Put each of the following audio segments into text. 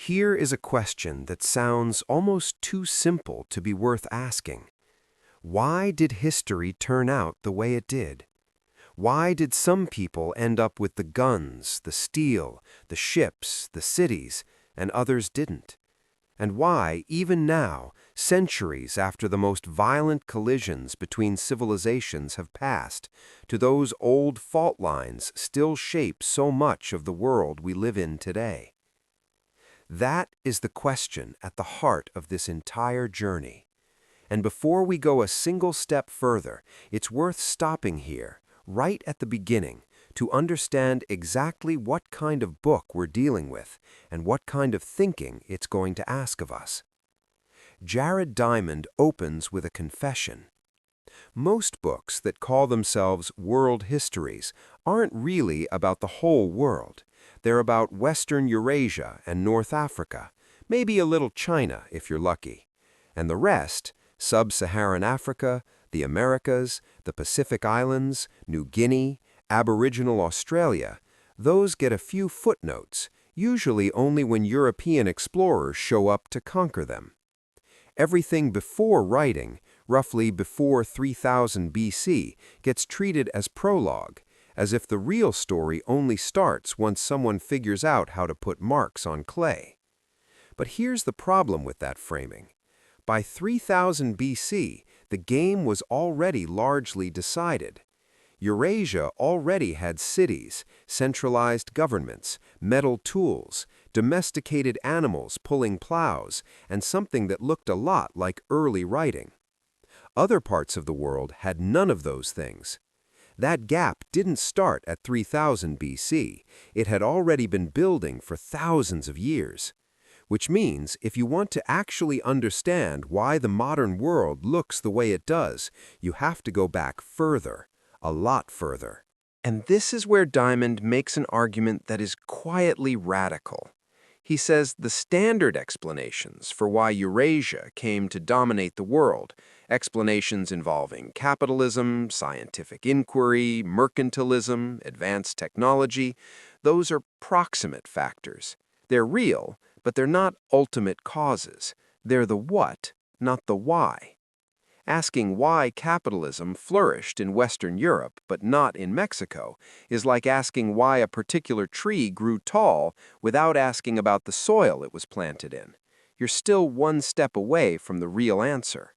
Here is a question that sounds almost too simple to be worth asking. Why did history turn out the way it did? Why did some people end up with the guns, the steel, the ships, the cities, and others didn't? And why, even now, centuries after the most violent collisions between civilizations have passed, do those old fault lines still shape so much of the world we live in today? That is the question at the heart of this entire journey. And before we go a single step further, it's worth stopping here, right at the beginning, to understand exactly what kind of book we're dealing with and what kind of thinking it's going to ask of us. Jared Diamond opens with a confession. Most books that call themselves world histories aren't really about the whole world. They're about Western Eurasia and North Africa, maybe a little China if you're lucky. And the rest, Sub-Saharan Africa, the Americas, the Pacific Islands, New Guinea, Aboriginal Australia, those get a few footnotes, usually only when European explorers show up to conquer them. Everything before writing, roughly before 3000 BC, gets treated as prologue, as if the real story only starts once someone figures out how to put marks on clay. But here's the problem with that framing. By 3000 BC, the game was already largely decided. Eurasia already had cities, centralized governments, metal tools, domesticated animals pulling plows, and something that looked a lot like early writing. Other parts of the world had none of those things. That gap didn't start at 3000 BC. It had already been building for thousands of years. Which means, if you want to actually understand why the modern world looks the way it does, you have to go back further, a lot further. And this is where Diamond makes an argument that is quietly radical. He says the standard explanations for why Eurasia came to dominate the world, explanations involving capitalism, scientific inquiry, mercantilism, advanced technology, those are proximate factors. They're real, but they're not ultimate causes. They're the what, not the why. Asking why capitalism flourished in Western Europe but not in Mexico is like asking why a particular tree grew tall without asking about the soil it was planted in. You're still one step away from the real answer.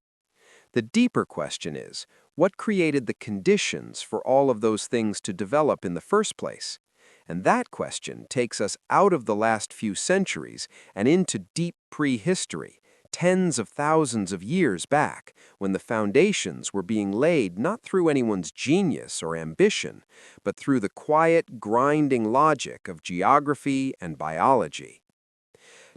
The deeper question is, what created the conditions for all of those things to develop in the first place? And that question takes us out of the last few centuries and into deep prehistory, tens of thousands of years back, when the foundations were being laid not through anyone's genius or ambition, but through the quiet, grinding logic of geography and biology.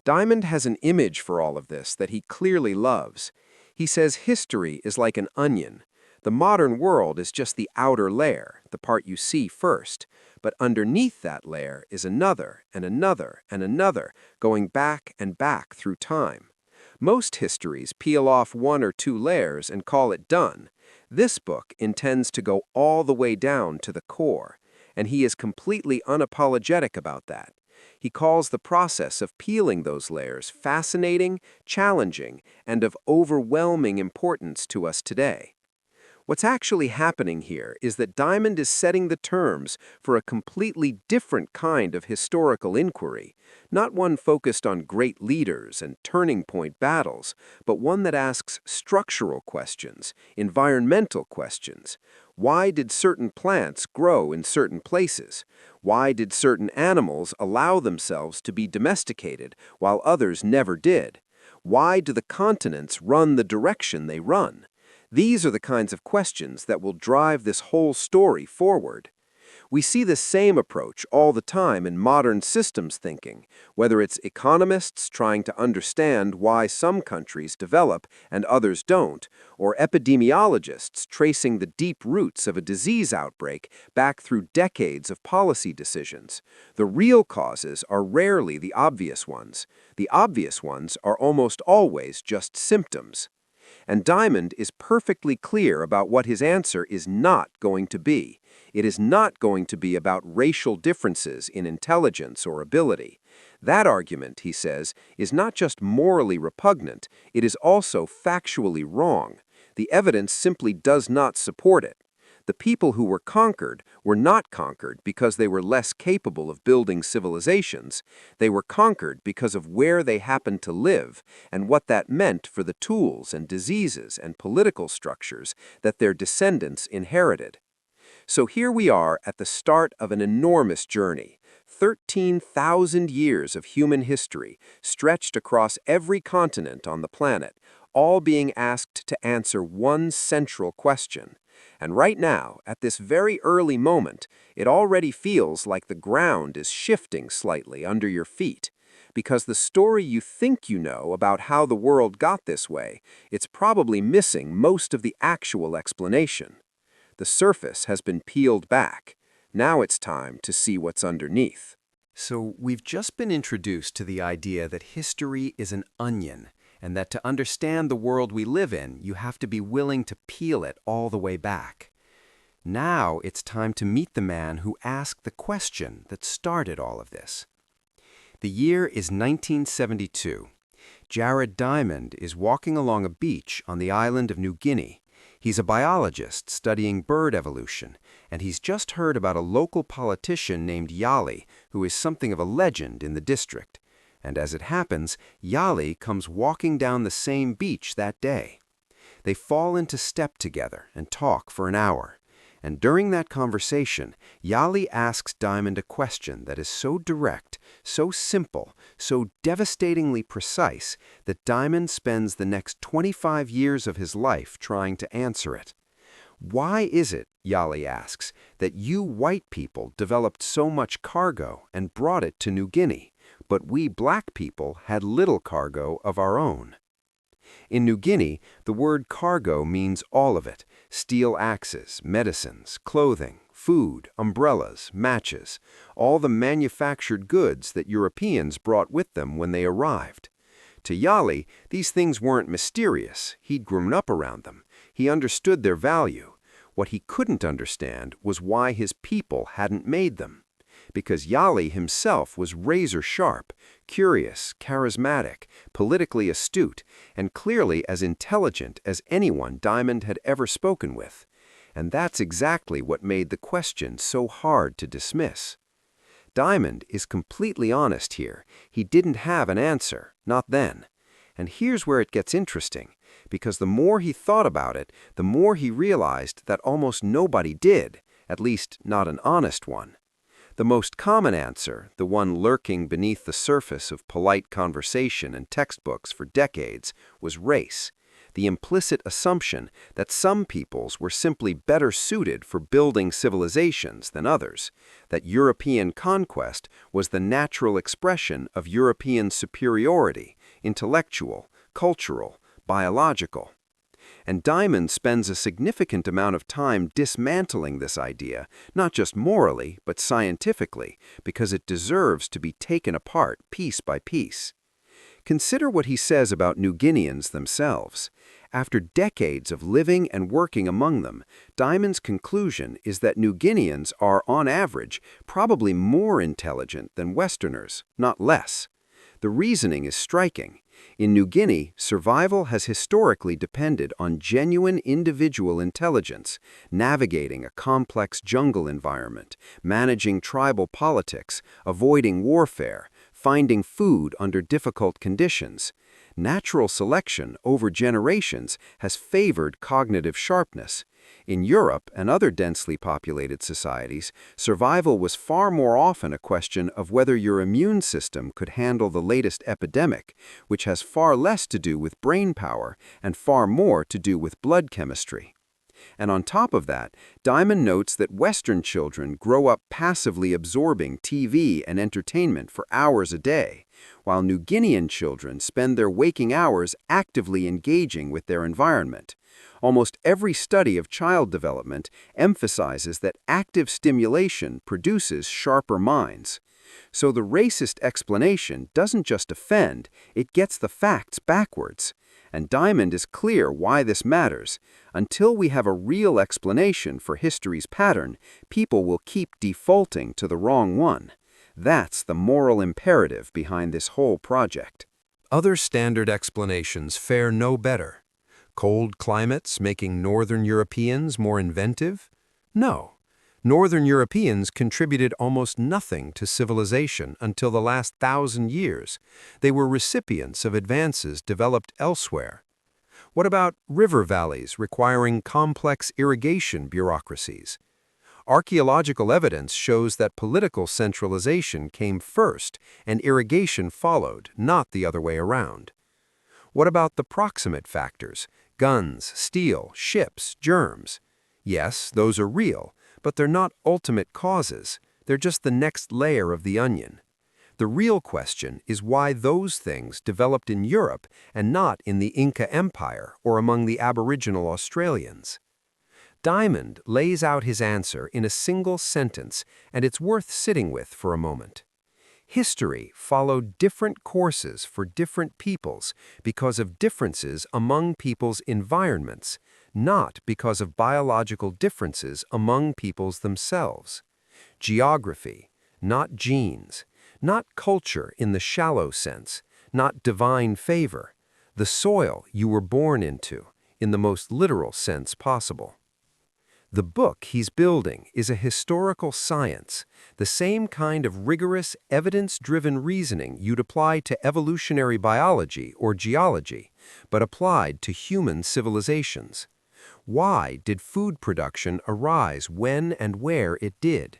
Diamond has an image for all of this that he clearly loves. He says history is like an onion. The modern world is just the outer layer, the part you see first. But underneath that layer is another and another and another, going back and back through time. Most histories peel off one or two layers and call it done. This book intends to go all the way down to the core, and he is completely unapologetic about that. He calls the process of peeling those layers fascinating, challenging, and of overwhelming importance to us today. What's actually happening here is that Diamond is setting the terms for a completely different kind of historical inquiry, not one focused on great leaders and turning point battles, but one that asks structural questions, environmental questions. Why did certain plants grow in certain places? Why did certain animals allow themselves to be domesticated while others never did? Why do the continents run the direction they run? These are the kinds of questions that will drive this whole story forward. We see the same approach all the time in modern systems thinking, whether it's economists trying to understand why some countries develop and others don't, or epidemiologists tracing the deep roots of a disease outbreak back through decades of policy decisions. The real causes are rarely the obvious ones. The obvious ones are almost always just symptoms. And Diamond is perfectly clear about what his answer is not going to be. It is not going to be about racial differences in intelligence or ability. That argument, he says, is not just morally repugnant, it is also factually wrong. The evidence simply does not support it. The people who were not conquered because they were less capable of building civilizations. They were conquered because of where they happened to live and what that meant for the tools and diseases and political structures that their descendants inherited. So here we are at the start of an enormous journey. 13,000 years of human history stretched across every continent on the planet, all being asked to answer one central question. And right now, at this very early moment, it already feels like the ground is shifting slightly under your feet. Because the story you think you know about how the world got this way, it's probably missing most of the actual explanation. The surface has been peeled back. Now it's time to see what's underneath. So we've just been introduced to the idea that history is an onion, and that to understand the world we live in, you have to be willing to peel it all the way back. Now it's time to meet the man who asked the question that started all of this. The year is 1972. Jared Diamond is walking along a beach on the island of New Guinea. He's a biologist studying bird evolution, and he's just heard about a local politician named Yali, who is something of a legend in the district. And as it happens, Yali comes walking down the same beach that day. They fall into step together and talk for an hour. And during that conversation, Yali asks Diamond a question that is so direct, so simple, so devastatingly precise that Diamond spends the next 25 years of his life trying to answer it. Why is it, Yali asks, that you white people developed so much cargo and brought it to New Guinea, but we black people had little cargo of our own? In New Guinea, the word cargo means all of it: steel axes, medicines, clothing, food, umbrellas, matches, all the manufactured goods that Europeans brought with them when they arrived. To Yali, these things weren't mysterious. He'd grown up around them. He understood their value. What he couldn't understand was why his people hadn't made them. Because Yali himself was razor-sharp, curious, charismatic, politically astute, and clearly as intelligent as anyone Diamond had ever spoken with. And that's exactly what made the question so hard to dismiss. Diamond is completely honest here. He didn't have an answer, not then. And here's where it gets interesting, because the more he thought about it, the more he realized that almost nobody did, at least not an honest one. The most common answer, the one lurking beneath the surface of polite conversation and textbooks for decades, was race. The implicit assumption that some peoples were simply better suited for building civilizations than others, that European conquest was the natural expression of European superiority, intellectual, cultural, biological. And Diamond spends a significant amount of time dismantling this idea, not just morally, but scientifically, because it deserves to be taken apart piece by piece. Consider what he says about New Guineans themselves. After decades of living and working among them, Diamond's conclusion is that New Guineans are, on average, probably more intelligent than Westerners, not less. The reasoning is striking. In New Guinea, survival has historically depended on genuine individual intelligence, navigating a complex jungle environment, managing tribal politics, avoiding warfare, finding food under difficult conditions. Natural selection over generations has favored cognitive sharpness. In Europe and other densely populated societies, survival was far more often a question of whether your immune system could handle the latest epidemic, which has far less to do with brain power and far more to do with blood chemistry. And on top of that, Diamond notes that Western children grow up passively absorbing TV and entertainment for hours a day, while New Guinean children spend their waking hours actively engaging with their environment. Almost every study of child development emphasizes that active stimulation produces sharper minds. So the racist explanation doesn't just offend, it gets the facts backwards. And Diamond is clear why this matters. Until we have a real explanation for history's pattern, people will keep defaulting to the wrong one. That's the moral imperative behind this whole project. Other standard explanations fare no better. Cold climates making Northern Europeans more inventive? No. Northern Europeans contributed almost nothing to civilization until the last 1,000 years. They were recipients of advances developed elsewhere. What about river valleys requiring complex irrigation bureaucracies? Archaeological evidence shows that political centralization came first and irrigation followed, not the other way around. What about the proximate factors? Guns, steel, ships, germs? Yes, those are real, but they're not ultimate causes. They're just the next layer of the onion. The real question is why those things developed in Europe and not in the Inca Empire or among the Aboriginal Australians. Diamond lays out his answer in a single sentence, and it's worth sitting with for a moment. History followed different courses for different peoples because of differences among people's environments, not because of biological differences among peoples themselves. Geography, not genes, not culture in the shallow sense, not divine favor, the soil you were born into, in the most literal sense possible. The book he's building is a historical science, the same kind of rigorous, evidence-driven reasoning you'd apply to evolutionary biology or geology, but applied to human civilizations. Why did food production arise when and where it did?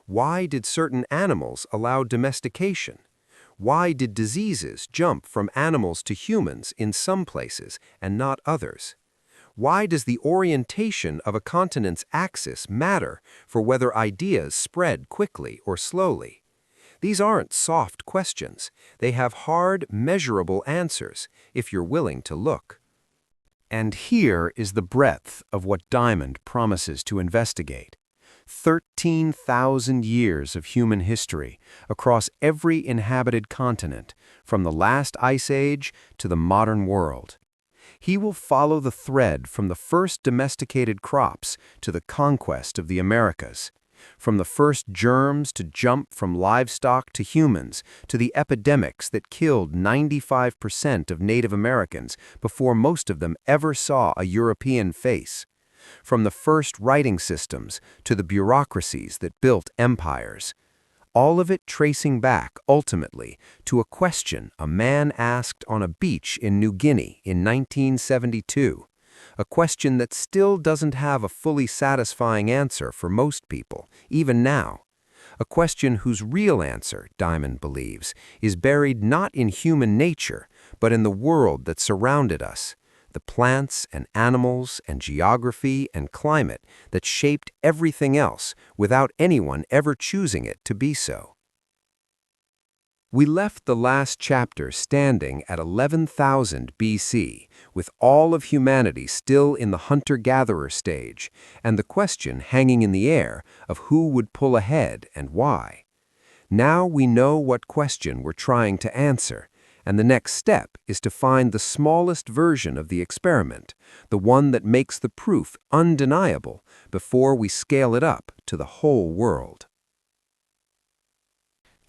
Why did certain animals allow domestication? Why did diseases jump from animals to humans in some places and not others? Why does the orientation of a continent's axis matter for whether ideas spread quickly or slowly? These aren't soft questions. They have hard, measurable answers, if you're willing to look. And here is the breadth of what Diamond promises to investigate. 13,000 years of human history across every inhabited continent, from the last ice age to the modern world. He will follow the thread from the first domesticated crops to the conquest of the Americas, from the first germs to jump from livestock to humans, to the epidemics that killed 95% of Native Americans before most of them ever saw a European face, from the first writing systems to the bureaucracies that built empires. All of it tracing back, ultimately, to a question a man asked on a beach in New Guinea in 1972, a question that still doesn't have a fully satisfying answer for most people, even now. A question whose real answer, Diamond believes, is buried not in human nature, but in the world that surrounded us, the plants and animals and geography and climate that shaped everything else without anyone ever choosing it to be so. We left the last chapter standing at 11,000 BC, with all of humanity still in the hunter-gatherer stage, and the question hanging in the air of who would pull ahead and why. Now we know what question we're trying to answer, and the next step is to find the smallest version of the experiment, the one that makes the proof undeniable before we scale it up to the whole world.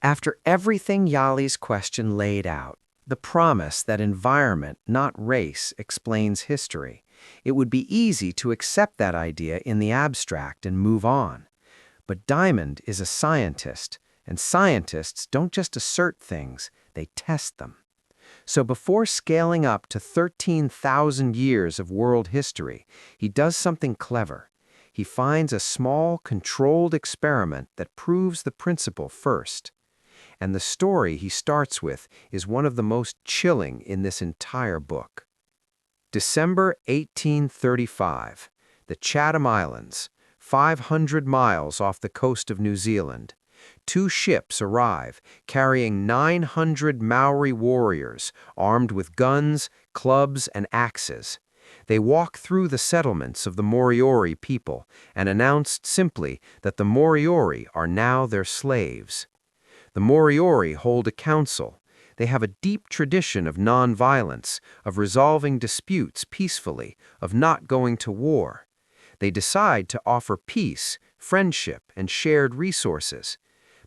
After everything Yali's question laid out, the promise that environment, not race, explains history, it would be easy to accept that idea in the abstract and move on. But Diamond is a scientist, and scientists don't just assert things, they test them. So before scaling up to 13,000 years of world history, he does something clever. He finds a small, controlled experiment that proves the principle first. And the story he starts with is one of the most chilling in this entire book. December 1835, the Chatham Islands, 500 miles off the coast of New Zealand. 2 ships arrive, carrying 900 Maori warriors, armed with guns, clubs, and axes. They walk through the settlements of the Moriori people and announced simply that the Moriori are now their slaves. The Moriori hold a council. They have a deep tradition of nonviolence, of resolving disputes peacefully, of not going to war. They decide to offer peace, friendship, and shared resources.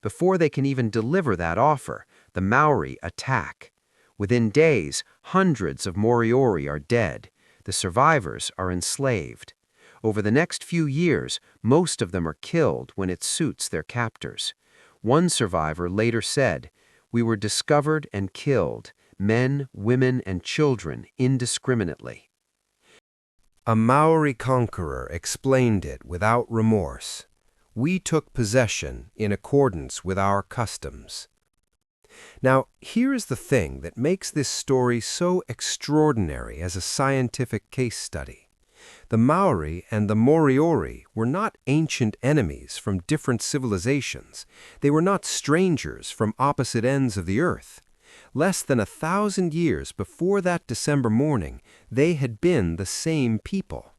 Before they can even deliver that offer, the Maori attack. Within days, hundreds of Moriori are dead. The survivors are enslaved. Over the next few years, most of them are killed when it suits their captors. One survivor later said, "We were discovered and killed, men, women, and children indiscriminately." A Maori conqueror explained it without remorse. We took possession in accordance with our customs. Now, here is the thing that makes this story so extraordinary as a scientific case study. The Maori and the Moriori were not ancient enemies from different civilizations. They were not strangers from opposite ends of the earth. Less than 1,000 years before that December morning, they had been the same people.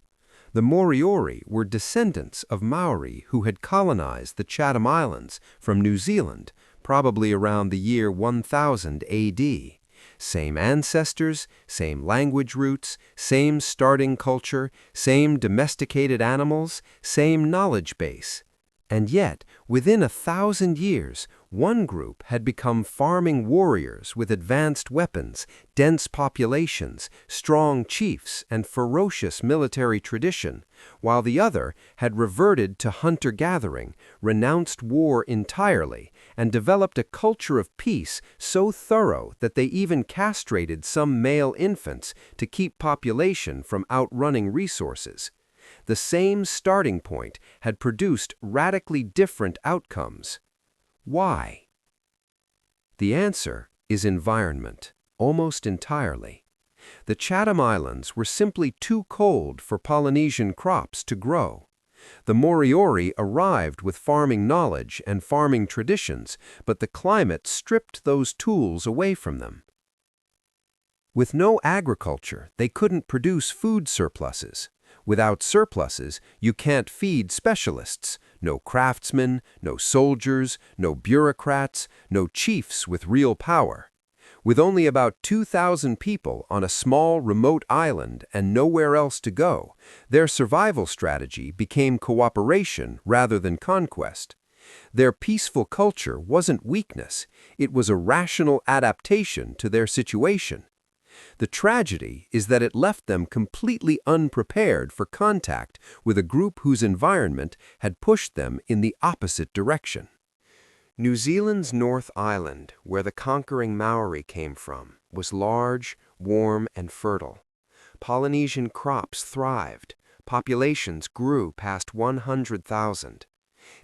The Moriori were descendants of Maori who had colonized the Chatham Islands from New Zealand, probably around the year 1000 AD. Same ancestors, same language roots, same starting culture, same domesticated animals, same knowledge base. And yet, within 1,000 years, one group had become farming warriors with advanced weapons, dense populations, strong chiefs, and ferocious military tradition, while the other had reverted to hunter-gathering, renounced war entirely, and developed a culture of peace so thorough that they even castrated some male infants to keep population from outrunning resources. The same starting point had produced radically different outcomes. Why? The answer is environment, almost entirely. The Chatham Islands were simply too cold for Polynesian crops to grow. The Moriori arrived with farming knowledge and farming traditions, but the climate stripped those tools away from them. With no agriculture, they couldn't produce food surpluses. Without surpluses, you can't feed specialists, no craftsmen, no soldiers, no bureaucrats, no chiefs with real power. With only about 2,000 people on a small, remote island and nowhere else to go, their survival strategy became cooperation rather than conquest. Their peaceful culture wasn't weakness, it was a rational adaptation to their situation. The tragedy is that it left them completely unprepared for contact with a group whose environment had pushed them in the opposite direction. New Zealand's North Island, where the conquering Maori came from, was large, warm, and fertile. Polynesian crops thrived. Populations grew past 100,000.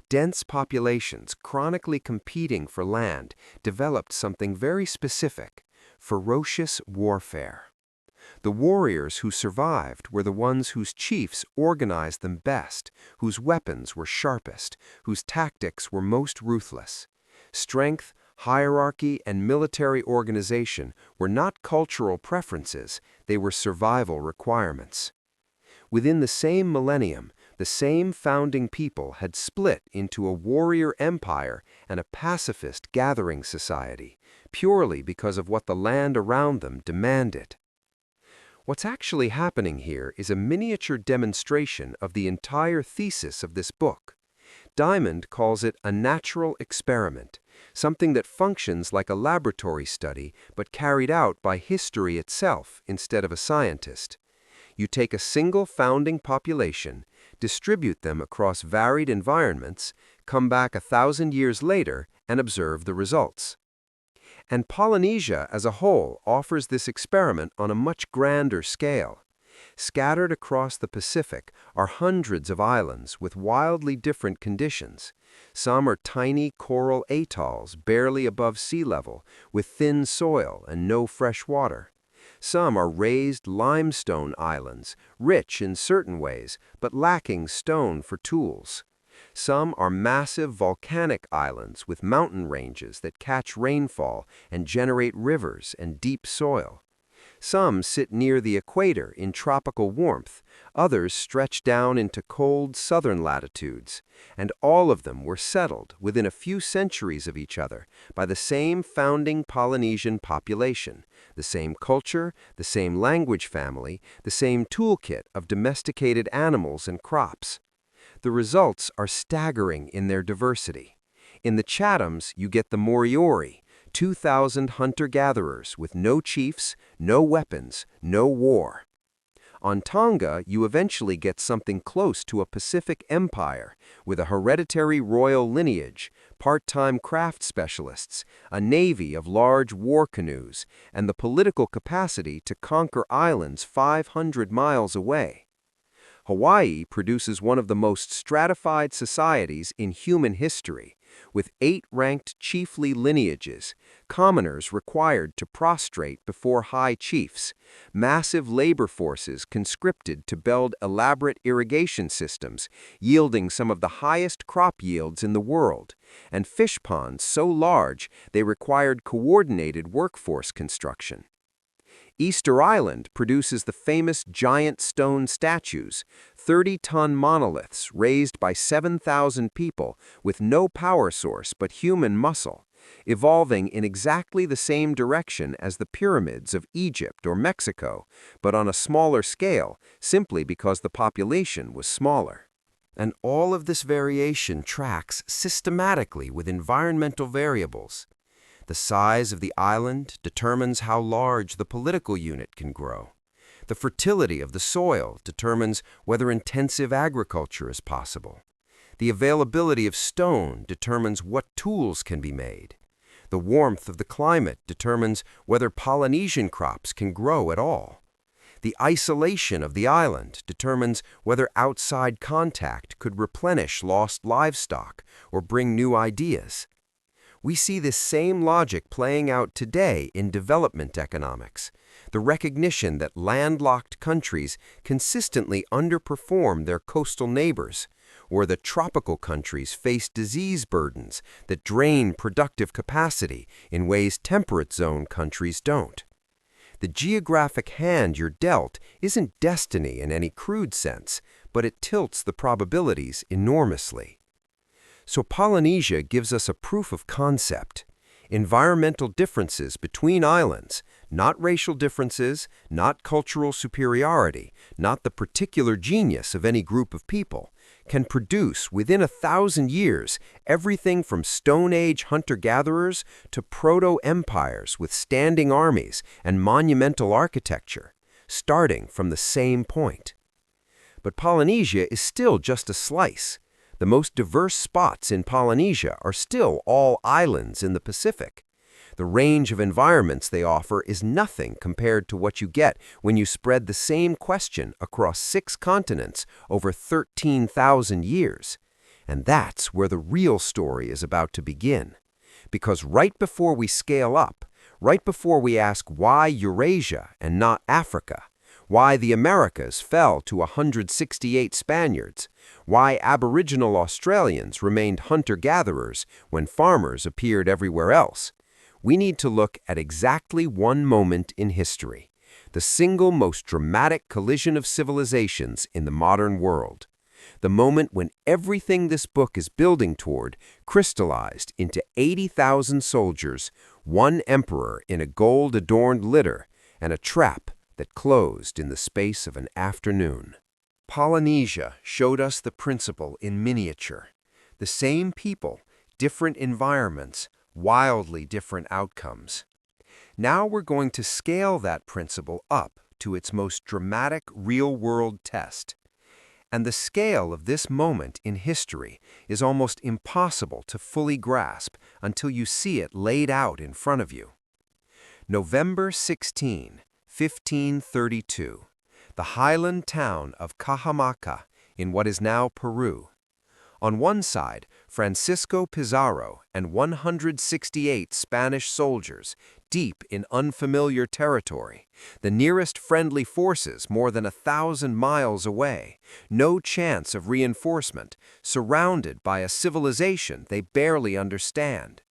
Dense populations, chronically competing for land, developed something very specific: ferocious warfare. The warriors who survived were the ones whose chiefs organized them best, whose weapons were sharpest, whose tactics were most ruthless. Strength, hierarchy, and military organization were not cultural preferences, they were survival requirements. Within the same millennium, the same founding people had split into a warrior empire and a pacifist gathering society, purely because of what the land around them demanded. What's actually happening here is a miniature demonstration of the entire thesis of this book. Diamond calls it a natural experiment, something that functions like a laboratory study but carried out by history itself instead of a scientist. You take a single founding population, distribute them across varied environments, come back 1,000 years later, and observe the results. And Polynesia as a whole offers this experiment on a much grander scale. Scattered across the Pacific are hundreds of islands with wildly different conditions. Some are tiny coral atolls barely above sea level, with thin soil and no fresh water. Some are raised limestone islands, rich in certain ways, but lacking stone for tools. Some are massive volcanic islands with mountain ranges that catch rainfall and generate rivers and deep soil. Some sit near the equator in tropical warmth, others stretch down into cold southern latitudes, and all of them were settled within a few centuries of each other by the same founding Polynesian population, the same culture, the same language family, the same toolkit of domesticated animals and crops. The results are staggering in their diversity. In the Chathams, you get the Moriori, 2,000 hunter-gatherers with no chiefs, no weapons, no war. On Tonga, you eventually get something close to a Pacific empire with a hereditary royal lineage, part-time craft specialists, a navy of large war canoes, and the political capacity to conquer islands 500 miles away. Hawaii produces one of the most stratified societies in human history, with 8 ranked chiefly lineages, commoners required to prostrate before high chiefs, massive labor forces conscripted to build elaborate irrigation systems, yielding some of the highest crop yields in the world, and fish ponds so large they required coordinated workforce construction. Easter Island produces the famous giant stone statues, 30-ton monoliths raised by 7,000 people with no power source but human muscle, evolving in exactly the same direction as the pyramids of Egypt or Mexico, but on a smaller scale, simply because the population was smaller. And all of this variation tracks systematically with environmental variables. The size of the island determines how large the political unit can grow. The fertility of the soil determines whether intensive agriculture is possible. The availability of stone determines what tools can be made. The warmth of the climate determines whether Polynesian crops can grow at all. The isolation of the island determines whether outside contact could replenish lost livestock or bring new ideas. We see this same logic playing out today in development economics, the recognition that landlocked countries consistently underperform their coastal neighbors, or that tropical countries face disease burdens that drain productive capacity in ways temperate zone countries don't. The geographic hand you're dealt isn't destiny in any crude sense, but it tilts the probabilities enormously. So Polynesia gives us a proof of concept. Environmental differences between islands, not racial differences, not cultural superiority, not the particular genius of any group of people, can produce within 1,000 years everything from Stone Age hunter-gatherers to proto-empires with standing armies and monumental architecture, starting from the same point. But Polynesia is still just a slice. The most diverse spots in Polynesia are still all islands in the Pacific. The range of environments they offer is nothing compared to what you get when you spread the same question across 6 continents over 13,000 years. And that's where the real story is about to begin. Because right before we scale up, right before we ask why Eurasia and not Africa, why the Americas fell to 168 Spaniards, why Aboriginal Australians remained hunter-gatherers when farmers appeared everywhere else, we need to look at exactly one moment in history, the single most dramatic collision of civilizations in the modern world, the moment when everything this book is building toward crystallized into 80,000 soldiers, 1 emperor in a gold-adorned litter, and a trap that closed in the space of an afternoon. Polynesia showed us the principle in miniature. The same people, different environments, wildly different outcomes. Now we're going to scale that principle up to its most dramatic real-world test. And the scale of this moment in history is almost impossible to fully grasp until you see it laid out in front of you. November 16, 1532, the highland town of Cajamarca in what is now Peru. On one side, Francisco Pizarro and 168 Spanish soldiers, deep in unfamiliar territory, the nearest friendly forces more than 1,000 miles away, no chance of reinforcement, surrounded by a civilization they barely understand.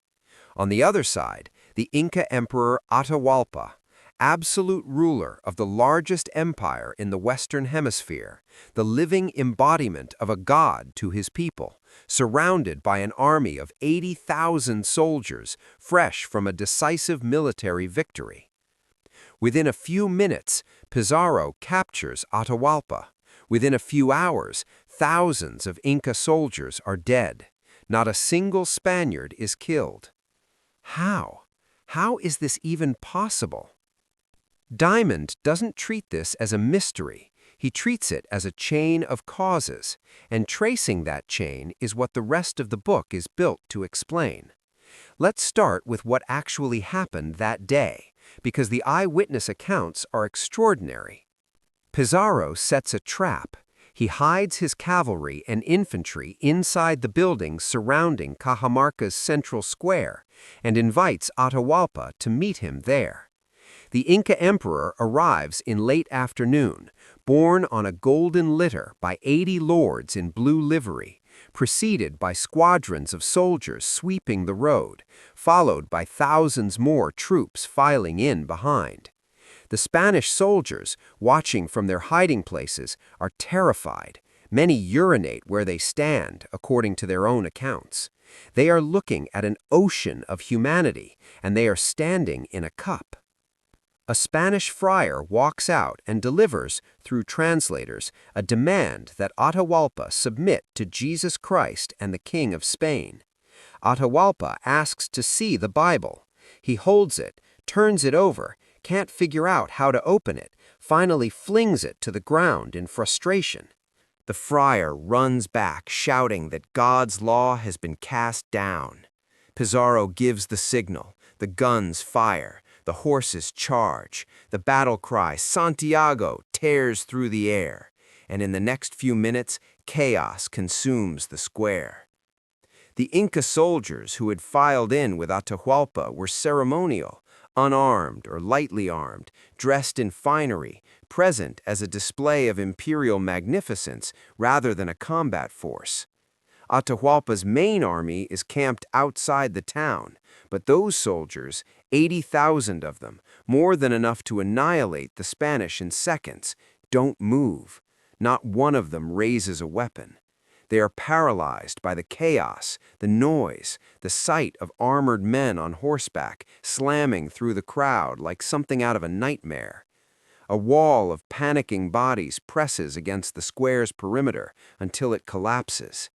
On the other side, the Inca Emperor Atahuallpa, absolute ruler of the largest empire in the Western Hemisphere, the living embodiment of a god to his people, surrounded by an army of 80,000 soldiers fresh from a decisive military victory. Within a few minutes, Pizarro captures Atahuallpa. Within a few hours, thousands of Inca soldiers are dead. Not a single Spaniard is killed. How? How is this even possible? Diamond doesn't treat this as a mystery. He treats it as a chain of causes, and tracing that chain is what the rest of the book is built to explain. Let's start with what actually happened that day, because the eyewitness accounts are extraordinary. Pizarro sets a trap. He hides his cavalry and infantry inside the buildings surrounding Cajamarca's central square and invites Atahuallpa to meet him there. The Inca emperor arrives in late afternoon, borne on a golden litter by 80 lords in blue livery, preceded by squadrons of soldiers sweeping the road, followed by thousands more troops filing in behind. The Spanish soldiers, watching from their hiding places, are terrified. Many urinate where they stand, according to their own accounts. They are looking at an ocean of humanity, and they are standing in a cup. A Spanish friar walks out and delivers, through translators, a demand that Atahuallpa submit to Jesus Christ and the King of Spain. Atahuallpa asks to see the Bible. He holds it, turns it over, can't figure out how to open it, finally flings it to the ground in frustration. The friar runs back, shouting that God's law has been cast down. Pizarro gives the signal, the guns fire, the horses charge, the battle cry, Santiago, tears through the air, and in the next few minutes, chaos consumes the square. The Inca soldiers who had filed in with Atahuallpa were ceremonial, unarmed or lightly armed, dressed in finery, present as a display of imperial magnificence rather than a combat force. Atahuallpa's main army is camped outside the town, but those soldiers, 80,000 of them, more than enough to annihilate the Spanish in seconds, don't move. Not one of them raises a weapon. They are paralyzed by the chaos, the noise, the sight of armored men on horseback slamming through the crowd like something out of a nightmare. A wall of panicking bodies presses against the square's perimeter until it collapses.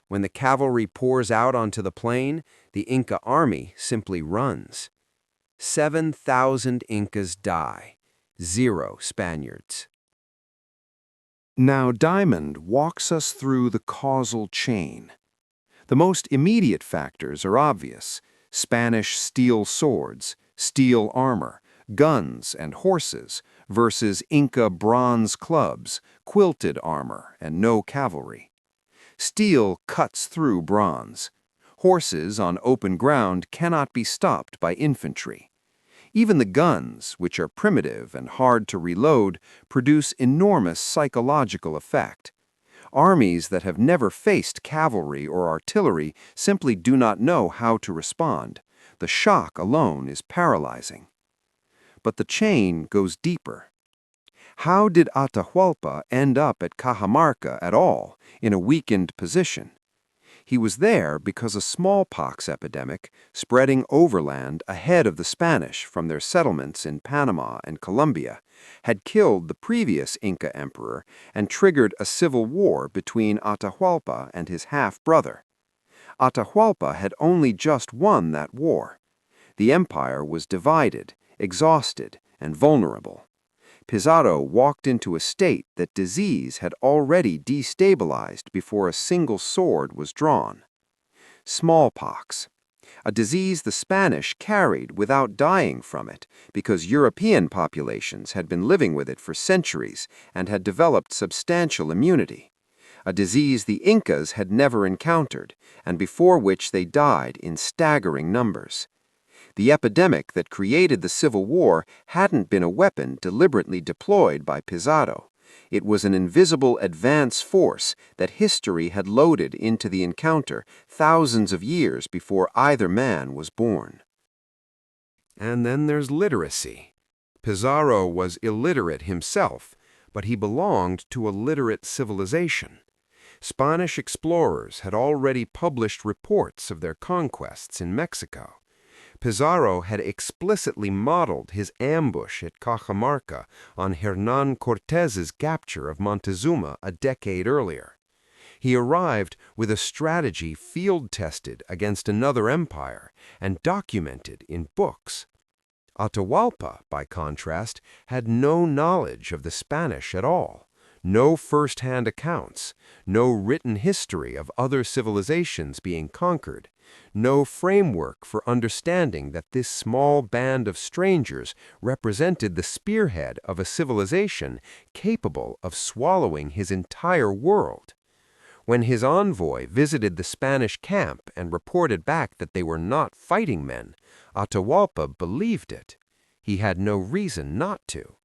When the cavalry pours out onto the plain, the Inca army simply runs. 7,000 Incas die, 0 Spaniards. Now Diamond walks us through the causal chain. The most immediate factors are obvious: Spanish steel swords, steel armor, guns and horses versus Inca bronze clubs, quilted armor, and no cavalry. Steel cuts through bronze. Horses on open ground cannot be stopped by infantry. Even the guns, which are primitive and hard to reload, produce enormous psychological effect. Armies that have never faced cavalry or artillery simply do not know how to respond. The shock alone is paralyzing. But the chain goes deeper. How did Atahuallpa end up at Cajamarca at all, in a weakened position? He was there because a smallpox epidemic, spreading overland ahead of the Spanish from their settlements in Panama and Colombia, had killed the previous Inca emperor and triggered a civil war between Atahuallpa and his half-brother. Atahuallpa had only just won that war. The empire was divided, exhausted, and vulnerable. Pizarro walked into a state that disease had already destabilized before a single sword was drawn. Smallpox, a disease the Spanish carried without dying from it because European populations had been living with it for centuries and had developed substantial immunity. A disease the Incas had never encountered and before which they died in staggering numbers. The epidemic that created the Civil War hadn't been a weapon deliberately deployed by Pizarro. It was an invisible advance force that history had loaded into the encounter thousands of years before either man was born. And then there's literacy. Pizarro was illiterate himself, but he belonged to a literate civilization. Spanish explorers had already published reports of their conquests in Mexico. Pizarro had explicitly modeled his ambush at Cajamarca on Hernán Cortés's capture of Montezuma a decade earlier. He arrived with a strategy field-tested against another empire and documented in books. Atahuallpa, by contrast, had no knowledge of the Spanish at all, no first-hand accounts, no written history of other civilizations being conquered, no framework for understanding that this small band of strangers represented the spearhead of a civilization capable of swallowing his entire world. When his envoy visited the Spanish camp and reported back that they were not fighting men, Atahuallpa believed it. He had no reason not to.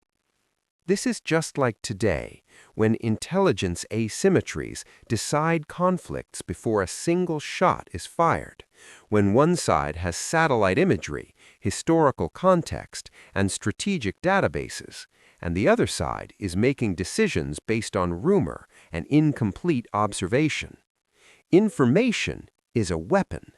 This is just like today, when intelligence asymmetries decide conflicts before a single shot is fired, when one side has satellite imagery, historical context, and strategic databases, and the other side is making decisions based on rumor and incomplete observation. Information is a weapon.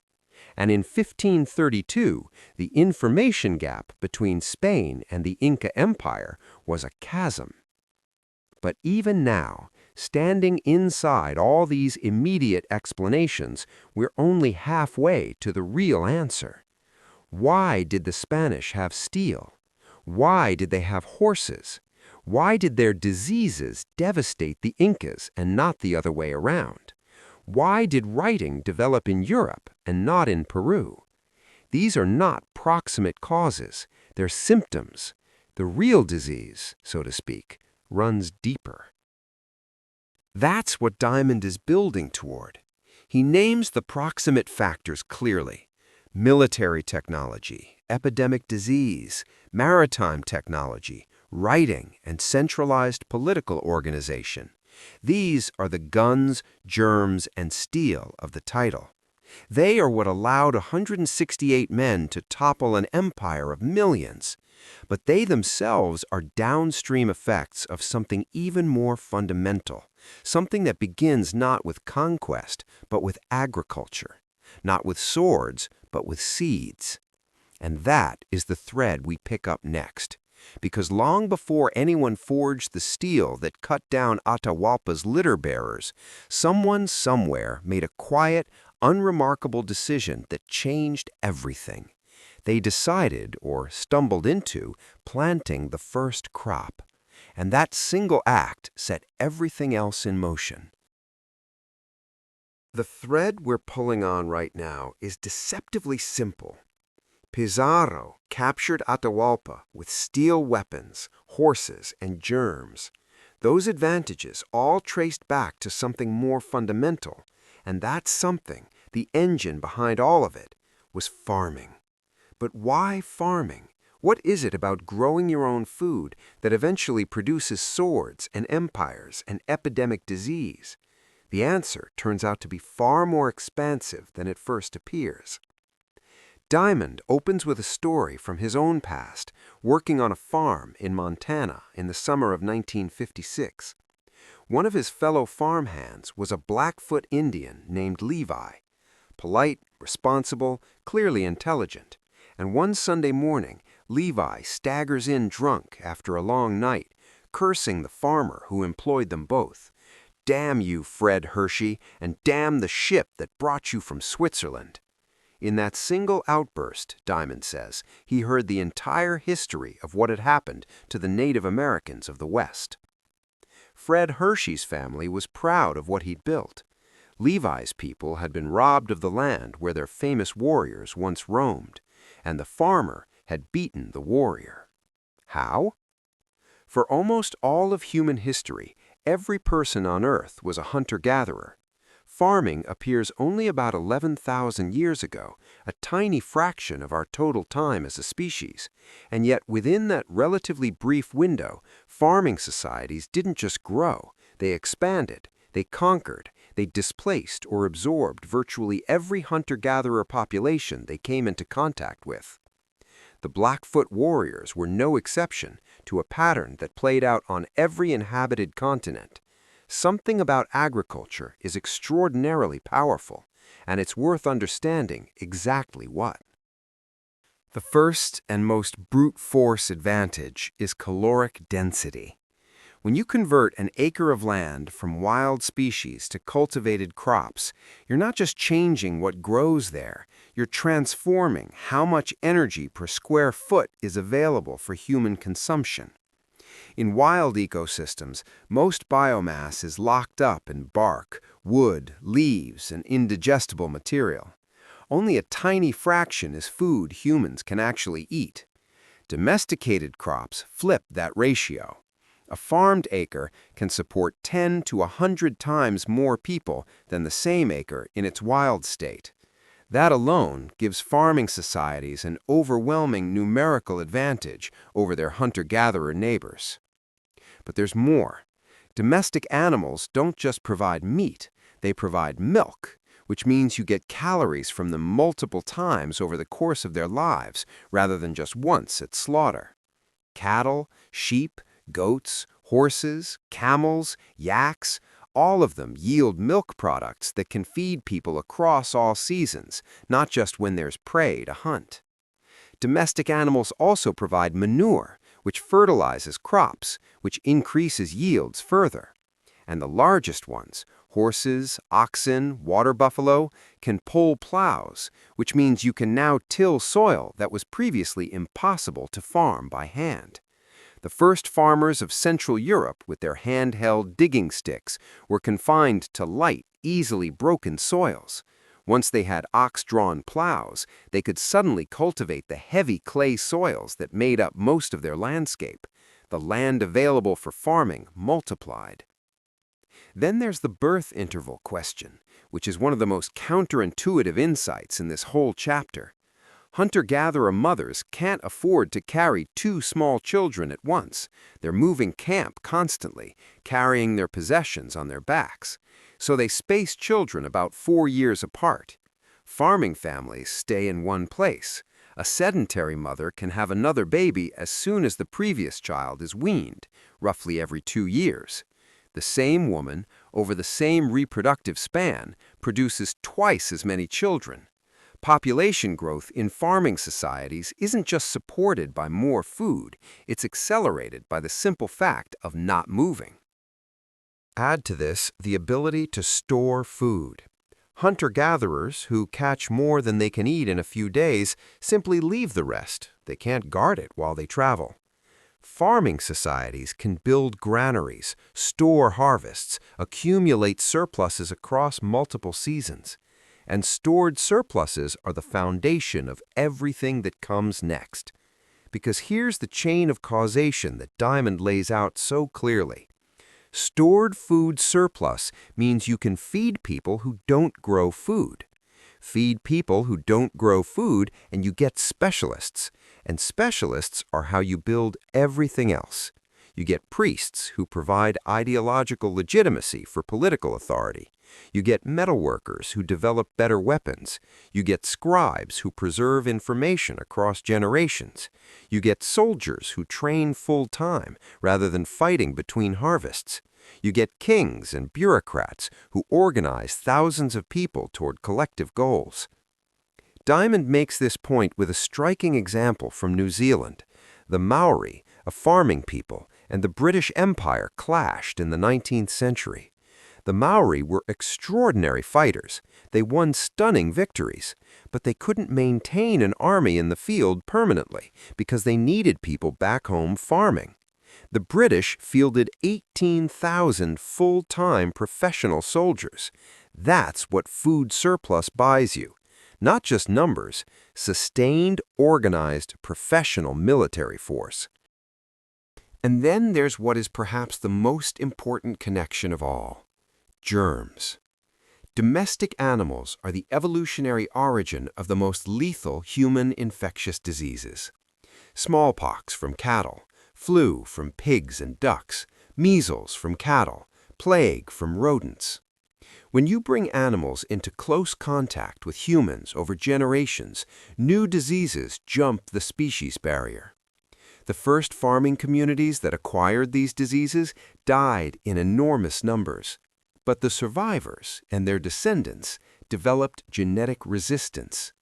And in 1532, the information gap between Spain and the Inca Empire was a chasm. But even now, standing inside all these immediate explanations, we're only halfway to the real answer. Why did the Spanish have steel? Why did they have horses? Why did their diseases devastate the Incas and not the other way around? Why did writing develop in Europe and not in Peru? These are not proximate causes, they're symptoms. The real disease, so to speak, runs deeper. That's what Diamond is building toward. He names the proximate factors clearly: military technology, epidemic disease, maritime technology, writing, and centralized political organization. These are the guns, germs, and steel of the title. They are what allowed 168 men to topple an empire of millions. But they themselves are downstream effects of something even more fundamental, something that begins not with conquest, but with agriculture, not with swords, but with seeds. And that is the thread we pick up next. Because long before anyone forged the steel that cut down Atahuallpa's litter-bearers, someone somewhere made a quiet, unremarkable decision that changed everything. They decided, or stumbled into, planting the first crop. And that single act set everything else in motion. The thread we're pulling on right now is deceptively simple. Pizarro captured Atahuallpa with steel weapons, horses, and germs. Those advantages all traced back to something more fundamental, and that something, the engine behind all of it, was farming. But why farming? What is it about growing your own food that eventually produces swords and empires and epidemic disease? The answer turns out to be far more expansive than it first appears. Diamond opens with a story from his own past, working on a farm in Montana in the summer of 1956. One of his fellow farmhands was a Blackfoot Indian named Levi. Polite, responsible, clearly intelligent. And one Sunday morning, Levi staggers in drunk after a long night, cursing the farmer who employed them both. "Damn you, Fred Hershey, and damn the ship that brought you from Switzerland." In that single outburst, Diamond says, he heard the entire history of what had happened to the Native Americans of the West. Fred Hershey's family was proud of what he'd built. Levi's people had been robbed of the land where their famous warriors once roamed, and the farmer had beaten the warrior. How? For almost all of human history, every person on Earth was a hunter-gatherer. Farming appears only about 11,000 years ago, a tiny fraction of our total time as a species, and yet within that relatively brief window, farming societies didn't just grow, they expanded, they conquered, they displaced or absorbed virtually every hunter-gatherer population they came into contact with. The Blackfoot warriors were no exception to a pattern that played out on every inhabited continent. Something about agriculture is extraordinarily powerful, and it's worth understanding exactly what. The first and most brute force advantage is caloric density. When you convert an acre of land from wild species to cultivated crops, you're not just changing what grows there, you're transforming how much energy per square foot is available for human consumption. In wild ecosystems, most biomass is locked up in bark, wood, leaves, and indigestible material. Only a tiny fraction is food humans can actually eat. Domesticated crops flip that ratio. A farmed acre can support 10 to 100 times more people than the same acre in its wild state. That alone gives farming societies an overwhelming numerical advantage over their hunter-gatherer neighbors. But there's more. Domestic animals don't just provide meat, they provide milk, which means you get calories from them multiple times over the course of their lives, rather than just once at slaughter. Cattle, sheep, goats, horses, camels, yaks, all of them yield milk products that can feed people across all seasons, not just when there's prey to hunt. Domestic animals also provide manure, which fertilizes crops, which increases yields further. And the largest ones, horses, oxen, water buffalo, can pull plows, which means you can now till soil that was previously impossible to farm by hand. The first farmers of Central Europe with their handheld digging sticks were confined to light, easily broken soils. Once they had ox-drawn plows, they could suddenly cultivate the heavy clay soils that made up most of their landscape. The land available for farming multiplied. Then there's the birth interval question, which is one of the most counterintuitive insights in this whole chapter. Hunter-gatherer mothers can't afford to carry two small children at once. They're moving camp constantly, carrying their possessions on their backs. So they space children about 4 years apart. Farming families stay in one place. A sedentary mother can have another baby as soon as the previous child is weaned, roughly every 2 years. The same woman, over the same reproductive span, produces twice as many children. Population growth in farming societies isn't just supported by more food, it's accelerated by the simple fact of not moving. Add to this the ability to store food. Hunter-gatherers who catch more than they can eat in a few days simply leave the rest. They can't guard it while they travel. Farming societies can build granaries, store harvests, accumulate surpluses across multiple seasons. And stored surpluses are the foundation of everything that comes next. Because here's the chain of causation that Diamond lays out so clearly. Stored food surplus means you can feed people who don't grow food. Feed people who don't grow food and you get specialists. And specialists are how you build everything else. You get priests who provide ideological legitimacy for political authority. You get metalworkers who develop better weapons. You get scribes who preserve information across generations. You get soldiers who train full-time rather than fighting between harvests. You get kings and bureaucrats who organize thousands of people toward collective goals. Diamond makes this point with a striking example from New Zealand. The Maori, a farming people, and the British Empire clashed in the 19th century. The Maori were extraordinary fighters. They won stunning victories, but they couldn't maintain an army in the field permanently because they needed people back home farming. The British fielded 18,000 full-time professional soldiers. That's what food surplus buys you. Not just numbers, sustained, organized, professional military force. And then there's what is perhaps the most important connection of all. Germs. Domestic animals are the evolutionary origin of the most lethal human infectious diseases. Smallpox from cattle, flu from pigs and ducks, measles from cattle, plague from rodents. When you bring animals into close contact with humans over generations, new diseases jump the species barrier. The first farming communities that acquired these diseases died in enormous numbers. But the survivors and their descendants developed genetic resistance.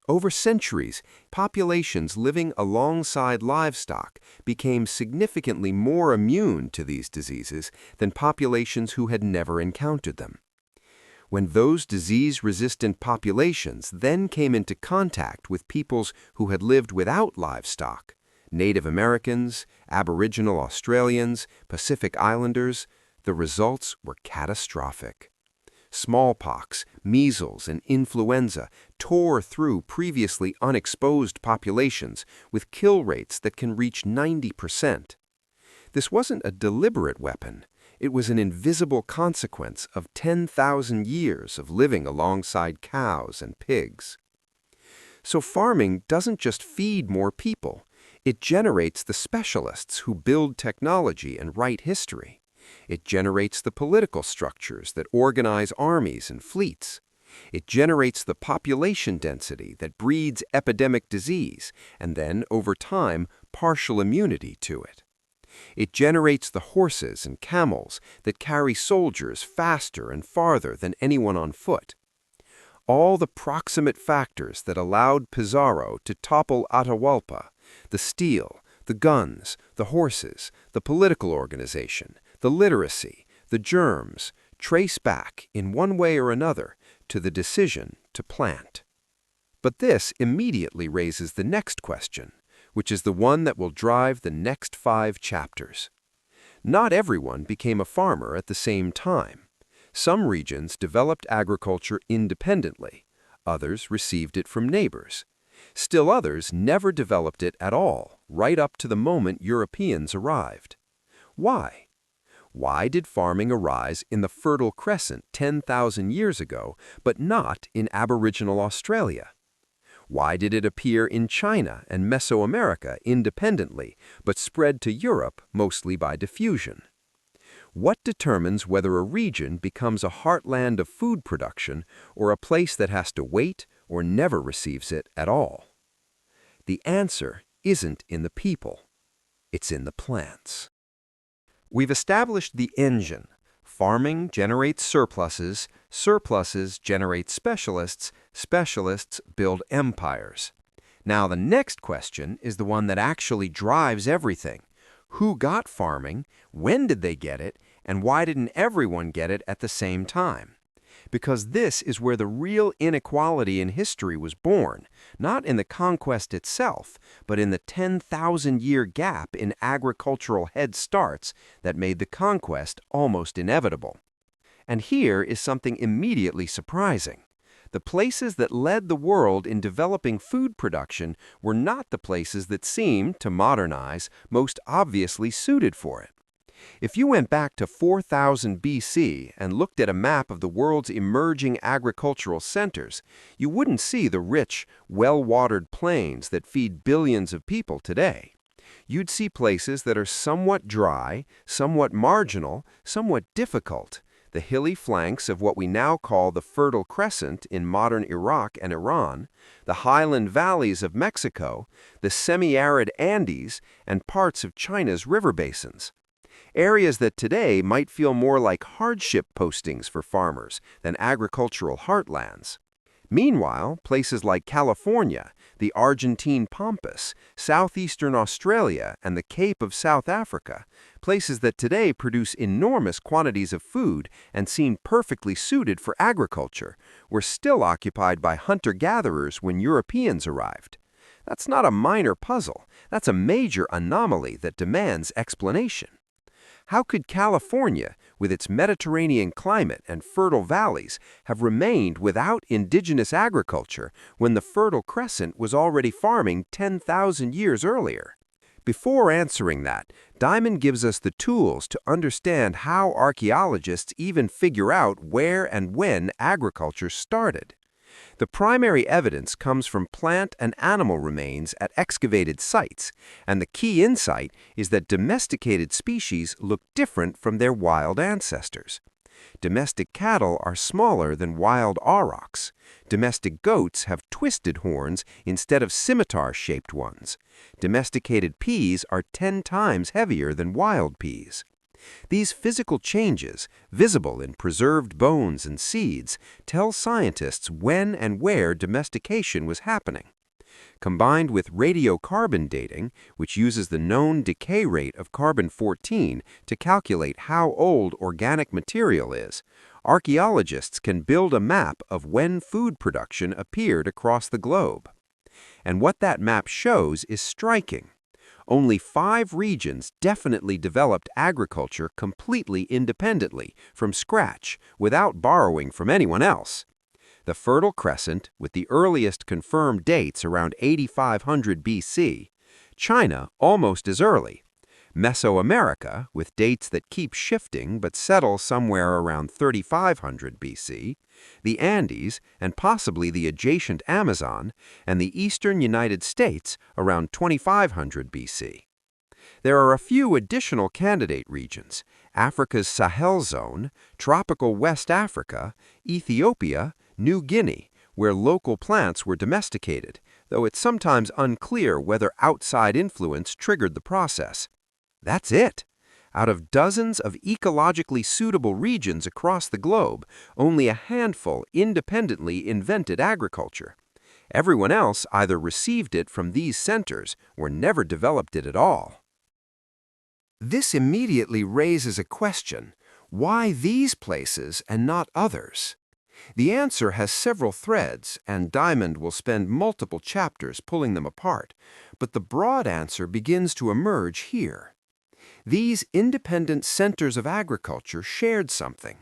Over centuries, populations living alongside livestock became significantly more immune to these diseases than populations who had never encountered them. When those disease-resistant populations then came into contact with peoples who had lived without livestock, Native Americans, Aboriginal Australians, Pacific Islanders, the results were catastrophic. Smallpox, measles, and influenza tore through previously unexposed populations with kill rates that can reach 90%. This wasn't a deliberate weapon. It was an invisible consequence of 10,000 years of living alongside cows and pigs. So farming doesn't just feed more people. It generates the specialists who build technology and write history. It generates the political structures that organize armies and fleets. It generates the population density that breeds epidemic disease and then, over time, partial immunity to it. It generates the horses and camels that carry soldiers faster and farther than anyone on foot. All the proximate factors that allowed Pizarro to topple Atahuallpa, the steel, the guns, the horses, the political organization, the literacy, the germs, trace back, in one way or another, to the decision to plant. But this immediately raises the next question, which is the one that will drive the next 5 chapters. Not everyone became a farmer at the same time. Some regions developed agriculture independently. Others received it from neighbors. Still others never developed it at all, right up to the moment Europeans arrived. Why? Why did farming arise in the Fertile Crescent 10,000 years ago, but not in Aboriginal Australia? Why did it appear in China and Mesoamerica independently, but spread to Europe mostly by diffusion? What determines whether a region becomes a heartland of food production or a place that has to wait or never receives it at all? The answer isn't in the people. It's in the plants. We've established the engine. Farming generates surpluses, surpluses generate specialists, specialists build empires. Now the next question is the one that actually drives everything. Who got farming, when did they get it, and why didn't everyone get it at the same time? Because this is where the real inequality in history was born, not in the conquest itself, but in the 10,000-year gap in agricultural head starts that made the conquest almost inevitable. And here is something immediately surprising. The places that led the world in developing food production were not the places that seemed, to modernize, most obviously suited for it. If you went back to 4000 BC and looked at a map of the world's emerging agricultural centers, you wouldn't see the rich, well-watered plains that feed billions of people today. You'd see places that are somewhat dry, somewhat marginal, somewhat difficult. The hilly flanks of what we now call the Fertile Crescent in modern Iraq and Iran, the highland valleys of Mexico, the semi-arid Andes, and parts of China's river basins. Areas that today might feel more like hardship postings for farmers than agricultural heartlands. Meanwhile, places like California, the Argentine Pampas, southeastern Australia, and the Cape of South Africa, places that today produce enormous quantities of food and seem perfectly suited for agriculture, were still occupied by hunter-gatherers when Europeans arrived. That's not a minor puzzle. That's a major anomaly that demands explanation. How could California, with its Mediterranean climate and fertile valleys, have remained without indigenous agriculture when the Fertile Crescent was already farming 10,000 years earlier? Before answering that, Diamond gives us the tools to understand how archaeologists even figure out where and when agriculture started. The primary evidence comes from plant and animal remains at excavated sites, and the key insight is that domesticated species look different from their wild ancestors. Domestic cattle are smaller than wild aurochs. Domestic goats have twisted horns instead of scimitar-shaped ones. Domesticated peas are 10 times heavier than wild peas. These physical changes, visible in preserved bones and seeds, tell scientists when and where domestication was happening. Combined with radiocarbon dating, which uses the known decay rate of carbon-14 to calculate how old organic material is, archaeologists can build a map of when food production appeared across the globe. And what that map shows is striking. Only 5 regions definitely developed agriculture completely independently, from scratch, without borrowing from anyone else. The Fertile Crescent, with the earliest confirmed dates around 8500 BC, China almost as early, Mesoamerica, with dates that keep shifting but settle somewhere around 3500 BC, the Andes, and possibly the adjacent Amazon, and the eastern United States around 2500 BC. There are a few additional candidate regions: Africa's Sahel zone, tropical West Africa, Ethiopia, New Guinea, where local plants were domesticated, though it's sometimes unclear whether outside influence triggered the process. That's it. Out of dozens of ecologically suitable regions across the globe, only a handful independently invented agriculture. Everyone else either received it from these centers or never developed it at all. This immediately raises a question: why these places and not others? The answer has several threads, and Diamond will spend multiple chapters pulling them apart, but the broad answer begins to emerge here. These independent centers of agriculture shared something.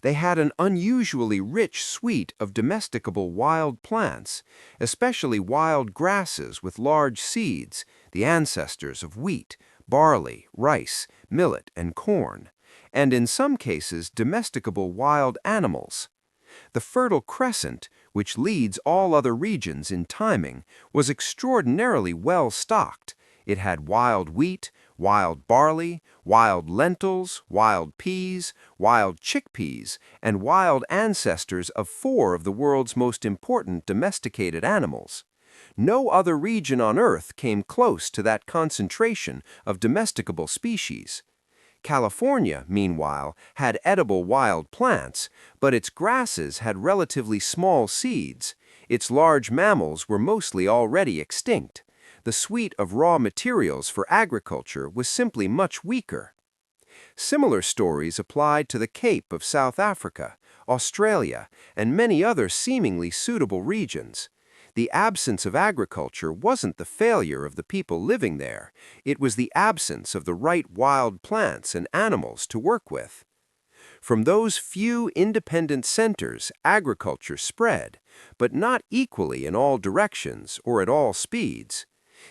They had an unusually rich suite of domesticable wild plants, especially wild grasses with large seeds, the ancestors of wheat, barley, rice, millet, and corn, and in some cases domesticable wild animals. The Fertile Crescent, which leads all other regions in timing, was extraordinarily well stocked. It had wild wheat, wild barley, wild lentils, wild peas, wild chickpeas, and wild ancestors of 4 of the world's most important domesticated animals. No other region on Earth came close to that concentration of domesticable species. California, meanwhile, had edible wild plants, but its grasses had relatively small seeds. Its large mammals were mostly already extinct. The suite of raw materials for agriculture was simply much weaker. Similar stories applied to the Cape of South Africa, Australia, and many other seemingly suitable regions. The absence of agriculture wasn't the failure of the people living there. It was the absence of the right wild plants and animals to work with. From those few independent centers, agriculture spread, but not equally in all directions or at all speeds.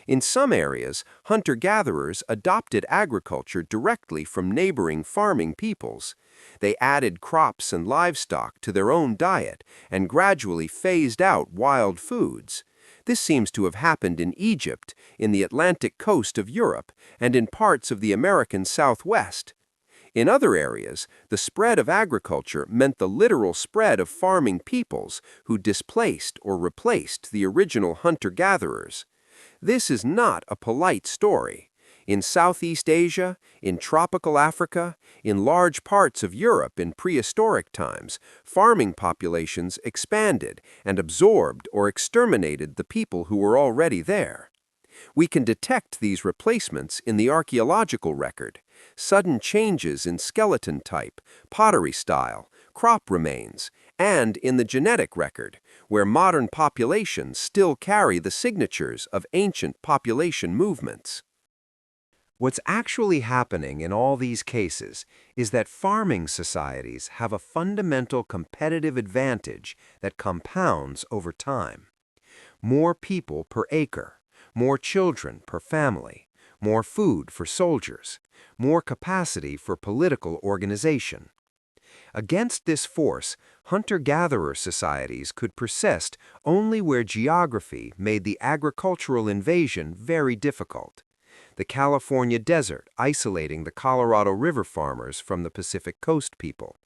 In some areas, hunter-gatherers adopted agriculture directly from neighboring farming peoples. They added crops and livestock to their own diet and gradually phased out wild foods. This seems to have happened in Egypt, in the Atlantic coast of Europe, and in parts of the American Southwest. In other areas, the spread of agriculture meant the literal spread of farming peoples who displaced or replaced the original hunter-gatherers. This is not a polite story. In Southeast Asia, in tropical Africa, in large parts of Europe in prehistoric times, farming populations expanded and absorbed or exterminated the people who were already there. We can detect these replacements in the archaeological record: sudden changes in skeleton type, pottery style, crop remains, and in the genetic record, where modern populations still carry the signatures of ancient population movements. What's actually happening in all these cases is that farming societies have a fundamental competitive advantage that compounds over time. More people per acre, more children per family, more food for soldiers, more capacity for political organization. Against this force, hunter-gatherer societies could persist only where geography made the agricultural invasion very difficult. The California desert isolating the Colorado River farmers from the Pacific Coast people.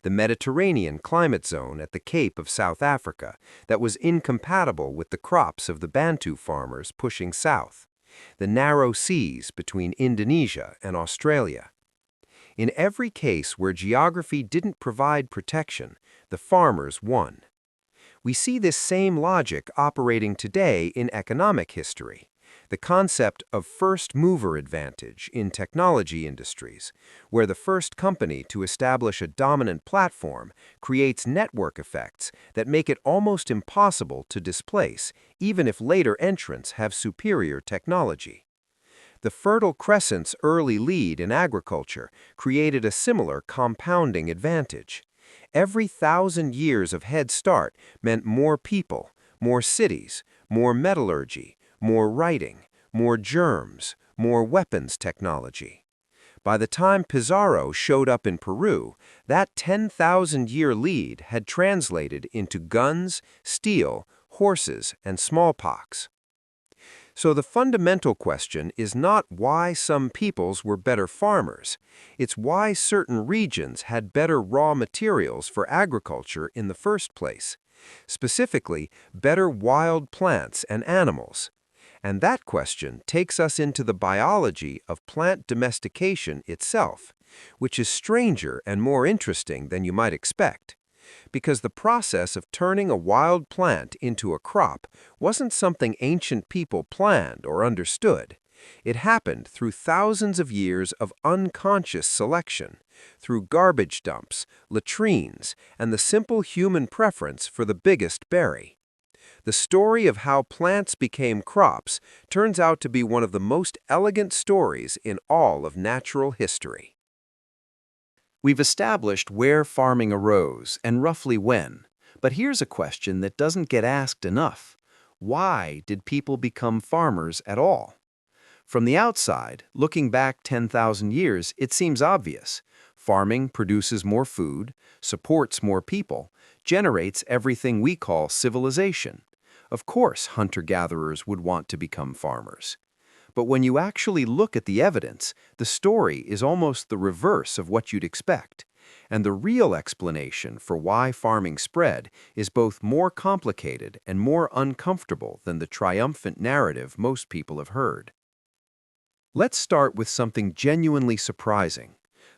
the Mediterranean climate zone at the Cape of South Africa that was incompatible with the crops of the Bantu farmers pushing south, the narrow seas between Indonesia and Australia. In every case where geography didn't provide protection, the farmers won. We see this same logic operating today in economic history. The concept of first mover advantage in technology industries, where the first company to establish a dominant platform creates network effects that make it almost impossible to displace, even if later entrants have superior technology. The Fertile Crescent's early lead in agriculture created a similar compounding advantage. Every 1,000 years of head start meant more people, more cities, more metallurgy, more writing, more germs, more weapons technology. By the time Pizarro showed up in Peru, that 10,000-year lead had translated into guns, steel, horses, and smallpox. So the fundamental question is not why some peoples were better farmers. It's why certain regions had better raw materials for agriculture in the first place. Specifically, better wild plants and animals. And that question takes us into the biology of plant domestication itself, which is stranger and more interesting than you might expect. Because the process of turning a wild plant into a crop wasn't something ancient people planned or understood. It happened through thousands of years of unconscious selection, through garbage dumps, latrines, and the simple human preference for the biggest berry. The story of how plants became crops turns out to be one of the most elegant stories in all of natural history. We've established where farming arose and roughly when, but here's a question that doesn't get asked enough. Why did people become farmers at all? From the outside, looking back 10,000 years, it seems obvious. Farming produces more food, supports more people, generates everything we call civilization. Of course, hunter-gatherers would want to become farmers. But when you actually look at the evidence, the story is almost the reverse of what you'd expect. And the real explanation for why farming spread is both more complicated and more uncomfortable than the triumphant narrative most people have heard. Let's start with something genuinely surprising.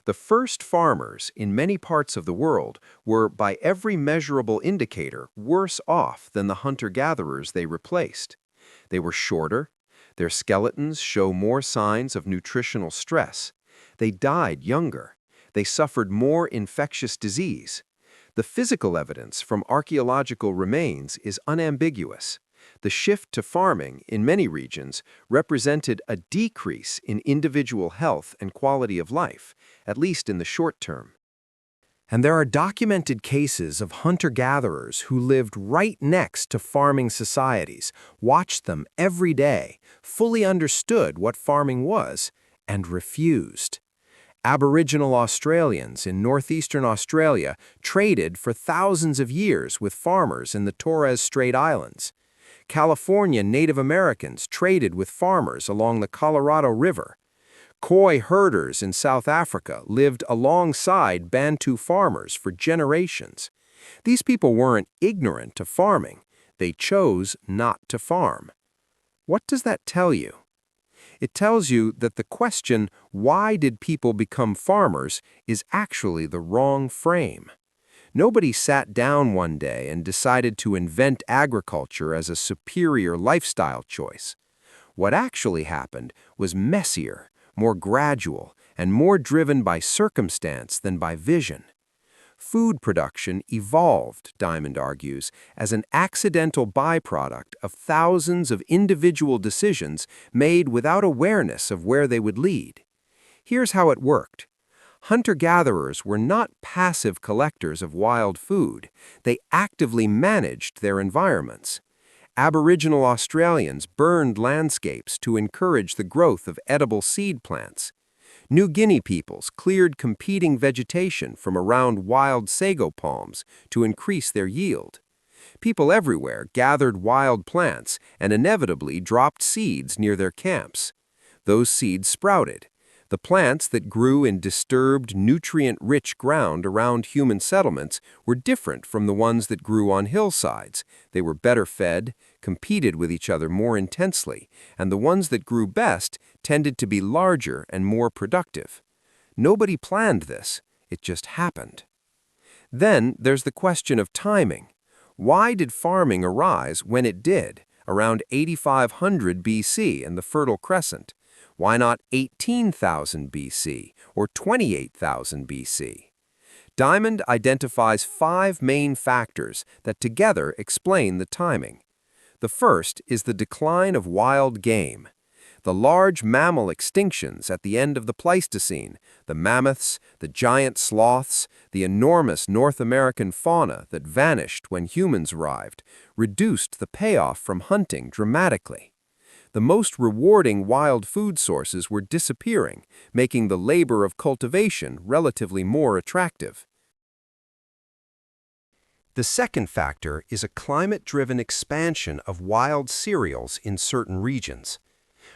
The first farmers in many parts of the world were, by every measurable indicator, worse off than the hunter-gatherers they replaced. They were shorter. Their skeletons show more signs of nutritional stress. They died younger. They suffered more infectious disease. The physical evidence from archaeological remains is unambiguous. The shift to farming in many regions represented a decrease in individual health and quality of life, at least in the short term. And there are documented cases of hunter-gatherers who lived right next to farming societies, watched them every day, fully understood what farming was, and refused. Aboriginal Australians in northeastern Australia traded for thousands of years with farmers in the Torres Strait Islands. California Native Americans traded with farmers along the Colorado River. Khoi herders in South Africa lived alongside Bantu farmers for generations. These people weren't ignorant to farming. They chose not to farm. What does that tell you? It tells you that the question, why did people become farmers, is actually the wrong frame. Nobody sat down one day and decided to invent agriculture as a superior lifestyle choice. What actually happened was messier, more gradual, and more driven by circumstance than by vision. Food production evolved, Diamond argues, as an accidental byproduct of thousands of individual decisions made without awareness of where they would lead. Here's how it worked. Hunter-gatherers were not passive collectors of wild food. They actively managed their environments. Aboriginal Australians burned landscapes to encourage the growth of edible seed plants. New Guinea peoples cleared competing vegetation from around wild sago palms to increase their yield. People everywhere gathered wild plants and inevitably dropped seeds near their camps. Those seeds sprouted. The plants that grew in disturbed, nutrient-rich ground around human settlements were different from the ones that grew on hillsides. They were better fed, competed with each other more intensely, and the ones that grew best tended to be larger and more productive. Nobody planned this. It just happened. Then there's the question of timing. Why did farming arise when it did, around 8500 BC in the Fertile Crescent? Why not 18,000 BC or 28,000 BC? Diamond identifies 5 main factors that together explain the timing. The first is the decline of wild game. The large mammal extinctions at the end of the Pleistocene, the mammoths, the giant sloths, the enormous North American fauna that vanished when humans arrived, reduced the payoff from hunting dramatically. The most rewarding wild food sources were disappearing, making the labor of cultivation relatively more attractive. The second factor is a climate-driven expansion of wild cereals in certain regions.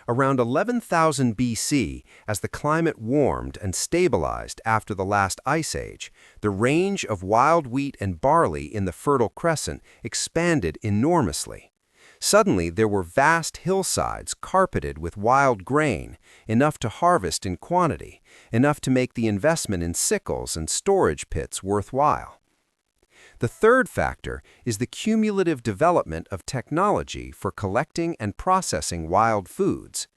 Around 11,000 BC, as the climate warmed and stabilized after the last ice age, the range of wild wheat and barley in the Fertile Crescent expanded enormously. Suddenly, there were vast hillsides carpeted with wild grain, enough to harvest in quantity, enough to make the investment in sickles and storage pits worthwhile. The third factor is the cumulative development of technology for collecting and processing wild foods.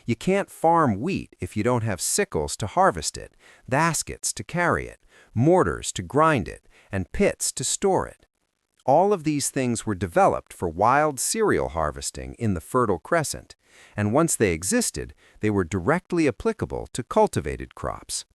You can't farm wheat if you don't have sickles to harvest it, baskets to carry it, mortars to grind it, and pits to store it. All of these things were developed for wild cereal harvesting in the Fertile Crescent, and once they existed, they were directly applicable to cultivated crops.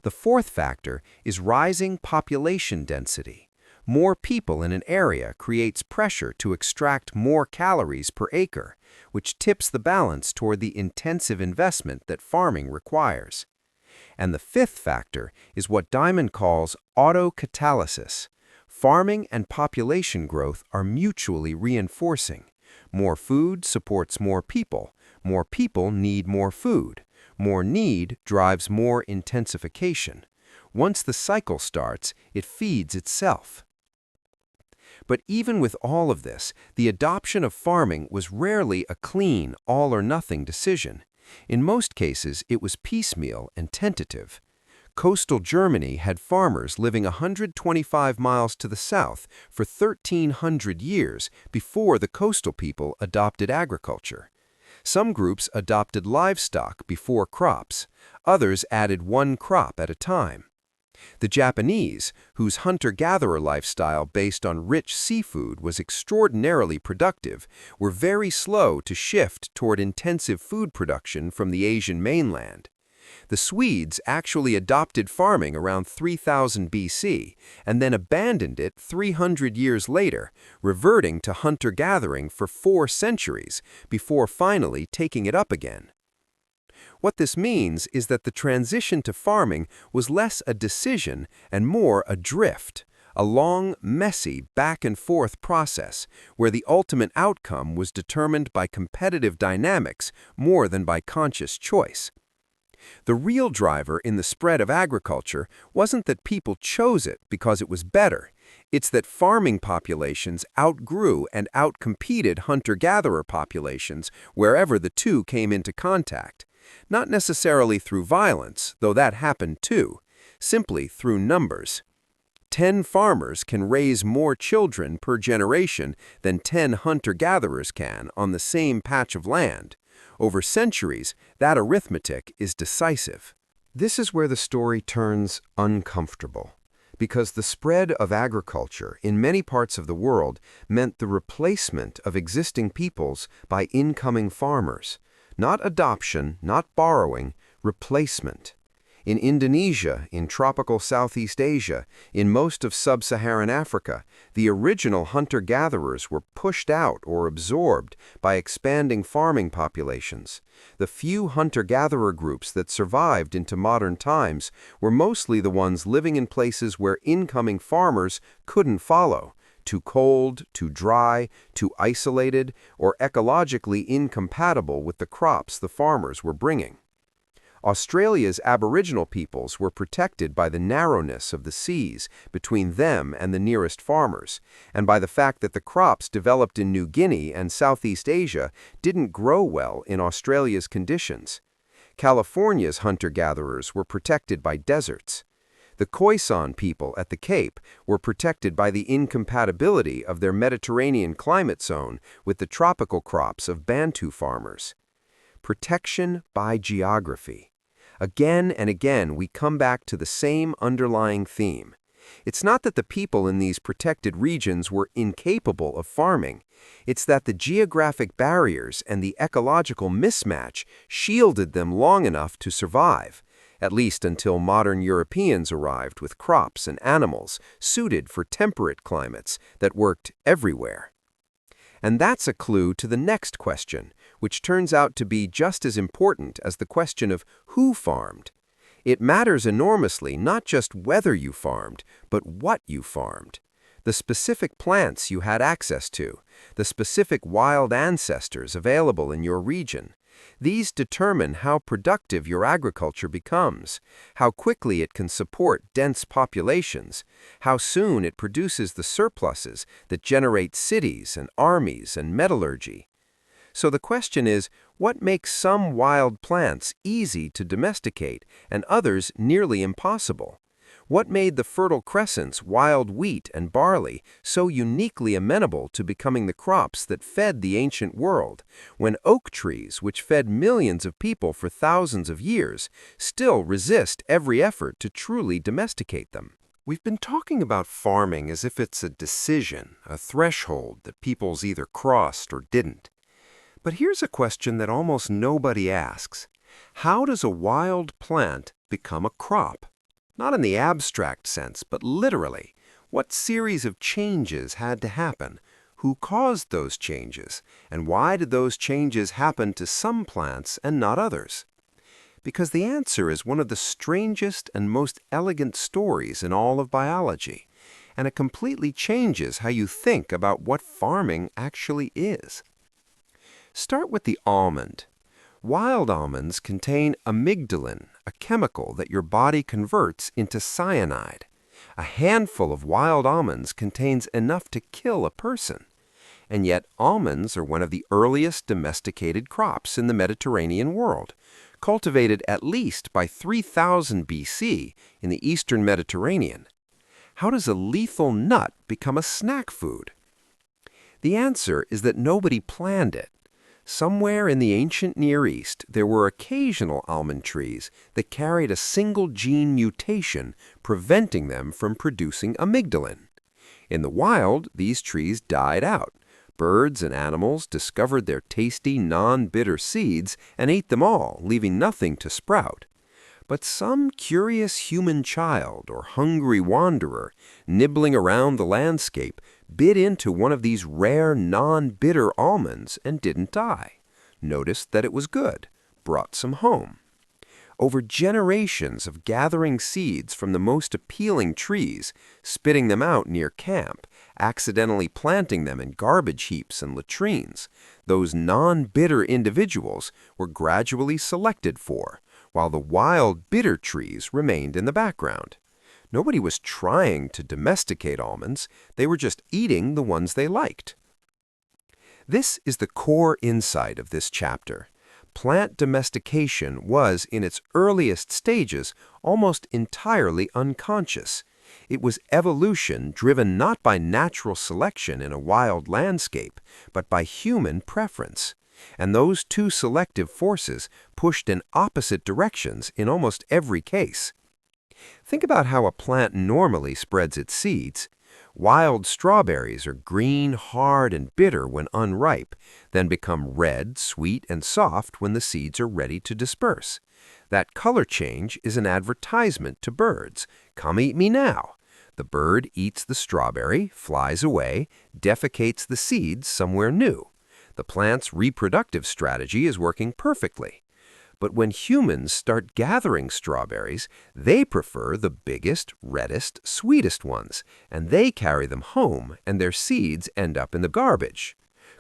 The fourth factor is rising population density. More people in an area creates pressure to extract more calories per acre, which tips the balance toward the intensive investment that farming requires. And the fifth factor is what Diamond calls autocatalysis. Farming and population growth are mutually reinforcing. More food supports more people need more food. More need drives more intensification. Once the cycle starts, it feeds itself. But even with all of this, the adoption of farming was rarely a clean, all-or-nothing decision. In most cases, it was piecemeal and tentative. Coastal Germany had farmers living 125 miles to the south for 1,300 years before the coastal people adopted agriculture. Some groups adopted livestock before crops. Others added one crop at a time. The Japanese, whose hunter-gatherer lifestyle based on rich seafood was extraordinarily productive, were very slow to shift toward intensive food production from the Asian mainland. The Swedes actually adopted farming around 3000 BC and then abandoned it 300 years later, reverting to hunter-gathering for 4 centuries before finally taking it up again. What this means is that the transition to farming was less a decision and more a drift, a long, messy, back-and-forth process where the ultimate outcome was determined by competitive dynamics more than by conscious choice. The real driver in the spread of agriculture wasn't that people chose it because it was better. It's that farming populations outgrew and outcompeted hunter-gatherer populations wherever the two came into contact. Not necessarily through violence, though that happened too, simply through numbers. 10 farmers can raise more children per generation than 10 hunter-gatherers can on the same patch of land. Over centuries, that arithmetic is decisive. This is where the story turns uncomfortable, because the spread of agriculture in many parts of the world meant the replacement of existing peoples by incoming farmers. Not adoption, not borrowing, replacement. In Indonesia, in tropical Southeast Asia, in most of sub-Saharan Africa, the original hunter-gatherers were pushed out or absorbed by expanding farming populations. The few hunter-gatherer groups that survived into modern times were mostly the ones living in places where incoming farmers couldn't follow. Too cold, too dry, too isolated, or ecologically incompatible with the crops the farmers were bringing. Australia's Aboriginal peoples were protected by the narrowness of the seas between them and the nearest farmers, and by the fact that the crops developed in New Guinea and Southeast Asia didn't grow well in Australia's conditions. California's hunter-gatherers were protected by deserts. The Khoisan people at the Cape were protected by the incompatibility of their Mediterranean climate zone with the tropical crops of Bantu farmers. Protection by geography. Again and again, we come back to the same underlying theme. It's not that the people in these protected regions were incapable of farming. It's that the geographic barriers and the ecological mismatch shielded them long enough to survive, at least until modern Europeans arrived with crops and animals suited for temperate climates that worked everywhere. And that's a clue to the next question, which turns out to be just as important as the question of who farmed. It matters enormously not just whether you farmed, but what you farmed. The specific plants you had access to, the specific wild ancestors available in your region. These determine how productive your agriculture becomes, how quickly it can support dense populations, how soon it produces the surpluses that generate cities and armies and metallurgy. So the question is, what makes some wild plants easy to domesticate and others nearly impossible? What made the Fertile Crescent's wild wheat and barley so uniquely amenable to becoming the crops that fed the ancient world, when oak trees, which fed millions of people for thousands of years, still resist every effort to truly domesticate them? We've been talking about farming as if it's a decision, a threshold that peoples either crossed or didn't. But here's a question that almost nobody asks. How does a wild plant become a crop? Not in the abstract sense, but literally. What series of changes had to happen? Who caused those changes? And why did those changes happen to some plants and not others? Because the answer is one of the strangest and most elegant stories in all of biology, and it completely changes how you think about what farming actually is. Start with the almond. Wild almonds contain amygdalin, a chemical that your body converts into cyanide. A handful of wild almonds contains enough to kill a person. And yet almonds are one of the earliest domesticated crops in the Mediterranean world, cultivated at least by 3000 BC in the eastern Mediterranean. How does a lethal nut become a snack food? The answer is that nobody planned it. Somewhere in the ancient Near East, there were occasional almond trees that carried a single gene mutation, preventing them from producing amygdalin. In the wild, these trees died out. Birds and animals discovered their tasty, non-bitter seeds and ate them all, leaving nothing to sprout. But some curious human child or hungry wanderer, nibbling around the landscape, bit into one of these rare non-bitter almonds and didn't die. Noticed that it was good, brought some home. Over generations of gathering seeds from the most appealing trees, spitting them out near camp, accidentally planting them in garbage heaps and latrines, those non-bitter individuals were gradually selected for, while the wild bitter trees remained in the background. Nobody was trying to domesticate almonds, they were just eating the ones they liked. This is the core insight of this chapter. Plant domestication was, in its earliest stages, almost entirely unconscious. It was evolution driven not by natural selection in a wild landscape, but by human preference. And those two selective forces pushed in opposite directions in almost every case. Think about how a plant normally spreads its seeds. Wild strawberries are green, hard, and bitter when unripe, then become red, sweet, and soft when the seeds are ready to disperse. That color change is an advertisement to birds. Come eat me now. The bird eats the strawberry, flies away, defecates the seeds somewhere new. The plant's reproductive strategy is working perfectly. But when humans start gathering strawberries, they prefer the biggest, reddest, sweetest ones, and they carry them home, and their seeds end up in the garbage.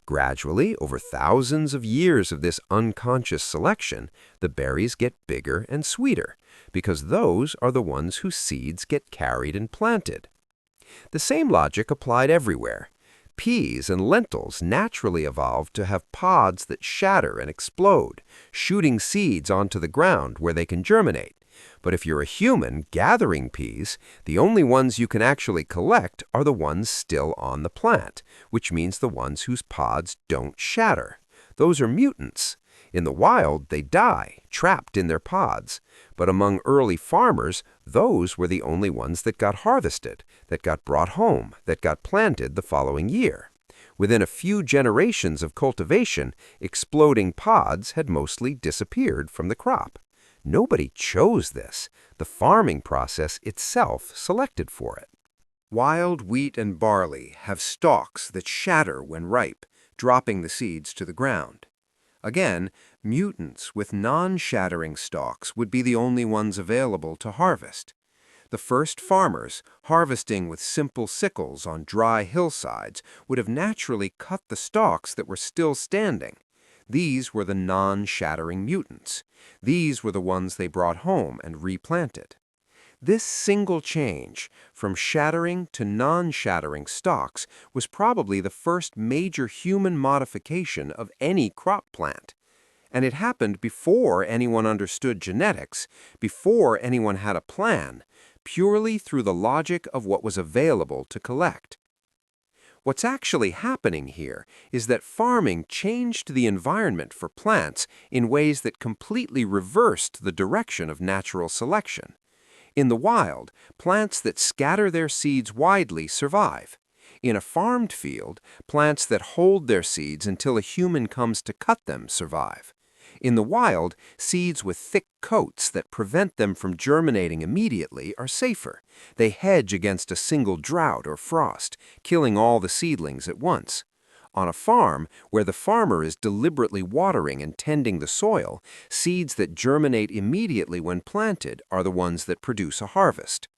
Gradually, over thousands of years of this unconscious selection, the berries get bigger and sweeter, because those are the ones whose seeds get carried and planted. The same logic applied everywhere. Peas and lentils naturally evolved to have pods that shatter and explode, shooting seeds onto the ground where they can germinate. But if you're a human gathering peas, the only ones you can actually collect are the ones still on the plant, which means the ones whose pods don't shatter. Those are mutants. In the wild, they die, trapped in their pods. But among early farmers, those were the only ones that got harvested, that got brought home, that got planted the following year. Within a few generations of cultivation, exploding pods had mostly disappeared from the crop. Nobody chose this. The farming process itself selected for it. Wild wheat and barley have stalks that shatter when ripe, dropping the seeds to the ground. Again, mutants with non-shattering stalks would be the only ones available to harvest. The first farmers, harvesting with simple sickles on dry hillsides, would have naturally cut the stalks that were still standing. These were the non-shattering mutants. These were the ones they brought home and replanted. This single change, from shattering to non-shattering stalks, was probably the first major human modification of any crop plant. And it happened before anyone understood genetics, before anyone had a plan, purely through the logic of what was available to collect. What's actually happening here is that farming changed the environment for plants in ways that completely reversed the direction of natural selection. In the wild, plants that scatter their seeds widely survive. In a farmed field, plants that hold their seeds until a human comes to cut them survive. In the wild, seeds with thick coats that prevent them from germinating immediately are safer. They hedge against a single drought or frost, killing all the seedlings at once. On a farm, where the farmer is deliberately watering and tending the soil, seeds that germinate immediately when planted are the ones that produce a harvest.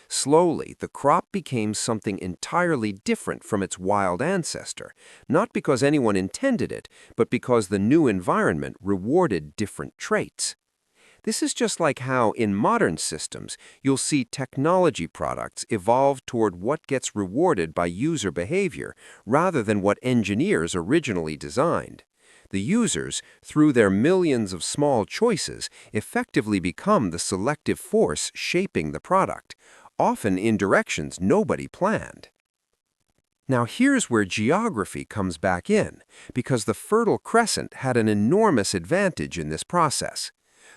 Slowly, the crop became something entirely different from its wild ancestor, not because anyone intended it, but because the new environment rewarded different traits. This is just like how, in modern systems, you'll see technology products evolve toward what gets rewarded by user behavior, rather than what engineers originally designed. The users, through their millions of small choices, effectively become the selective force shaping the product, often in directions nobody planned. Now here's where geography comes back in, because the Fertile Crescent had an enormous advantage in this process.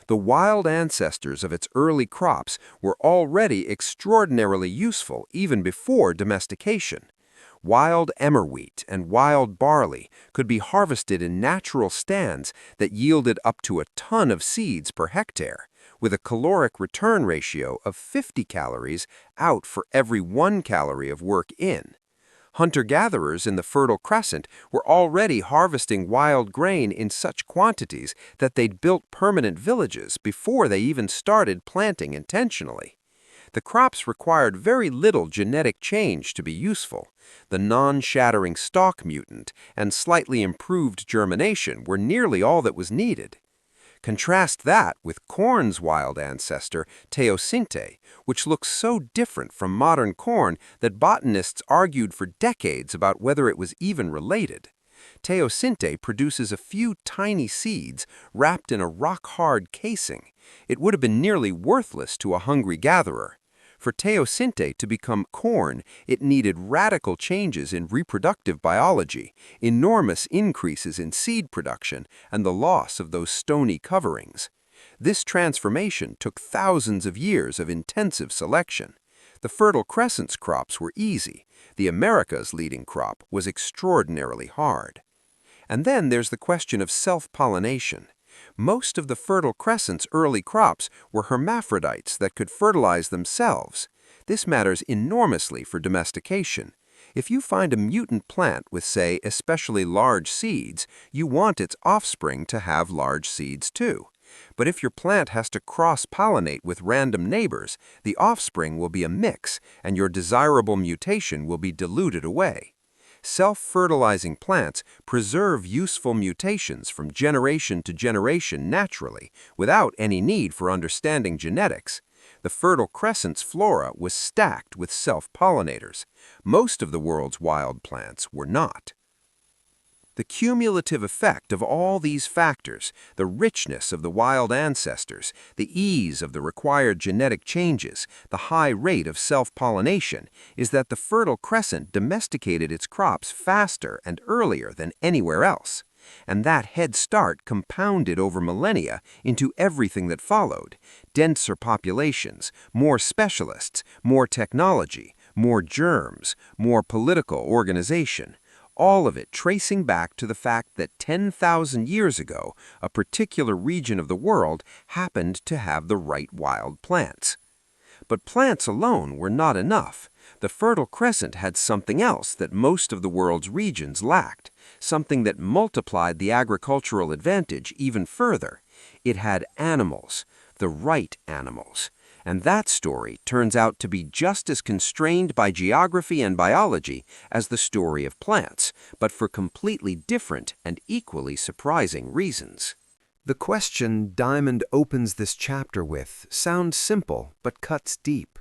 The wild ancestors of its early crops were already extraordinarily useful even before domestication. Wild emmer wheat and wild barley could be harvested in natural stands that yielded up to a ton of seeds per hectare, with a caloric return ratio of 50 calories out for every 1 calorie of work in. Hunter-gatherers in the Fertile Crescent were already harvesting wild grain in such quantities that they'd built permanent villages before they even started planting intentionally. The crops required very little genetic change to be useful. The non-shattering stalk mutant and slightly improved germination were nearly all that was needed. Contrast that with corn's wild ancestor, teosinte, which looks so different from modern corn that botanists argued for decades about whether it was even related. Teosinte produces a few tiny seeds wrapped in a rock-hard casing. It would have been nearly worthless to a hungry gatherer. For teosinte to become corn, it needed radical changes in reproductive biology, enormous increases in seed production, and the loss of those stony coverings. This transformation took thousands of years of intensive selection. The Fertile Crescent's crops were easy. The Americas' leading crop was extraordinarily hard. And then there's the question of self-pollination. Most of the Fertile Crescent's early crops were hermaphrodites that could fertilize themselves. This matters enormously for domestication. If you find a mutant plant with, say, especially large seeds, you want its offspring to have large seeds too. But if your plant has to cross-pollinate with random neighbors, the offspring will be a mix, and your desirable mutation will be diluted away. Self-fertilizing plants preserve useful mutations from generation to generation naturally, without any need for understanding genetics. The Fertile Crescent's flora was stacked with self-pollinators. Most of the world's wild plants were not. The cumulative effect of all these factors, the richness of the wild ancestors, the ease of the required genetic changes, the high rate of self-pollination, is that the Fertile Crescent domesticated its crops faster and earlier than anywhere else. And that head start compounded over millennia into everything that followed: denser populations, more specialists, more technology, more germs, more political organization. All of it tracing back to the fact that 10,000 years ago, a particular region of the world happened to have the right wild plants. But plants alone were not enough. The Fertile Crescent had something else that most of the world's regions lacked, something that multiplied the agricultural advantage even further. It had animals, the right animals. And that story turns out to be just as constrained by geography and biology as the story of plants, but for completely different and equally surprising reasons. The question Diamond opens this chapter with sounds simple but cuts deep.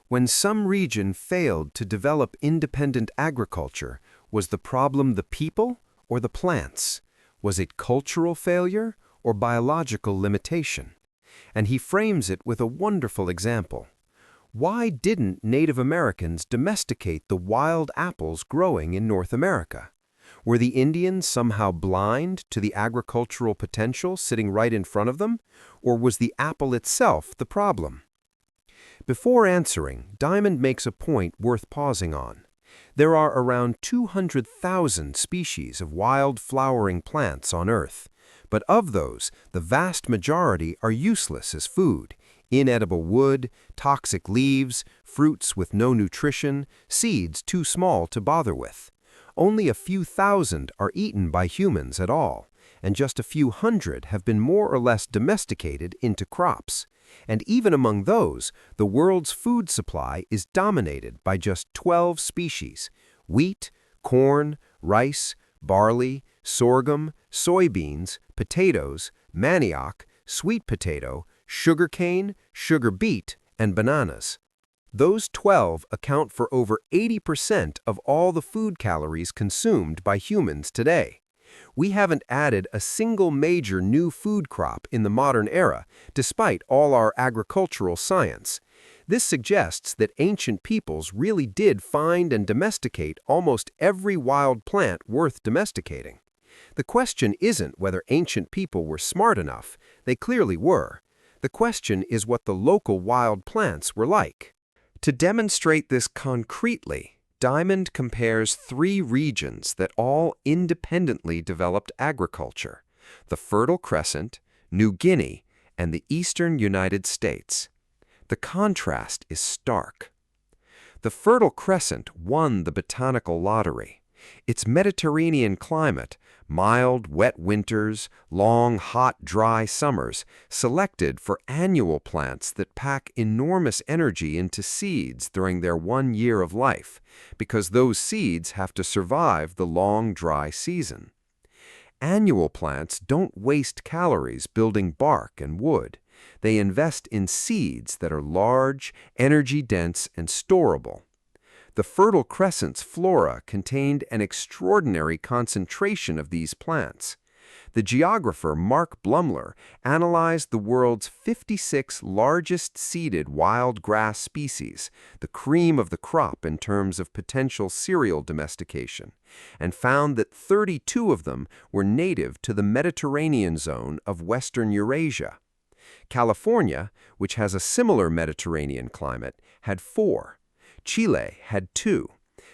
When some region failed to develop independent agriculture, was the problem the people or the plants? Was it cultural failure or biological limitation? And he frames it with a wonderful example. Why didn't Native Americans domesticate the wild apples growing in North America? Were the Indians somehow blind to the agricultural potential sitting right in front of them? Or was the apple itself the problem? Before answering, Diamond makes a point worth pausing on. There are around 200,000 species of wild flowering plants on Earth. But of those, the vast majority are useless as food: inedible wood, toxic leaves, fruits with no nutrition, seeds too small to bother with. Only a few thousand are eaten by humans at all, and just a few hundred have been more or less domesticated into crops. And even among those, the world's food supply is dominated by just 12 species: wheat, corn, rice, barley, sorghum, soybeans, potatoes, manioc, sweet potato, sugarcane, sugar beet, and bananas. Those 12 account for over 80% of all the food calories consumed by humans today. We haven't added a single major new food crop in the modern era, despite all our agricultural science. This suggests that ancient peoples really did find and domesticate almost every wild plant worth domesticating. The question isn't whether ancient people were smart enough. They clearly were. The question is what the local wild plants were like. To demonstrate this concretely, Diamond compares 3 regions that all independently developed agriculture: the Fertile Crescent, New Guinea, and the eastern United States. The contrast is stark. The Fertile Crescent won the botanical lottery. Its Mediterranean climate, mild, wet winters, long, hot, dry summers, selected for annual plants that pack enormous energy into seeds during their 1 year of life, because those seeds have to survive the long, dry season. Annual plants don't waste calories building bark and wood. They invest in seeds that are large, energy-dense, and storable. The Fertile Crescent's flora contained an extraordinary concentration of these plants. The geographer Mark Blumler analyzed the world's 56 largest seeded wild grass species, the cream of the crop in terms of potential cereal domestication, and found that 32 of them were native to the Mediterranean zone of western Eurasia. California, which has a similar Mediterranean climate, had 4. Chile had 2.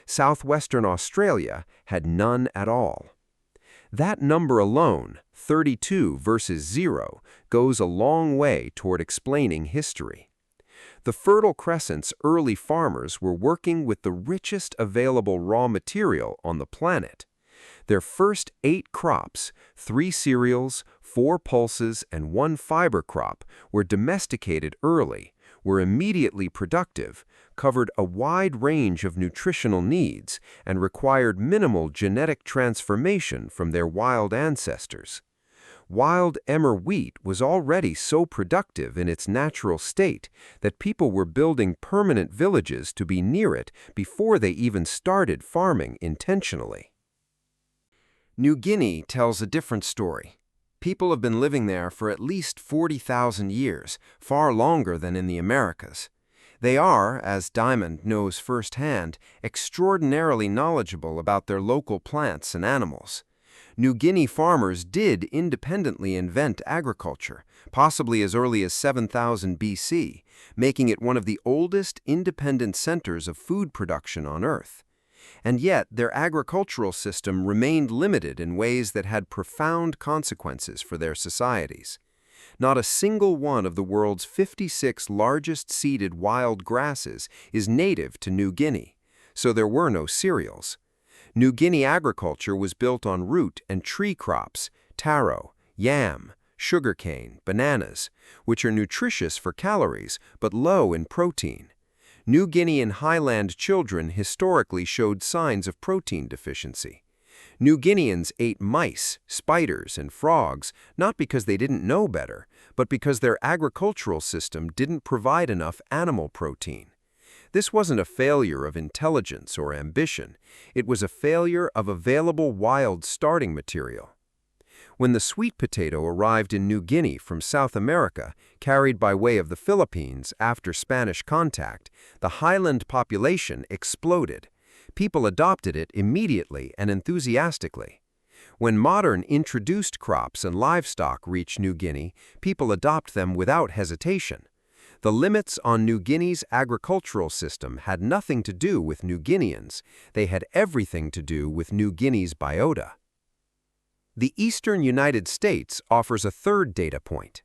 Southwestern Australia had none at all. That number alone, 32 versus 0, goes a long way toward explaining history. The Fertile Crescent's early farmers were working with the richest available raw material on the planet. Their first 8 crops, 3 cereals, 4 pulses, and 1 fiber crop, were domesticated early, were immediately productive, covered a wide range of nutritional needs, and required minimal genetic transformation from their wild ancestors. Wild emmer wheat was already so productive in its natural state that people were building permanent villages to be near it before they even started farming intentionally. New Guinea tells a different story. People have been living there for at least 40,000 years, far longer than in the Americas. They are, as Diamond knows firsthand, extraordinarily knowledgeable about their local plants and animals. New Guinea farmers did independently invent agriculture, possibly as early as 7000 BC, making it one of the oldest independent centers of food production on Earth. And yet, their agricultural system remained limited in ways that had profound consequences for their societies. Not a single one of the world's 56 largest seeded wild grasses is native to New Guinea, so there were no cereals. New Guinea agriculture was built on root and tree crops, taro, yam, sugarcane, bananas, which are nutritious for calories but low in protein. New Guinean highland children historically showed signs of protein deficiency. New Guineans ate mice, spiders, and frogs not because they didn't know better, but because their agricultural system didn't provide enough animal protein. This wasn't a failure of intelligence or ambition. It was a failure of available wild starting material. When the sweet potato arrived in New Guinea from South America, carried by way of the Philippines after Spanish contact, the highland population exploded. People adopted it immediately and enthusiastically. When modern introduced crops and livestock reach New Guinea, people adopt them without hesitation. The limits on New Guinea's agricultural system had nothing to do with New Guineans. They had everything to do with New Guinea's biota. The eastern United States offers a third data point.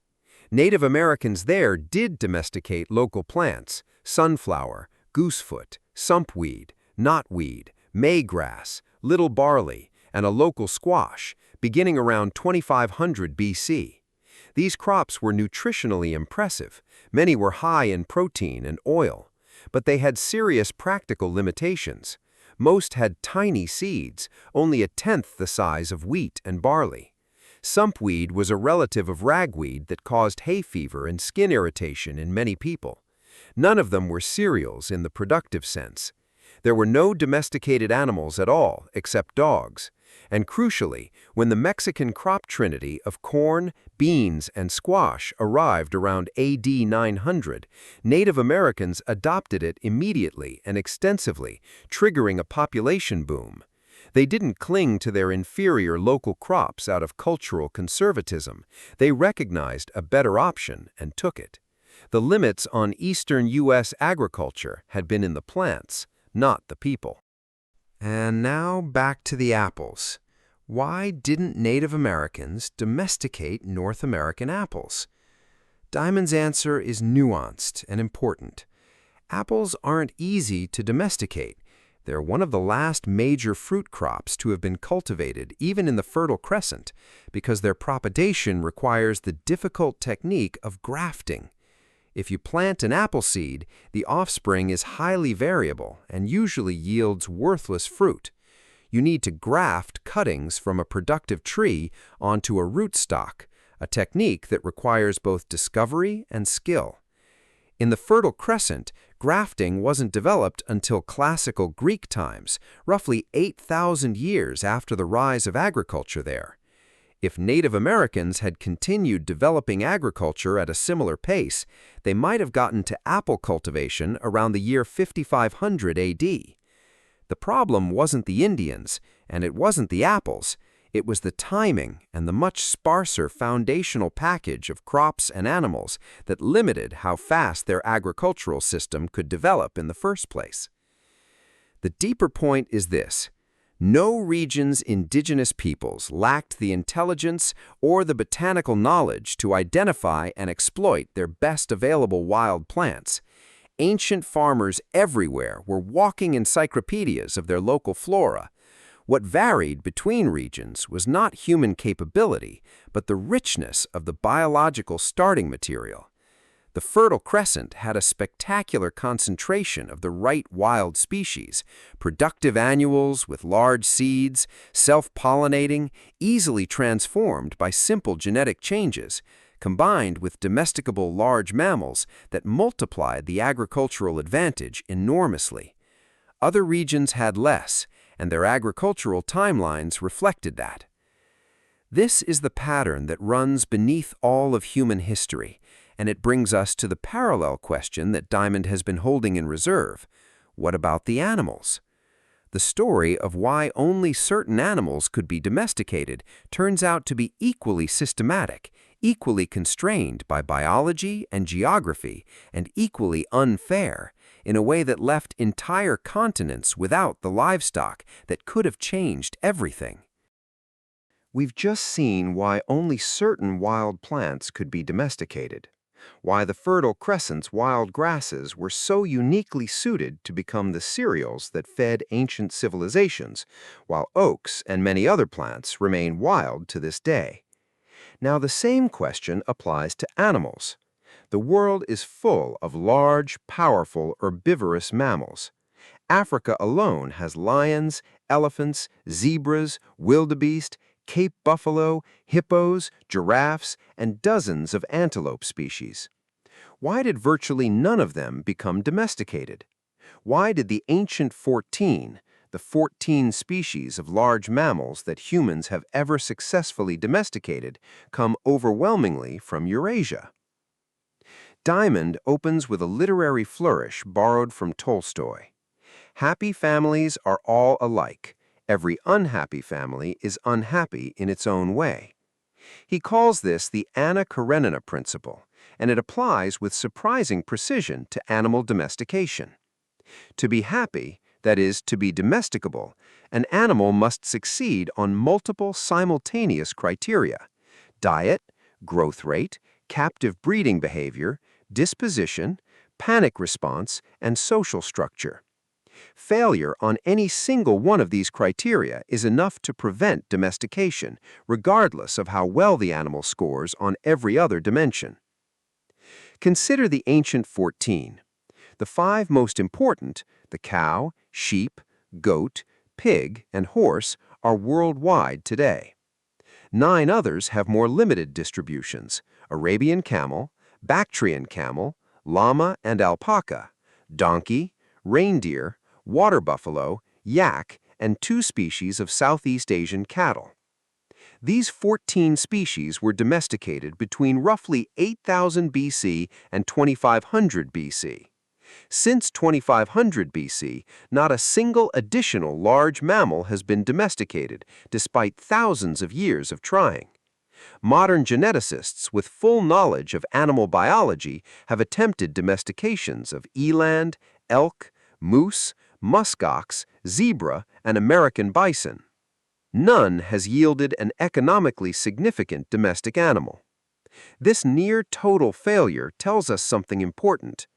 Native Americans there did domesticate local plants, sunflower, goosefoot, sumpweed, knotweed, maygrass, little barley, and a local squash, beginning around 2500 BC. These crops were nutritionally impressive. Many were high in protein and oil, but they had serious practical limitations. Most had tiny seeds, only a tenth the size of wheat and barley. Sumpweed was a relative of ragweed that caused hay fever and skin irritation in many people. None of them were cereals in the productive sense. There were no domesticated animals at all, except dogs. And crucially, when the Mexican crop trinity of corn, beans, and squash arrived around AD 900, Native Americans adopted it immediately and extensively, triggering a population boom. They didn't cling to their inferior local crops out of cultural conservatism. They recognized a better option and took it. The limits on eastern U.S. agriculture had been in the plants, not the people. And now back to the apples. Why didn't Native Americans domesticate North American apples? Diamond's answer is nuanced and important. Apples aren't easy to domesticate. They're one of the last major fruit crops to have been cultivated, even in the Fertile Crescent, because their propagation requires the difficult technique of grafting. If you plant an apple seed, the offspring is highly variable and usually yields worthless fruit. You need to graft cuttings from a productive tree onto a rootstock, a technique that requires both discovery and skill. In the Fertile Crescent, grafting wasn't developed until classical Greek times, roughly 8,000 years after the rise of agriculture there. If Native Americans had continued developing agriculture at a similar pace, they might have gotten to apple cultivation around the year 5500 AD. The problem wasn't the Indians, and it wasn't the apples. It was the timing and the much sparser foundational package of crops and animals that limited how fast their agricultural system could develop in the first place. The deeper point is this. No region's indigenous peoples lacked the intelligence or the botanical knowledge to identify and exploit their best available wild plants. Ancient farmers everywhere were walking encyclopedias of their local flora. What varied between regions was not human capability, but the richness of the biological starting material. The Fertile Crescent had a spectacular concentration of the right wild species, productive annuals with large seeds, self-pollinating, easily transformed by simple genetic changes, combined with domesticable large mammals that multiplied the agricultural advantage enormously. Other regions had less, and their agricultural timelines reflected that. This is the pattern that runs beneath all of human history, and it brings us to the parallel question that Diamond has been holding in reserve. What about the animals? The story of why only certain animals could be domesticated turns out to be equally systematic, equally constrained by biology and geography, and equally unfair, in a way that left entire continents without the livestock that could have changed everything. We've just seen why only certain wild plants could be domesticated, why the Fertile Crescent's wild grasses were so uniquely suited to become the cereals that fed ancient civilizations, while oaks and many other plants remain wild to this day. Now, the same question applies to animals. The world is full of large, powerful, herbivorous mammals. Africa alone has lions, elephants, zebras, wildebeest, Cape buffalo, hippos, giraffes, and dozens of antelope species. Why did virtually none of them become domesticated? Why did the ancient 14, the 14 species of large mammals that humans have ever successfully domesticated, come overwhelmingly from Eurasia? Diamond opens with a literary flourish borrowed from Tolstoy. Happy families are all alike. Every unhappy family is unhappy in its own way. He calls this the Anna Karenina principle, and it applies with surprising precision to animal domestication. To be happy, that is, to be domesticable, an animal must succeed on multiple simultaneous criteria: diet, growth rate, captive breeding behavior, disposition, panic response, and social structure. Failure on any single one of these criteria is enough to prevent domestication, regardless of how well the animal scores on every other dimension. Consider the ancient 14. The 5 most important, the cow, sheep, goat, pig, and horse, are worldwide today. 9 others have more limited distributions: Arabian camel, Bactrian camel, llama and alpaca, donkey, reindeer, water buffalo, yak, and 2 species of Southeast Asian cattle. These 14 species were domesticated between roughly 8000 BC and 2500 BC. Since 2500 BC, not a single additional large mammal has been domesticated, despite thousands of years of trying. Modern geneticists with full knowledge of animal biology have attempted domestications of eland, elk, moose, muskox, zebra, and American bison. None has yielded an economically significant domestic animal. This near-total failure tells us something important.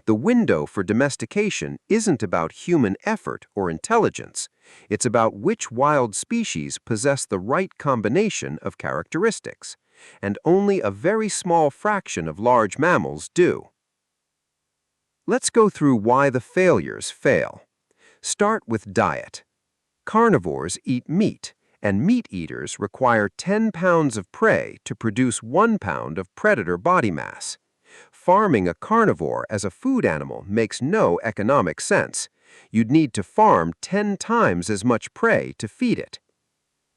The window for domestication isn't about human effort or intelligence. It's about which wild species possess the right combination of characteristics, and only a very small fraction of large mammals do. Let's go through why the failures fail. Start with diet. Carnivores eat meat, and meat eaters require 10 pounds of prey to produce 1 pound of predator body mass. Farming a carnivore as a food animal makes no economic sense. You'd need to farm 10 times as much prey to feed it.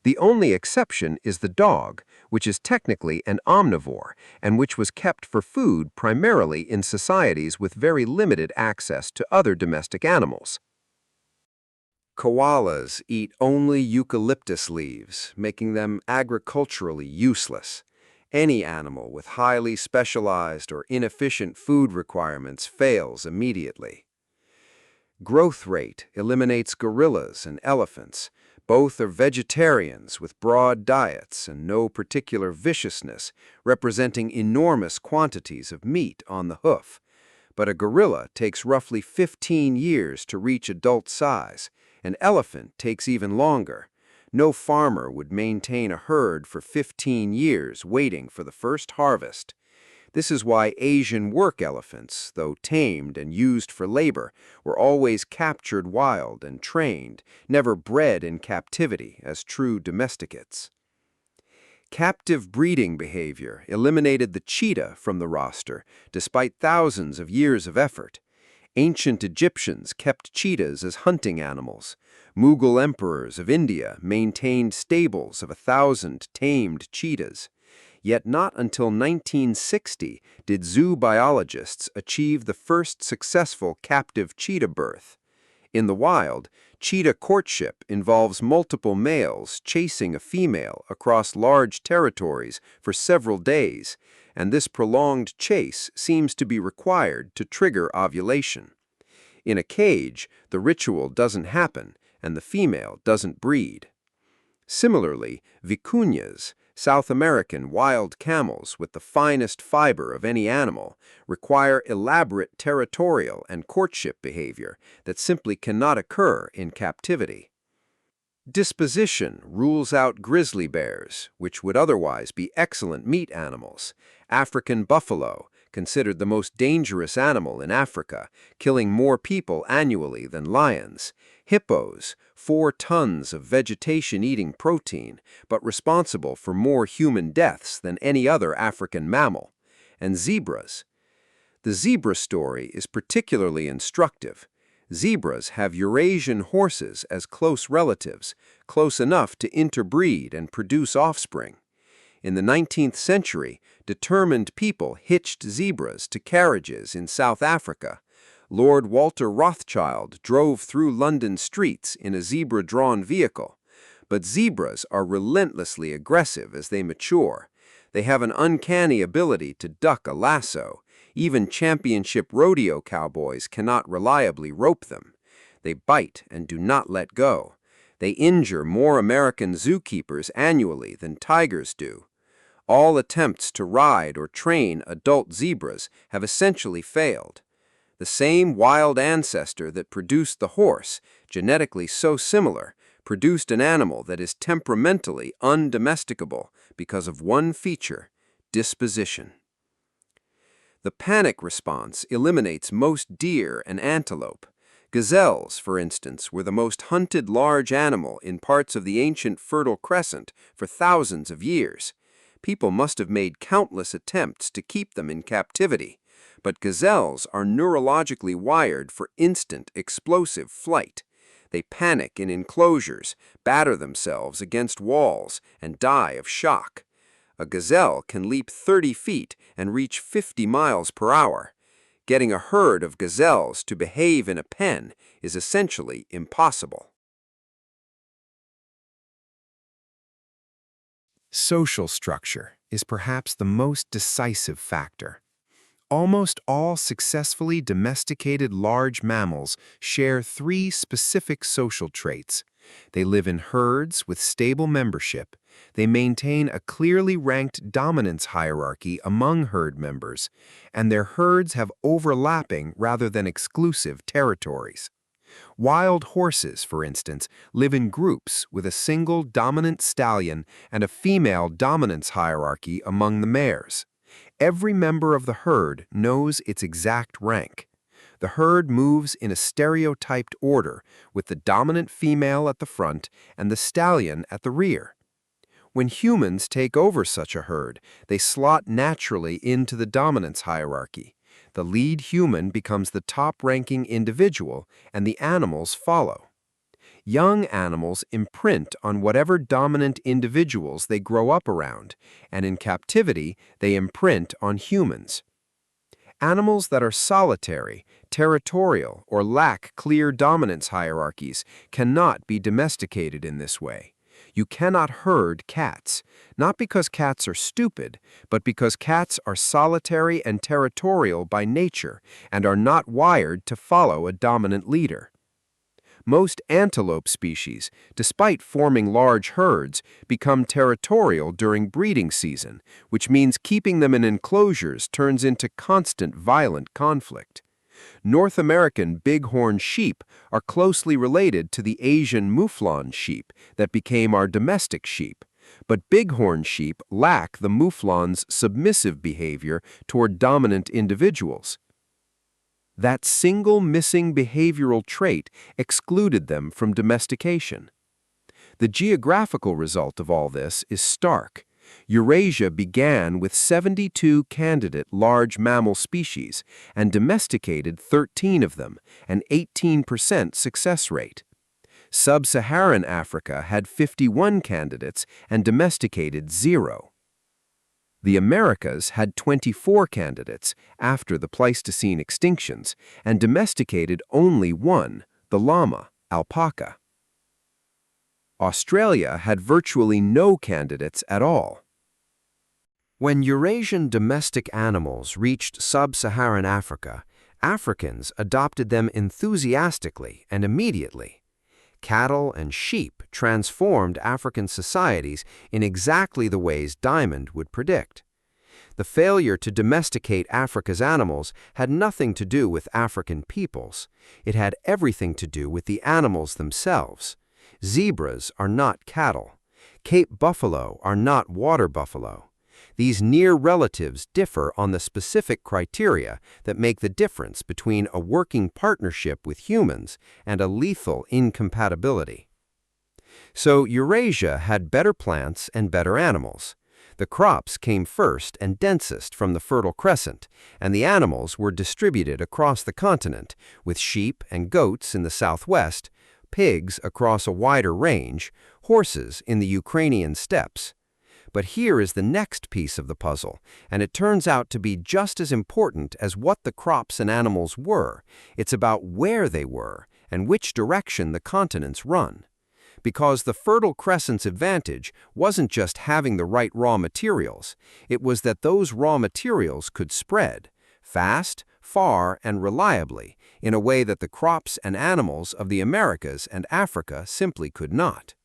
The only exception is the dog, which is technically an omnivore, and which was kept for food primarily in societies with very limited access to other domestic animals. Koalas eat only eucalyptus leaves, making them agriculturally useless. Any animal with highly specialized or inefficient food requirements fails immediately. Growth rate eliminates gorillas and elephants. Both are vegetarians with broad diets and no particular viciousness, representing enormous quantities of meat on the hoof. But a gorilla takes roughly 15 years to reach adult size. An elephant takes even longer. No farmer would maintain a herd for 15 years waiting for the first harvest. This is why Asian work elephants, though tamed and used for labor, were always captured wild and trained, never bred in captivity as true domesticates. Captive breeding behavior eliminated the cheetah from the roster, despite thousands of years of effort. Ancient Egyptians kept cheetahs as hunting animals. Mughal emperors of India maintained stables of 1,000 tamed cheetahs. Yet not until 1960 did zoo biologists achieve the first successful captive cheetah birth. In the wild, cheetah courtship involves multiple males chasing a female across large territories for several days, and this prolonged chase seems to be required to trigger ovulation. In a cage, the ritual doesn't happen, and the female doesn't breed. Similarly, vicuñas, South American wild camels with the finest fiber of any animal, require elaborate territorial and courtship behavior that simply cannot occur in captivity. Disposition rules out grizzly bears, which would otherwise be excellent meat animals. African buffalo, considered the most dangerous animal in Africa, killing more people annually than lions. Hippos, 4 tons of vegetation-eating protein, but responsible for more human deaths than any other African mammal. And zebras. The zebra story is particularly instructive. Zebras have Eurasian horses as close relatives, close enough to interbreed and produce offspring. In the 19th century, determined people hitched zebras to carriages in South Africa. Lord Walter Rothschild drove through London streets in a zebra-drawn vehicle. But zebras are relentlessly aggressive as they mature. They have an uncanny ability to duck a lasso. Even championship rodeo cowboys cannot reliably rope them. They bite and do not let go. They injure more American zookeepers annually than tigers do. All attempts to ride or train adult zebras have essentially failed. The same wild ancestor that produced the horse, genetically so similar, produced an animal that is temperamentally undomesticable because of one feature: disposition. The panic response eliminates most deer and antelope. Gazelles, for instance, were the most hunted large animal in parts of the ancient Fertile Crescent for thousands of years. People must have made countless attempts to keep them in captivity, but gazelles are neurologically wired for instant, explosive flight. They panic in enclosures, batter themselves against walls, and die of shock. A gazelle can leap 30 feet and reach 50 miles per hour. Getting a herd of gazelles to behave in a pen is essentially impossible. Social structure is perhaps the most decisive factor. Almost all successfully domesticated large mammals share 3 specific social traits. They live in herds with stable membership. They maintain a clearly ranked dominance hierarchy among herd members, and their herds have overlapping rather than exclusive territories. Wild horses, for instance, live in groups with a single dominant stallion and a female dominance hierarchy among the mares. Every member of the herd knows its exact rank. The herd moves in a stereotyped order, with the dominant female at the front and the stallion at the rear. When humans take over such a herd, they slot naturally into the dominance hierarchy. The lead human becomes the top-ranking individual, and the animals follow. Young animals imprint on whatever dominant individuals they grow up around, and in captivity, they imprint on humans. Animals that are solitary, territorial, or lack clear dominance hierarchies cannot be domesticated in this way. You cannot herd cats, not because cats are stupid, but because cats are solitary and territorial by nature and are not wired to follow a dominant leader. Most antelope species, despite forming large herds, become territorial during breeding season, which means keeping them in enclosures turns into constant violent conflict. North American bighorn sheep are closely related to the Asian mouflon sheep that became our domestic sheep. But bighorn sheep lack the mouflon's submissive behavior toward dominant individuals. That single missing behavioral trait excluded them from domestication. The geographical result of all this is stark. Eurasia began with 72 candidate large mammal species and domesticated 13 of them, an 18% success rate. Sub-Saharan Africa had 51 candidates and domesticated 0. The Americas had 24 candidates after the Pleistocene extinctions and domesticated only 1, the llama, alpaca. Australia had virtually no candidates at all. When Eurasian domestic animals reached sub-Saharan Africa, Africans adopted them enthusiastically and immediately. Cattle and sheep transformed African societies in exactly the ways Diamond would predict. The failure to domesticate Africa's animals had nothing to do with African peoples. It had everything to do with the animals themselves. Zebras are not cattle. Cape buffalo are not water buffalo. These near relatives differ on the specific criteria that make the difference between a working partnership with humans and a lethal incompatibility. So Eurasia had better plants and better animals. The crops came first and densest from the Fertile Crescent, and the animals were distributed across the continent, with sheep and goats in the southwest, pigs across a wider range, horses in the Ukrainian steppes. But here is the next piece of the puzzle, and it turns out to be just as important as what the crops and animals were. It's about where they were and which direction the continents run. Because the Fertile Crescent's advantage wasn't just having the right raw materials, it was that those raw materials could spread fast, far, and reliably in a way that the crops and animals of the Americas and Africa simply could not.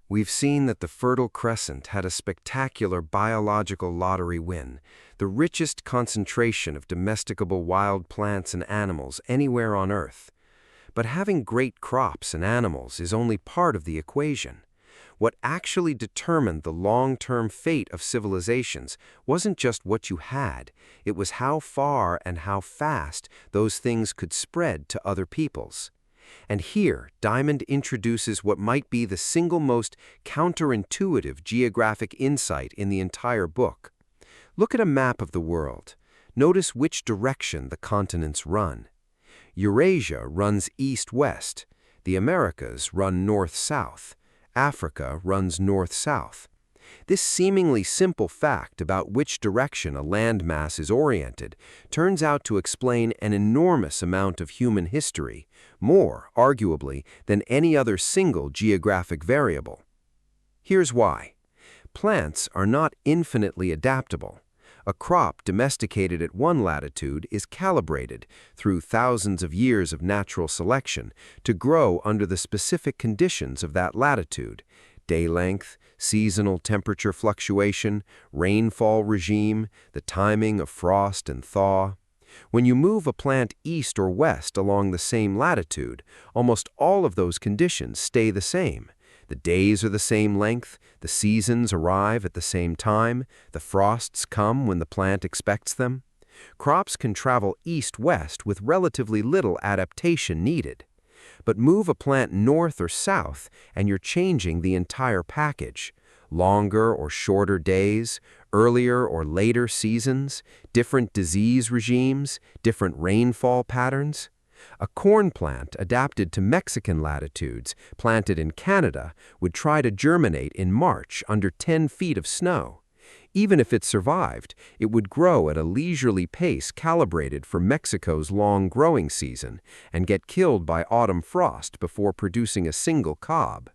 We've seen that the Fertile Crescent had a spectacular biological lottery win, the richest concentration of domesticable wild plants and animals anywhere on Earth. But having great crops and animals is only part of the equation. What actually determined the long-term fate of civilizations wasn't just what you had, it was how far and how fast those things could spread to other peoples. And here, Diamond introduces what might be the single most counterintuitive geographic insight in the entire book. Look at a map of the world. Notice which direction the continents run. Eurasia runs east-west. The Americas run north-south. Africa runs north-south. This seemingly simple fact about which direction a landmass is oriented turns out to explain an enormous amount of human history, more, arguably, than any other single geographic variable. Here's why. Plants are not infinitely adaptable. A crop domesticated at one latitude is calibrated through thousands of years of natural selection to grow under the specific conditions of that latitude: day length, seasonal temperature fluctuation, rainfall regime, the timing of frost and thaw. When you move a plant east or west along the same latitude, almost all of those conditions stay the same. The days are the same length, the seasons arrive at the same time, the frosts come when the plant expects them. Crops can travel east-west with relatively little adaptation needed. But move a plant north or south and you're changing the entire package. Longer or shorter days, earlier or later seasons, different disease regimes, different rainfall patterns. A corn plant adapted to Mexican latitudes, planted in Canada, would try to germinate in March under 10 feet of snow. Even if it survived, it would grow at a leisurely pace calibrated for Mexico's long growing season and get killed by autumn frost before producing a single cob.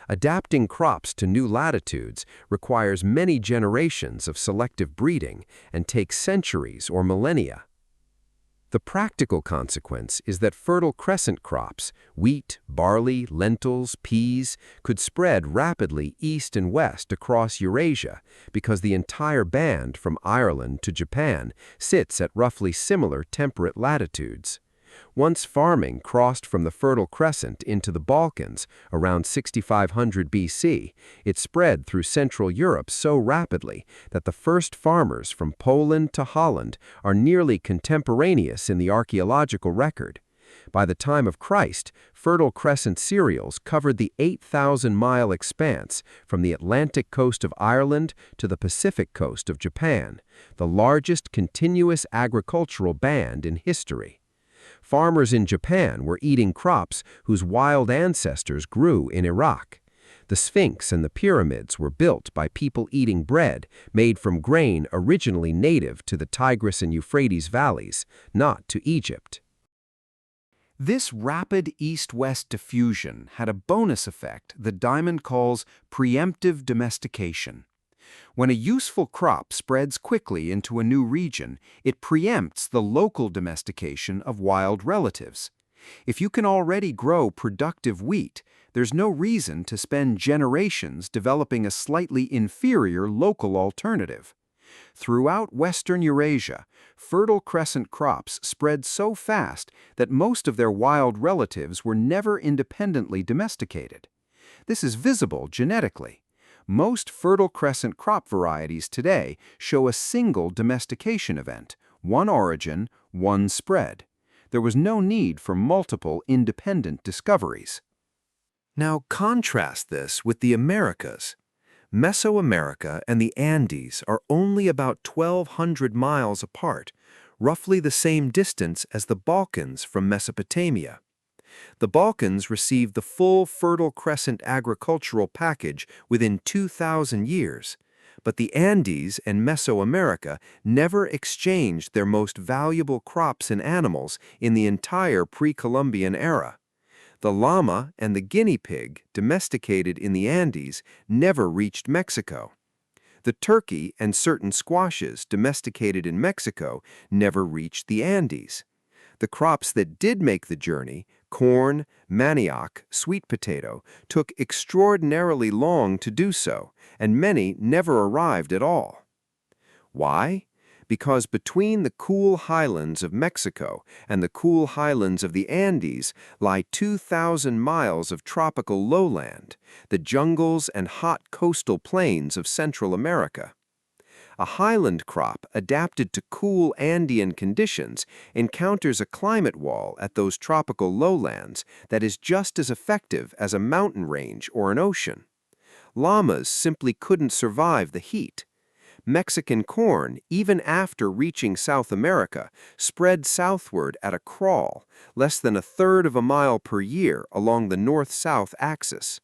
Adapting crops to new latitudes requires many generations of selective breeding and takes centuries or millennia. The practical consequence is that Fertile Crescent crops, wheat, barley, lentils, peas, could spread rapidly east and west across Eurasia because the entire band from Ireland to Japan sits at roughly similar temperate latitudes. Once farming crossed from the Fertile Crescent into the Balkans around 6500 BC, it spread through Central Europe so rapidly that the first farmers from Poland to Holland are nearly contemporaneous in the archaeological record. By the time of Christ, Fertile Crescent cereals covered the 8,000-mile expanse from the Atlantic coast of Ireland to the Pacific coast of Japan, the largest continuous agricultural band in history. Farmers in Japan were eating crops whose wild ancestors grew in Iraq. The Sphinx and the pyramids were built by people eating bread made from grain originally native to the Tigris and Euphrates valleys, not to Egypt. This rapid east-west diffusion had a bonus effect that Diamond calls preemptive domestication. When a useful crop spreads quickly into a new region, it preempts the local domestication of wild relatives. If you can already grow productive wheat, there's no reason to spend generations developing a slightly inferior local alternative. Throughout Western Eurasia, Fertile Crescent crops spread so fast that most of their wild relatives were never independently domesticated. This is visible genetically. Most Fertile Crescent crop varieties today show a single domestication event, one origin, one spread. There was no need for multiple independent discoveries. Now contrast this with the Americas. Mesoamerica and the Andes are only about 1,200 miles apart, roughly the same distance as the Balkans from Mesopotamia. The Balkans received the full Fertile Crescent agricultural package within 2,000 years, but the Andes and Mesoamerica never exchanged their most valuable crops and animals in the entire pre-Columbian era. The llama and the guinea pig, domesticated in the Andes, never reached Mexico. The turkey and certain squashes, domesticated in Mexico, never reached the Andes. The crops that did make the journey, corn, manioc, sweet potato, took extraordinarily long to do so, and many never arrived at all. Why? Because between the cool highlands of Mexico and the cool highlands of the Andes lie 2,000 miles of tropical lowland, the jungles and hot coastal plains of Central America. A highland crop adapted to cool Andean conditions encounters a climate wall at those tropical lowlands that is just as effective as a mountain range or an ocean. Llamas simply couldn't survive the heat. Mexican corn, even after reaching South America, spread southward at a crawl, less than a third of a mile per year along the north-south axis.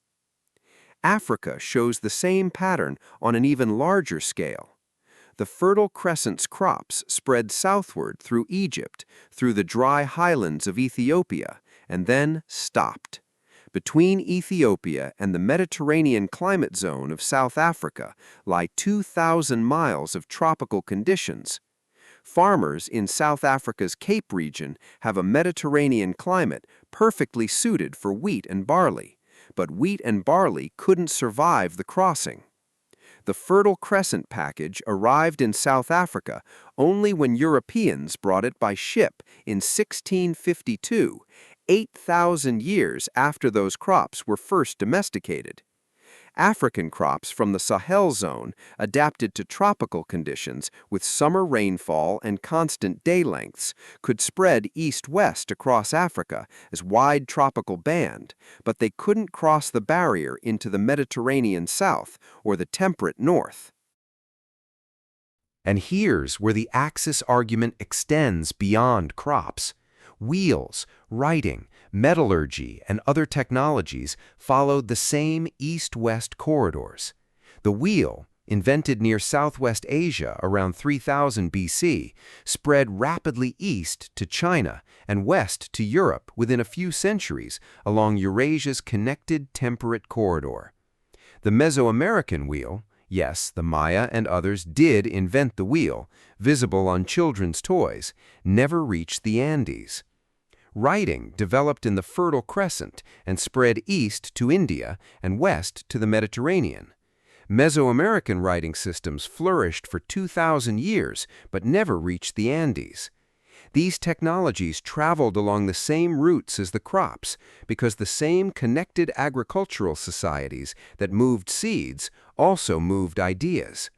Africa shows the same pattern on an even larger scale. The Fertile Crescent's crops spread southward through Egypt, through the dry highlands of Ethiopia, and then stopped. Between Ethiopia and the Mediterranean climate zone of South Africa lie 2,000 miles of tropical conditions. Farmers in South Africa's Cape region have a Mediterranean climate perfectly suited for wheat and barley, but wheat and barley couldn't survive the crossing. The Fertile Crescent package arrived in South Africa only when Europeans brought it by ship in 1652, 8,000 years after those crops were first domesticated. African crops from the Sahel zone adapted to tropical conditions with summer rainfall and constant day lengths could spread east-west across Africa as wide tropical band, but they couldn't cross the barrier into the Mediterranean south or the temperate north. And here's where the axis argument extends beyond crops. Wheels, writing, metallurgy, and other technologies followed the same east-west corridors. The wheel, invented near Southwest Asia around 3000 BC, spread rapidly east to China and west to Europe within a few centuries along Eurasia's connected temperate corridor. The Mesoamerican wheel, yes, the Maya and others did invent the wheel, visible on children's toys, never reached the Andes. Writing developed in the Fertile Crescent and spread east to India and west to the Mediterranean. Mesoamerican writing systems flourished for 2,000 years but never reached the Andes. These technologies traveled along the same routes as the crops because the same connected agricultural societies that moved seeds also moved ideas.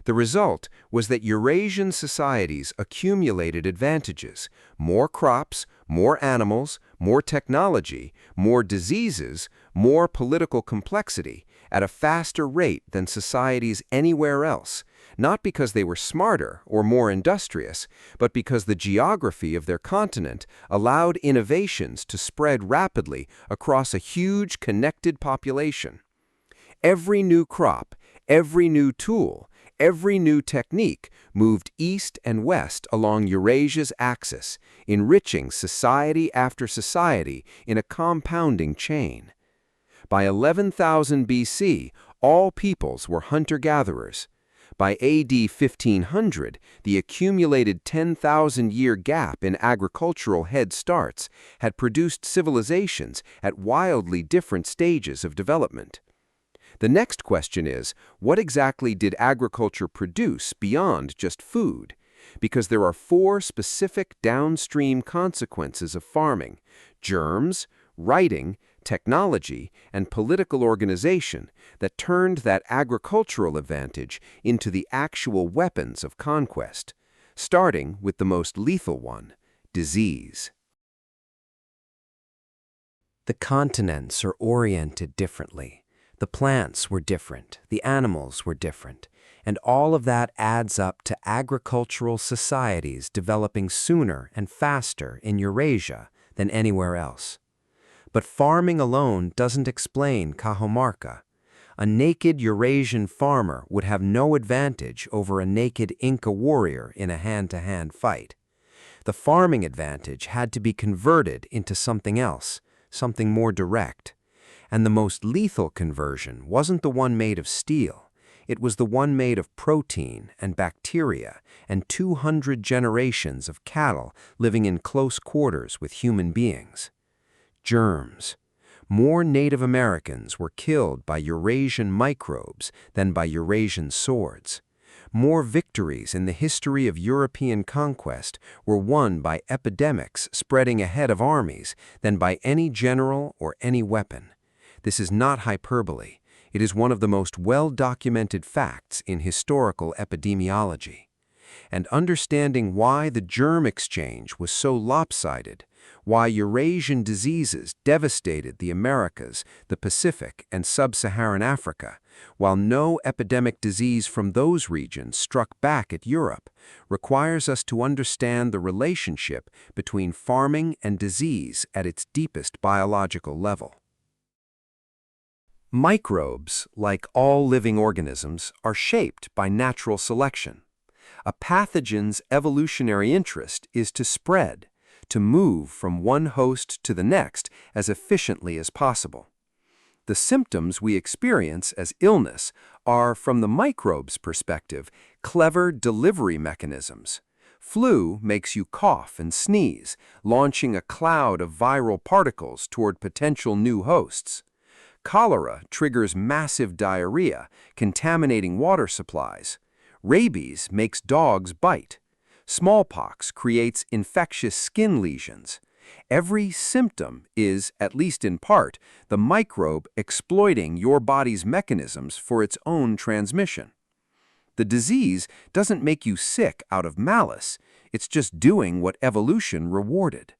The result was that Eurasian societies accumulated advantages: more crops, more animals, more technology, more diseases, more political complexity, at a faster rate than societies anywhere else, not because they were smarter or more industrious, but because the geography of their continent allowed innovations to spread rapidly across a huge connected population. Every new crop, every new tool, every new technique moved east and west along Eurasia's axis, enriching society after society in a compounding chain. By 11,000 BC, all peoples were hunter-gatherers. By AD 1500, the accumulated 10,000-year gap in agricultural head starts had produced civilizations at wildly different stages of development. The next question is, what exactly did agriculture produce beyond just food? Because there are 4 specific downstream consequences of farming: germs, writing, technology, and political organization that turned that agricultural advantage into the actual weapons of conquest, starting with the most lethal one: disease. The continents are oriented differently. The plants were different, the animals were different, and all of that adds up to agricultural societies developing sooner and faster in Eurasia than anywhere else. But farming alone doesn't explain Cajamarca. A naked Eurasian farmer would have no advantage over a naked Inca warrior in a hand-to-hand fight. The farming advantage had to be converted into something else, something more direct. And the most lethal conversion wasn't the one made of steel. It was the one made of protein and bacteria and 200 generations of cattle living in close quarters with human beings. Germs. More Native Americans were killed by Eurasian microbes than by Eurasian swords. More victories in the history of European conquest were won by epidemics spreading ahead of armies than by any general or any weapon. This is not hyperbole. It is one of the most well-documented facts in historical epidemiology. And understanding why the germ exchange was so lopsided, why Eurasian diseases devastated the Americas, the Pacific, and sub-Saharan Africa, while no epidemic disease from those regions struck back at Europe, requires us to understand the relationship between farming and disease at its deepest biological level. Microbes, like all living organisms, are shaped by natural selection. A pathogen's evolutionary interest is to spread, to move from one host to the next as efficiently as possible. The symptoms we experience as illness are, from the microbe's perspective, clever delivery mechanisms. Flu makes you cough and sneeze, launching a cloud of viral particles toward potential new hosts. Cholera triggers massive diarrhea, contaminating water supplies. Rabies makes dogs bite. Smallpox creates infectious skin lesions. Every symptom is, at least in part, the microbe exploiting your body's mechanisms for its own transmission. The disease doesn't make you sick out of malice. It's just doing what evolution rewarded.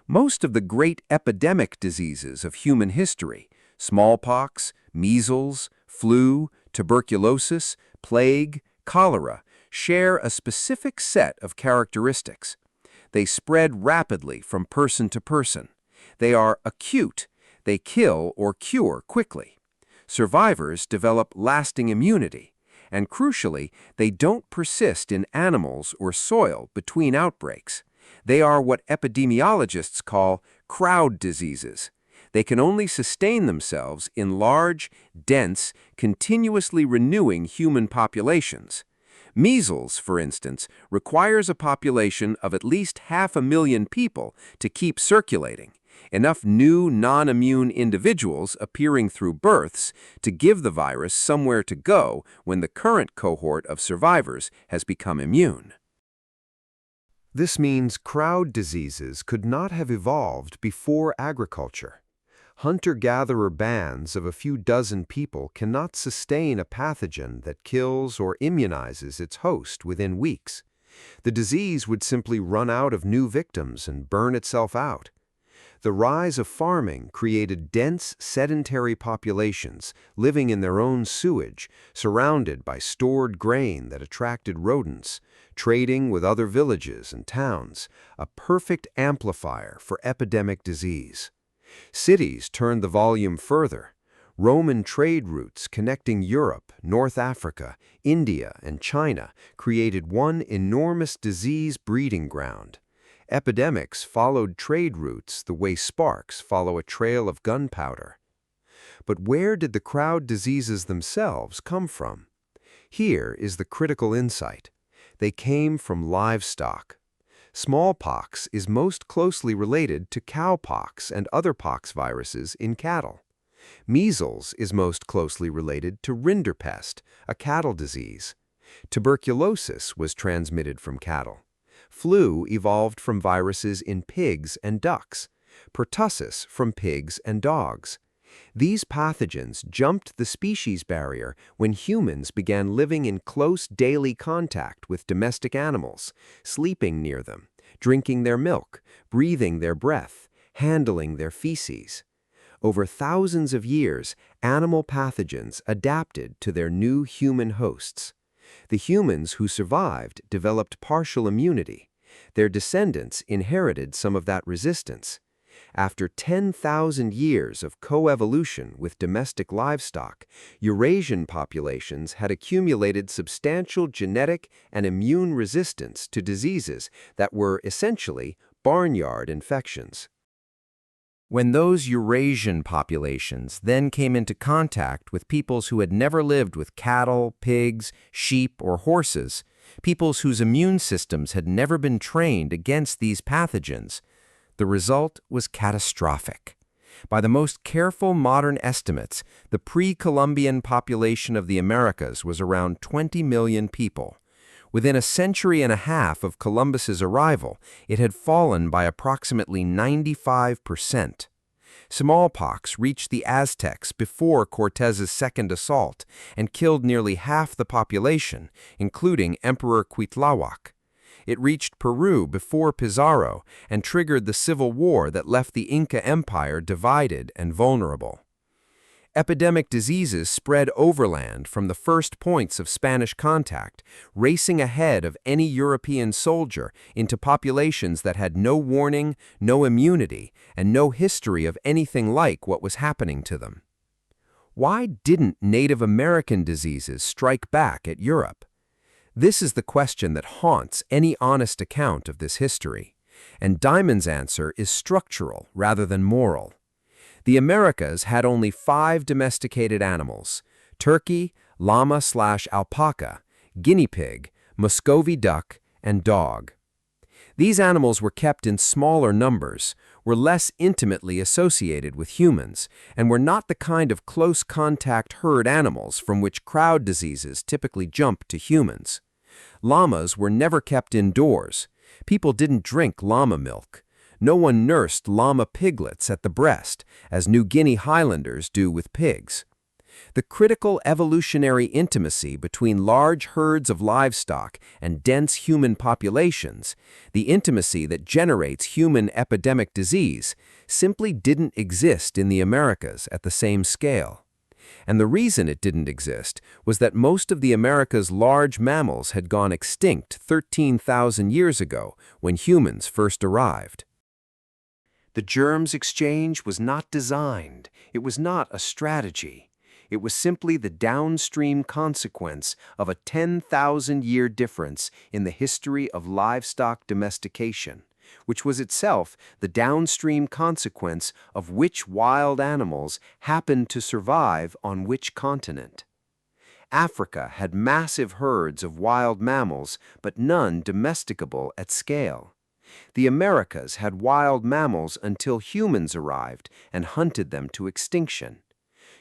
Most of the great epidemic diseases of human history, smallpox, measles, flu, tuberculosis, plague, cholera, share a specific set of characteristics. They spread rapidly from person to person. They are acute. They kill or cure quickly. Survivors develop lasting immunity. And crucially, they don't persist in animals or soil between outbreaks. They are what epidemiologists call crowd diseases. They can only sustain themselves in large, dense, continuously renewing human populations. Measles, for instance, requires a population of at least 500,000 people to keep circulating, enough new non-immune individuals appearing through births to give the virus somewhere to go when the current cohort of survivors has become immune. This means crowd diseases could not have evolved before agriculture. Hunter-gatherer bands of a few dozen people cannot sustain a pathogen that kills or immunizes its host within weeks. The disease would simply run out of new victims and burn itself out. The rise of farming created dense, sedentary populations living in their own sewage, surrounded by stored grain that attracted rodents, trading with other villages and towns, a perfect amplifier for epidemic disease. Cities turned the volume further. Roman trade routes connecting Europe, North Africa, India, and China created one enormous disease breeding ground. Epidemics followed trade routes the way sparks follow a trail of gunpowder. But where did the crowd diseases themselves come from? Here is the critical insight. They came from livestock. Smallpox is most closely related to cowpox and other pox viruses in cattle. Measles is most closely related to rinderpest, a cattle disease. Tuberculosis was transmitted from cattle. Flu evolved from viruses in pigs and ducks, pertussis from pigs and dogs. These pathogens jumped the species barrier when humans began living in close daily contact with domestic animals, sleeping near them, drinking their milk, breathing their breath, handling their feces. Over thousands of years, animal pathogens adapted to their new human hosts. The humans who survived developed partial immunity. Their descendants inherited some of that resistance. After 10,000 years of coevolution with domestic livestock, Eurasian populations had accumulated substantial genetic and immune resistance to diseases that were essentially barnyard infections. When those Eurasian populations then came into contact with peoples who had never lived with cattle, pigs, sheep, or horses, peoples whose immune systems had never been trained against these pathogens, the result was catastrophic. By the most careful modern estimates, the pre-Columbian population of the Americas was around 20 million people. Within a century and a half of Columbus's arrival, it had fallen by approximately 95%. Smallpox reached the Aztecs before Cortez's second assault and killed nearly half the population, including Emperor Cuitlahuac. It reached Peru before Pizarro and triggered the civil war that left the Inca Empire divided and vulnerable. Epidemic diseases spread overland from the first points of Spanish contact, racing ahead of any European soldier into populations that had no warning, no immunity, and no history of anything like what was happening to them. Why didn't Native American diseases strike back at Europe? This is the question that haunts any honest account of this history, and Diamond's answer is structural rather than moral. The Americas had only 5 domesticated animals: turkey, llama/alpaca, guinea pig, Muscovy duck, and dog. These animals were kept in smaller numbers, were less intimately associated with humans, and were not the kind of close-contact herd animals from which crowd diseases typically jump to humans. Llamas were never kept indoors. People didn't drink llama milk. No one nursed llama piglets at the breast, as New Guinea Highlanders do with pigs. The critical evolutionary intimacy between large herds of livestock and dense human populations, the intimacy that generates human epidemic disease, simply didn't exist in the Americas at the same scale. And the reason it didn't exist was that most of the Americas' large mammals had gone extinct 13,000 years ago when humans first arrived. The germs exchange was not designed. It was not a strategy. It was simply the downstream consequence of a 10,000-year difference in the history of livestock domestication, which was itself the downstream consequence of which wild animals happened to survive on which continent. Africa had massive herds of wild mammals, but none domesticable at scale. The Americas had wild mammals until humans arrived and hunted them to extinction.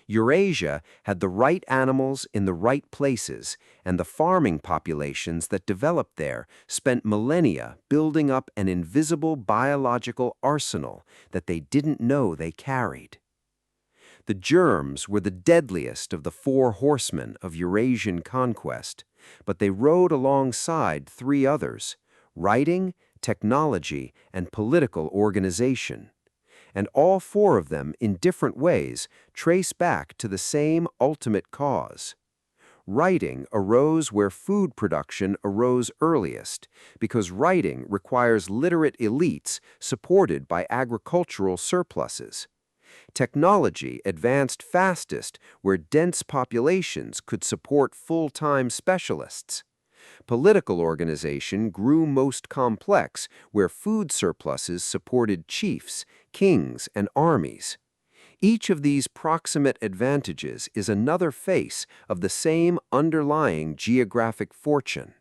Eurasia had the right animals in the right places, and the farming populations that developed there spent millennia building up an invisible biological arsenal that they didn't know they carried. The germs were the deadliest of the four horsemen of Eurasian conquest, but they rode alongside three others: writing, technology, and political organization. And all four of them, in different ways, trace back to the same ultimate cause. Writing arose where food production arose earliest, because writing requires literate elites supported by agricultural surpluses. Technology advanced fastest where dense populations could support full-time specialists. Political organization grew most complex where food surpluses supported chiefs, kings, and armies. Each of these proximate advantages is another face of the same underlying geographic fortune.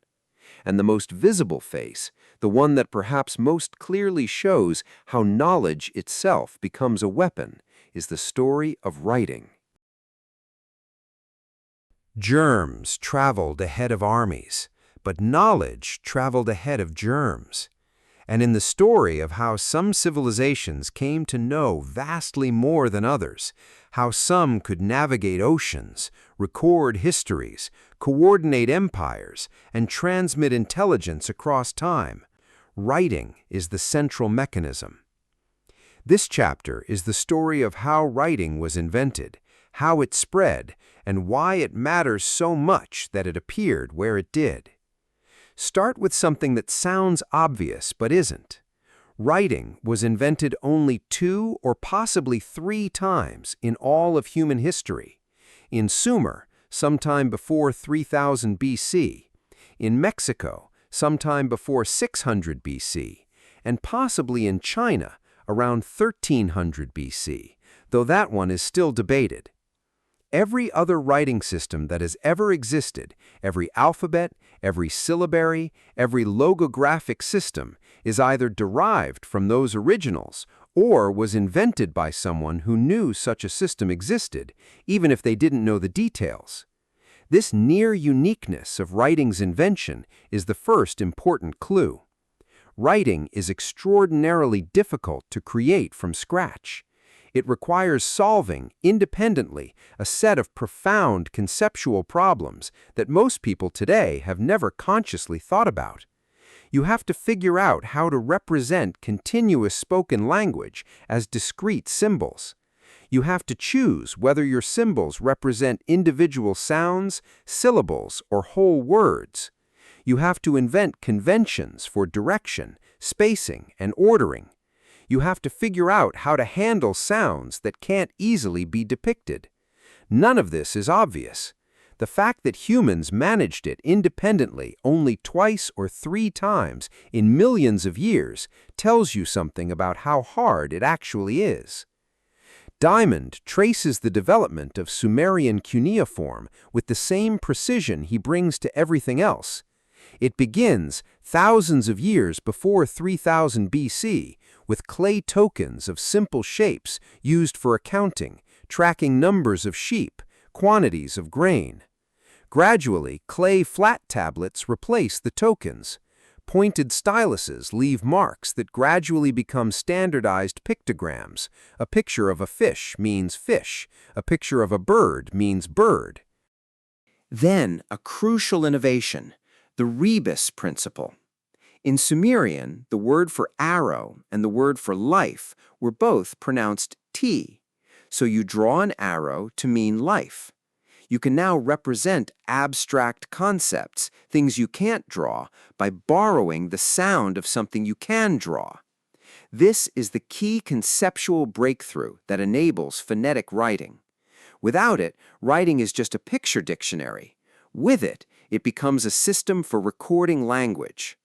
And the most visible face, the one that perhaps most clearly shows how knowledge itself becomes a weapon, is the story of writing. Germs traveled ahead of armies, but knowledge traveled ahead of germs. And in the story of how some civilizations came to know vastly more than others, how some could navigate oceans, record histories, coordinate empires, and transmit intelligence across time, writing is the central mechanism. This chapter is the story of how writing was invented, how it spread, and why it matters so much that it appeared where it did. Start with something that sounds obvious but isn't. Writing was invented only 2 or possibly 3 times in all of human history. In Sumer, sometime before 3000 BC, in Mexico, sometime before 600 BC, and possibly in China, around 1300 BC, though that one is still debated. Every other writing system that has ever existed, every alphabet, every syllabary, every logographic system, is either derived from those originals or was invented by someone who knew such a system existed, even if they didn't know the details. This near uniqueness of writing's invention is the first important clue. Writing is extraordinarily difficult to create from scratch. It requires solving, independently, a set of profound conceptual problems that most people today have never consciously thought about. You have to figure out how to represent continuous spoken language as discrete symbols. You have to choose whether your symbols represent individual sounds, syllables, or whole words. You have to invent conventions for direction, spacing, and ordering. You have to figure out how to handle sounds that can't easily be depicted. None of this is obvious. The fact that humans managed it independently only 2 or 3 times in millions of years tells you something about how hard it actually is. Diamond traces the development of Sumerian cuneiform with the same precision he brings to everything else. It begins thousands of years before 3000 BC with clay tokens of simple shapes used for accounting, tracking numbers of sheep, quantities of grain. Gradually, clay flat tablets replace the tokens. Pointed styluses leave marks that gradually become standardized pictograms. A picture of a fish means fish. A picture of a bird means bird. Then, a crucial innovation, the rebus principle. In Sumerian, the word for arrow and the word for life were both pronounced T, so you draw an arrow to mean life. You can now represent abstract concepts, things you can't draw, by borrowing the sound of something you can draw. This is the key conceptual breakthrough that enables phonetic writing. Without it, writing is just a picture dictionary. With it, it becomes a system for recording language.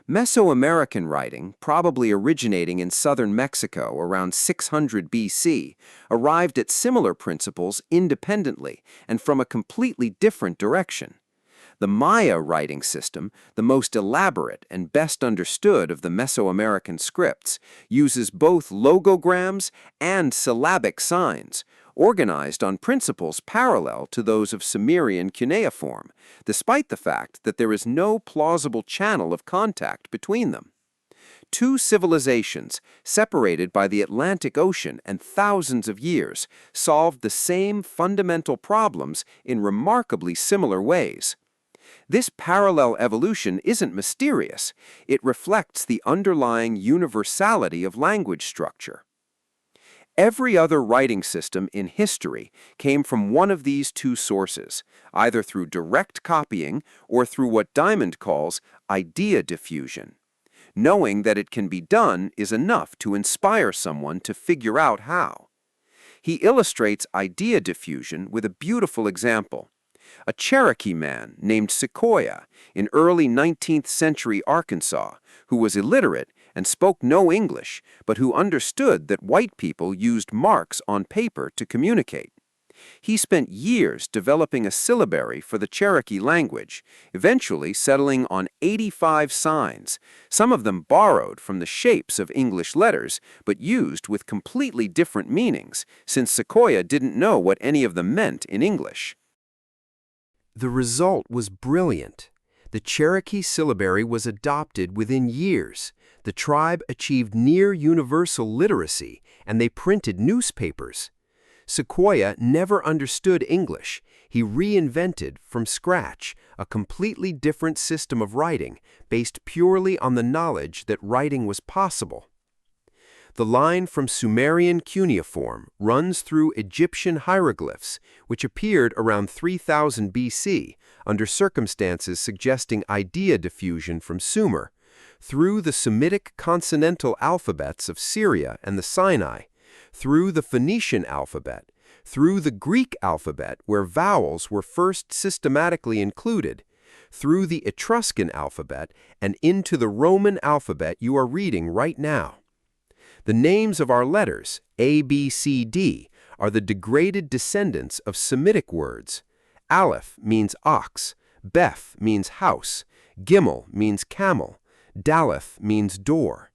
Mesoamerican writing, probably originating in southern Mexico around 600 BC, arrived at similar principles independently and from a completely different direction. The Maya writing system, the most elaborate and best understood of the Mesoamerican scripts, uses both logograms and syllabic signs, organized on principles parallel to those of Sumerian cuneiform, despite the fact that there is no plausible channel of contact between them. Two civilizations, separated by the Atlantic Ocean and thousands of years, solved the same fundamental problems in remarkably similar ways. This parallel evolution isn't mysterious. It reflects the underlying universality of language structure. Every other writing system in history came from one of these two sources, either through direct copying or through what Diamond calls idea diffusion. Knowing that it can be done is enough to inspire someone to figure out how. He illustrates idea diffusion with a beautiful example. A Cherokee man named Sequoyah in early 19th century Arkansas, who was illiterate and spoke no English, but who understood that white people used marks on paper to communicate. He spent years developing a syllabary for the Cherokee language, eventually settling on 85 signs, some of them borrowed from the shapes of English letters, but used with completely different meanings, since Sequoyah didn't know what any of them meant in English. The result was brilliant. The Cherokee syllabary was adopted within years. The tribe achieved near universal literacy, and they printed newspapers. Sequoyah never understood English. He reinvented, from scratch, a completely different system of writing based purely on the knowledge that writing was possible. The line from Sumerian cuneiform runs through Egyptian hieroglyphs, which appeared around 3000 BC, under circumstances suggesting idea diffusion from Sumer, through the Semitic consonantal alphabets of Syria and the Sinai, through the Phoenician alphabet, through the Greek alphabet where vowels were first systematically included, through the Etruscan alphabet, and into the Roman alphabet you are reading right now. The names of our letters, A, B, C, D, are the degraded descendants of Semitic words. Aleph means ox, Beth means house, Gimel means camel, Daleth means door.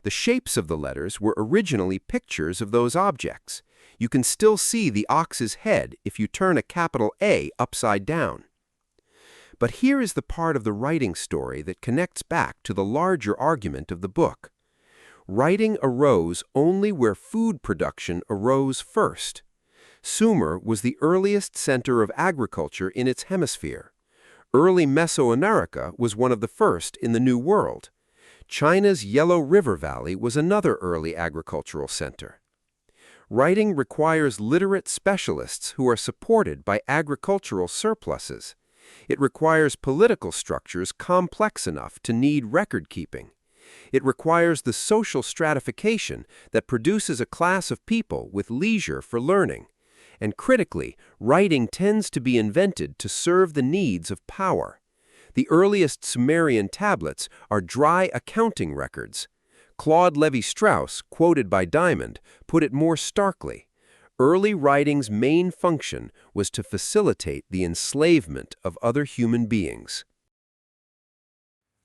The shapes of the letters were originally pictures of those objects. You can still see the ox's head if you turn a capital A upside down. But here is the part of the writing story that connects back to the larger argument of the book. Writing arose only where food production arose first. Sumer was the earliest center of agriculture in its hemisphere. Early Mesoamerica was one of the first in the New World. China's Yellow River Valley was another early agricultural center. Writing requires literate specialists who are supported by agricultural surpluses. It requires political structures complex enough to need record-keeping. It requires the social stratification that produces a class of people with leisure for learning. And critically, writing tends to be invented to serve the needs of power. The earliest Sumerian tablets are dry accounting records. Claude Lévi-Strauss, quoted by Diamond, put it more starkly. Early writing's main function was to facilitate the enslavement of other human beings.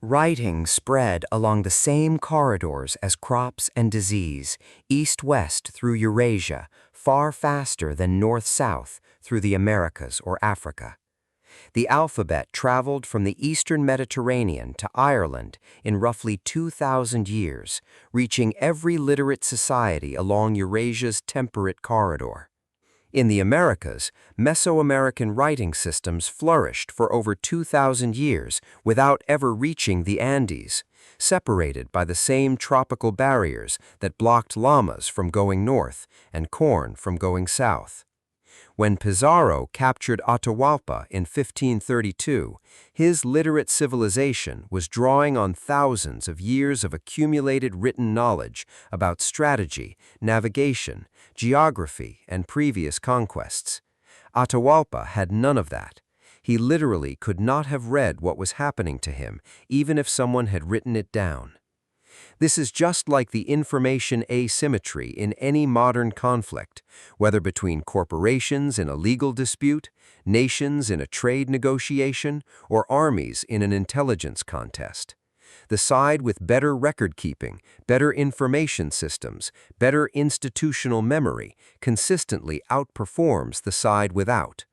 Writing spread along the same corridors as crops and disease, east-west through Eurasia, far faster than north-south through the Americas or Africa. The alphabet traveled from the eastern Mediterranean to Ireland in roughly 2,000 years, reaching every literate society along Eurasia's temperate corridor. In the Americas, Mesoamerican writing systems flourished for over 2,000 years without ever reaching the Andes, separated by the same tropical barriers that blocked llamas from going north and corn from going south. When Pizarro captured Atahuallpa in 1532, his literate civilization was drawing on thousands of years of accumulated written knowledge about strategy, navigation, geography, and previous conquests. Atahuallpa had none of that. He literally could not have read what was happening to him, even if someone had written it down. This is just like the information asymmetry in any modern conflict, whether between corporations in a legal dispute, nations in a trade negotiation, or armies in an intelligence contest. The side with better record-keeping, better information systems, better institutional memory consistently outperforms the side without.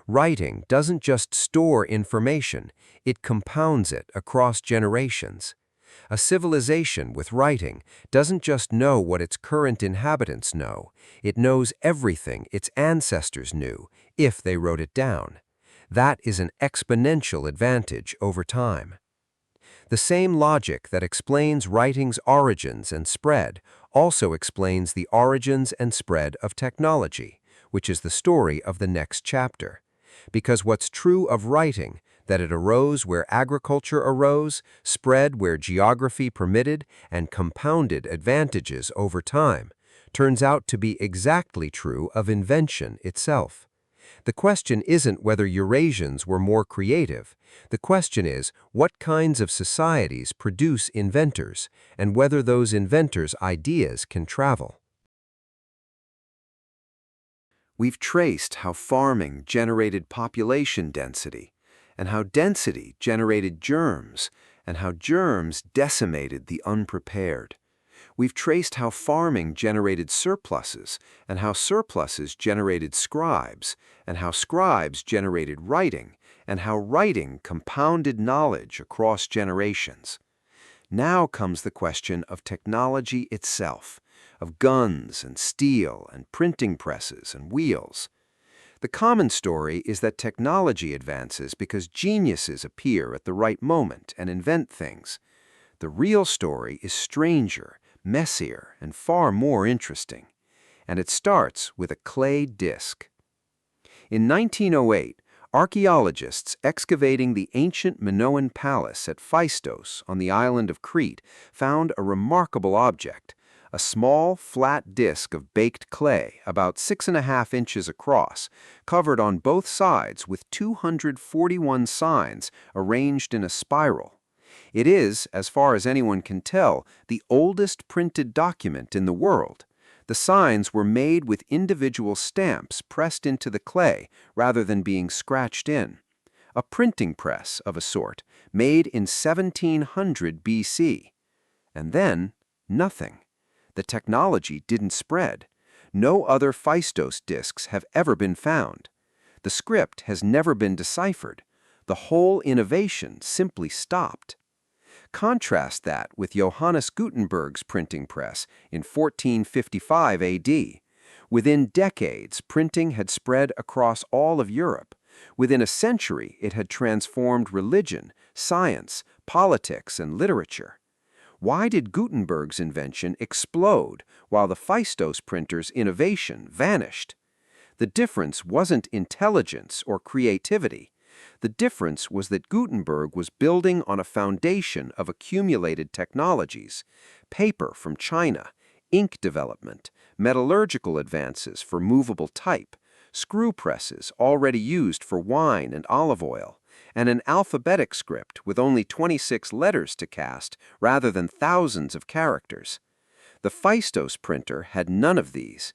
Writing doesn't just store information, it compounds it across generations. A civilization with writing doesn't just know what its current inhabitants know, it knows everything its ancestors knew, if they wrote it down. That is an exponential advantage over time. The same logic that explains writing's origins and spread also explains the origins and spread of technology, which is the story of the next chapter. Because what's true of writing, that it arose where agriculture arose, spread where geography permitted, and compounded advantages over time, turns out to be exactly true of invention itself. The question isn't whether Eurasians were more creative. The question is what kinds of societies produce inventors, and whether those inventors' ideas can travel. We've traced how farming generated population density, and how density generated germs, and how germs decimated the unprepared. We've traced how farming generated surpluses, and how surpluses generated scribes, and how scribes generated writing, and how writing compounded knowledge across generations. Now comes the question of technology itself, of guns and steel and printing presses and wheels. The common story is that technology advances because geniuses appear at the right moment and invent things. The real story is stranger, messier, and far more interesting. And it starts with a clay disc. In 1908, archaeologists excavating the ancient Minoan palace at Phaistos on the island of Crete found a remarkable object, a small, flat disc of baked clay about 6.5 inches across, covered on both sides with 241 signs arranged in a spiral. It is, as far as anyone can tell, the oldest printed document in the world. The signs were made with individual stamps pressed into the clay rather than being scratched in. A printing press of a sort, made in 1700 BC. And then, nothing. The technology didn't spread. No other Phaistos discs have ever been found. The script has never been deciphered. The whole innovation simply stopped. Contrast that with Johannes Gutenberg's printing press in 1455 AD. Within decades, printing had spread across all of Europe. Within a century, it had transformed religion, science, politics, and literature. Why did Gutenberg's invention explode while the Phaistos printer's innovation vanished? The difference wasn't intelligence or creativity. The difference was that Gutenberg was building on a foundation of accumulated technologies: paper from China, ink development, metallurgical advances for movable type, screw presses already used for wine and olive oil, and an alphabetic script with only 26 letters to cast rather than thousands of characters. The Phaistos printer had none of these.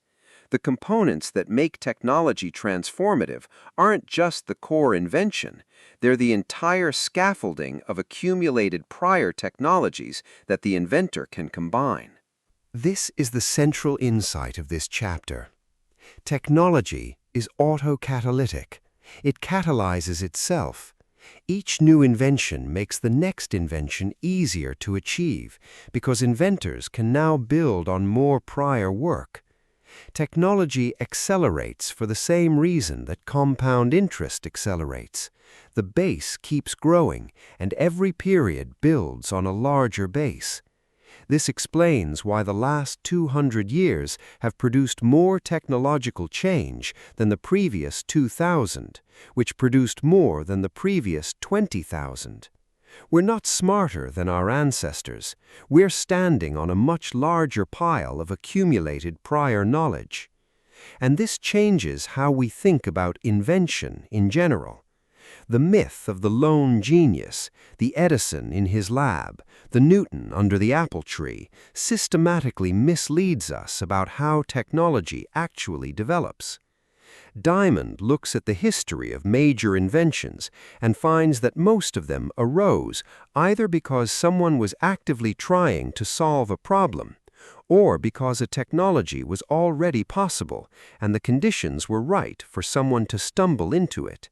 The components that make technology transformative aren't just the core invention, they're the entire scaffolding of accumulated prior technologies that the inventor can combine. This is the central insight of this chapter. Technology is autocatalytic. It catalyzes itself. Each new invention makes the next invention easier to achieve because inventors can now build on more prior work. Technology accelerates for the same reason that compound interest accelerates. The base keeps growing, and every period builds on a larger base. This explains why the last 200 years have produced more technological change than the previous 2,000, which produced more than the previous 20,000. We're not smarter than our ancestors. We're standing on a much larger pile of accumulated prior knowledge. And this changes how we think about invention in general. The myth of the lone genius, the Edison in his lab, the Newton under the apple tree, systematically misleads us about how technology actually develops. Diamond looks at the history of major inventions and finds that most of them arose either because someone was actively trying to solve a problem, or because a technology was already possible and the conditions were right for someone to stumble into it.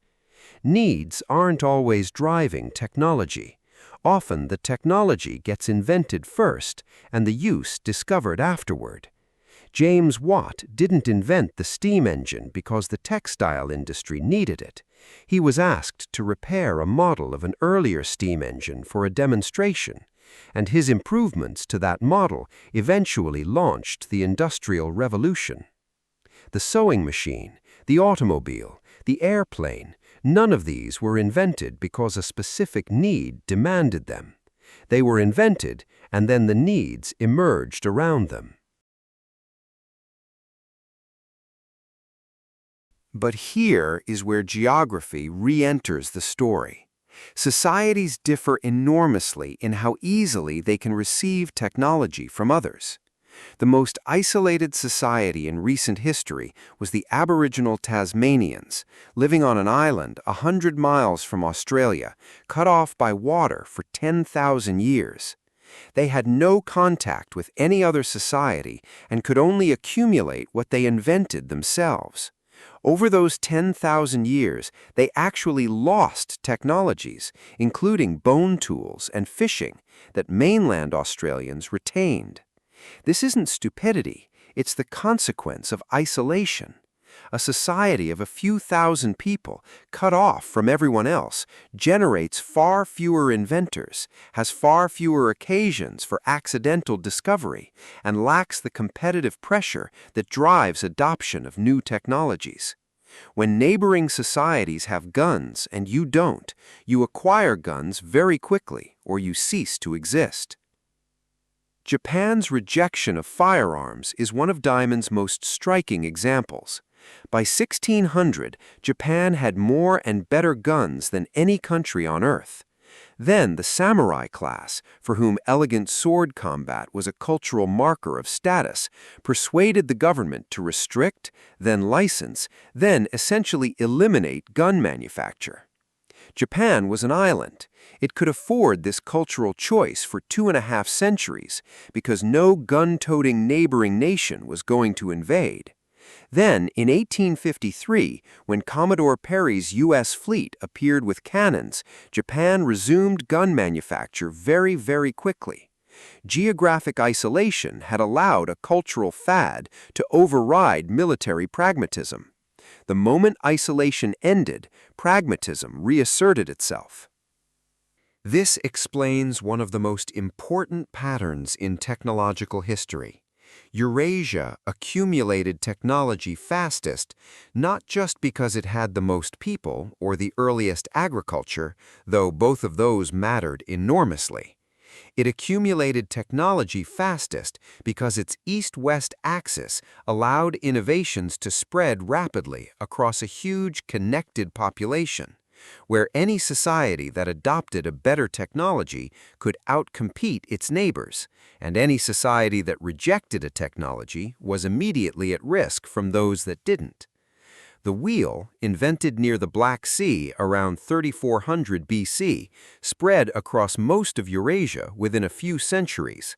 Needs aren't always driving technology. Often the technology gets invented first and the use discovered afterward. James Watt didn't invent the steam engine because the textile industry needed it. He was asked to repair a model of an earlier steam engine for a demonstration, and his improvements to that model eventually launched the Industrial Revolution. The sewing machine, the automobile, the airplane, none of these were invented because a specific need demanded them. They were invented, and then the needs emerged around them. But here is where geography re-enters the story. Societies differ enormously in how easily they can receive technology from others. The most isolated society in recent history was the Aboriginal Tasmanians, living on an island 100 miles from Australia, cut off by water for 10,000 years. They had no contact with any other society and could only accumulate what they invented themselves. Over those 10,000 years, they actually lost technologies, including bone tools and fishing, that mainland Australians retained. This isn't stupidity, it's the consequence of isolation. A society of a few thousand people, cut off from everyone else, generates far fewer inventors, has far fewer occasions for accidental discovery, and lacks the competitive pressure that drives adoption of new technologies. When neighboring societies have guns and you don't, you acquire guns very quickly or you cease to exist. Japan's rejection of firearms is one of Diamond's most striking examples. By 1600, Japan had more and better guns than any country on Earth. Then the samurai class, for whom elegant sword combat was a cultural marker of status, persuaded the government to restrict, then license, then essentially eliminate gun manufacture. Japan was an island. It could afford this cultural choice for 2.5 centuries because no gun-toting neighboring nation was going to invade. Then, in 1853, when Commodore Perry's U.S. fleet appeared with cannons, Japan resumed gun manufacture very, very quickly. Geographic isolation had allowed a cultural fad to override military pragmatism. The moment isolation ended, pragmatism reasserted itself. This explains one of the most important patterns in technological history. Eurasia accumulated technology fastest, not just because it had the most people or the earliest agriculture, though both of those mattered enormously. It accumulated technology fastest because its east-west axis allowed innovations to spread rapidly across a huge connected population, where any society that adopted a better technology could outcompete its neighbors, and any society that rejected a technology was immediately at risk from those that didn't. The wheel, invented near the Black Sea around 3400 BC, spread across most of Eurasia within a few centuries.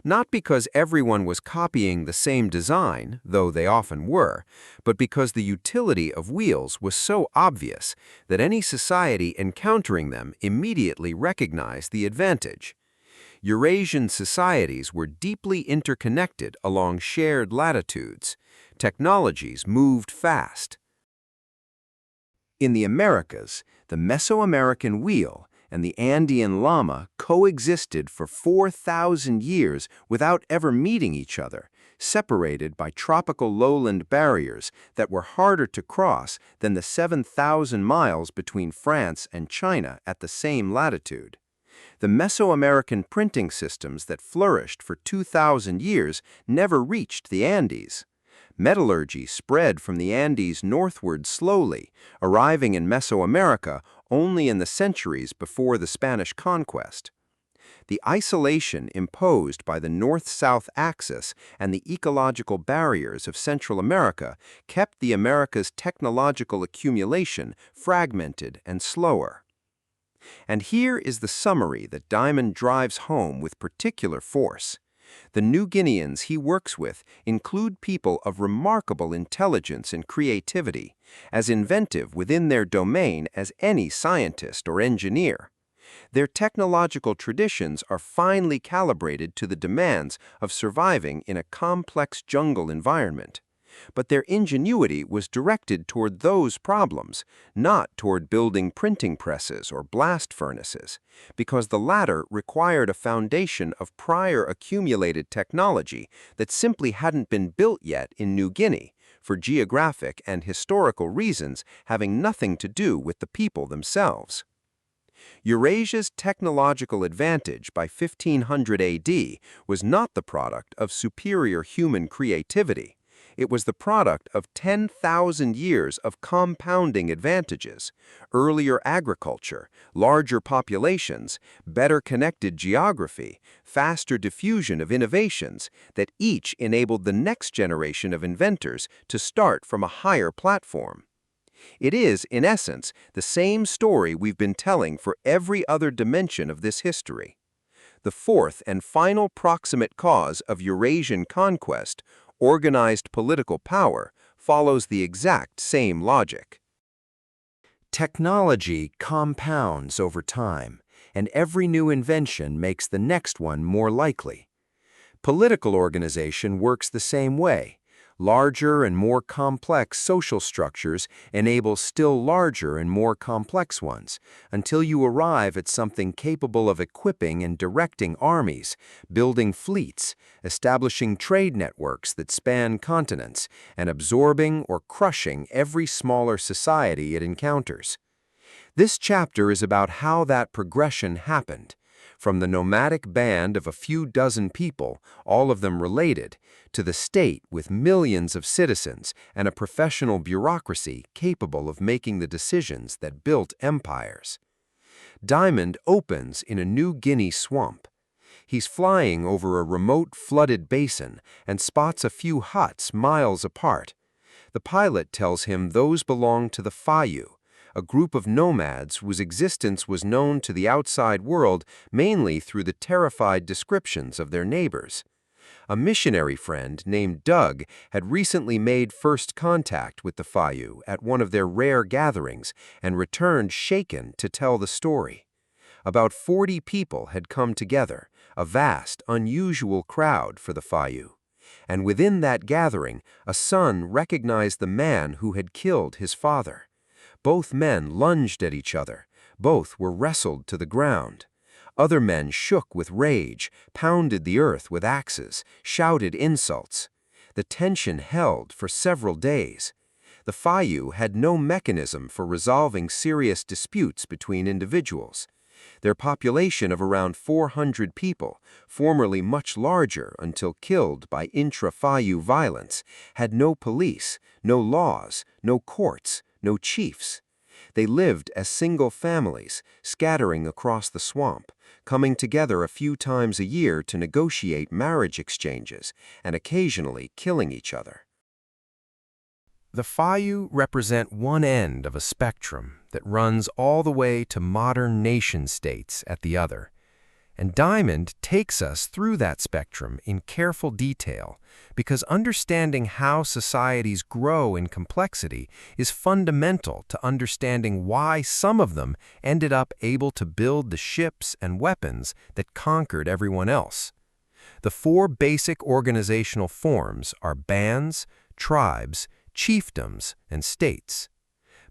Not because everyone was copying the same design, though they often were, but because the utility of wheels was so obvious that any society encountering them immediately recognized the advantage. Eurasian societies were deeply interconnected along shared latitudes. Technologies moved fast. In the Americas, the Mesoamerican wheel and the Andean llama coexisted for 4,000 years without ever meeting each other, separated by tropical lowland barriers that were harder to cross than the 7,000 miles between France and China at the same latitude. The Mesoamerican printing systems that flourished for 2,000 years never reached the Andes. Metallurgy spread from the Andes northward slowly, arriving in Mesoamerica only in the centuries before the Spanish conquest. The isolation imposed by the north-south axis and the ecological barriers of Central America kept the Americas' technological accumulation fragmented and slower. And here is the summary that Diamond drives home with particular force. The New Guineans he works with include people of remarkable intelligence and creativity, as inventive within their domain as any scientist or engineer. Their technological traditions are finely calibrated to the demands of surviving in a complex jungle environment. But their ingenuity was directed toward those problems, not toward building printing presses or blast furnaces, because the latter required a foundation of prior accumulated technology that simply hadn't been built yet in New Guinea, for geographic and historical reasons having nothing to do with the people themselves. Eurasia's technological advantage by 1500 AD was not the product of superior human creativity. It was the product of 10,000 years of compounding advantages, earlier agriculture, larger populations, better connected geography, faster diffusion of innovations that each enabled the next generation of inventors to start from a higher platform. It is, in essence, the same story we've been telling for every other dimension of this history. The fourth and final proximate cause of Eurasian conquest, organized political power, follows the exact same logic. Technology compounds over time, and every new invention makes the next one more likely. Political organization works the same way. Larger and more complex social structures enable still larger and more complex ones, until you arrive at something capable of equipping and directing armies, building fleets, establishing trade networks that span continents, and absorbing or crushing every smaller society it encounters. This chapter is about how that progression happened, from the nomadic band of a few dozen people, all of them related, to the state with millions of citizens and a professional bureaucracy capable of making the decisions that built empires. Diamond opens in a New Guinea swamp. He's flying over a remote flooded basin and spots a few huts miles apart. The pilot tells him those belong to the Fayu, a group of nomads whose existence was known to the outside world mainly through the terrified descriptions of their neighbors. A missionary friend named Doug had recently made first contact with the Fayu at one of their rare gatherings and returned shaken to tell the story. About 40 people had come together, a vast, unusual crowd for the Fayu. And within that gathering, a son recognized the man who had killed his father. Both men lunged at each other. Both were wrestled to the ground. Other men shook with rage, pounded the earth with axes, shouted insults. The tension held for several days. The Fayu had no mechanism for resolving serious disputes between individuals. Their population of around 400 people, formerly much larger until killed by intra-Fayu violence, had no police, no laws, no courts, no chiefs. They lived as single families, scattering across the swamp, coming together a few times a year to negotiate marriage exchanges, and occasionally killing each other. The Fayu represent one end of a spectrum that runs all the way to modern nation-states at the other. And Diamond takes us through that spectrum in careful detail, because understanding how societies grow in complexity is fundamental to understanding why some of them ended up able to build the ships and weapons that conquered everyone else. The four basic organizational forms are bands, tribes, chiefdoms, and states.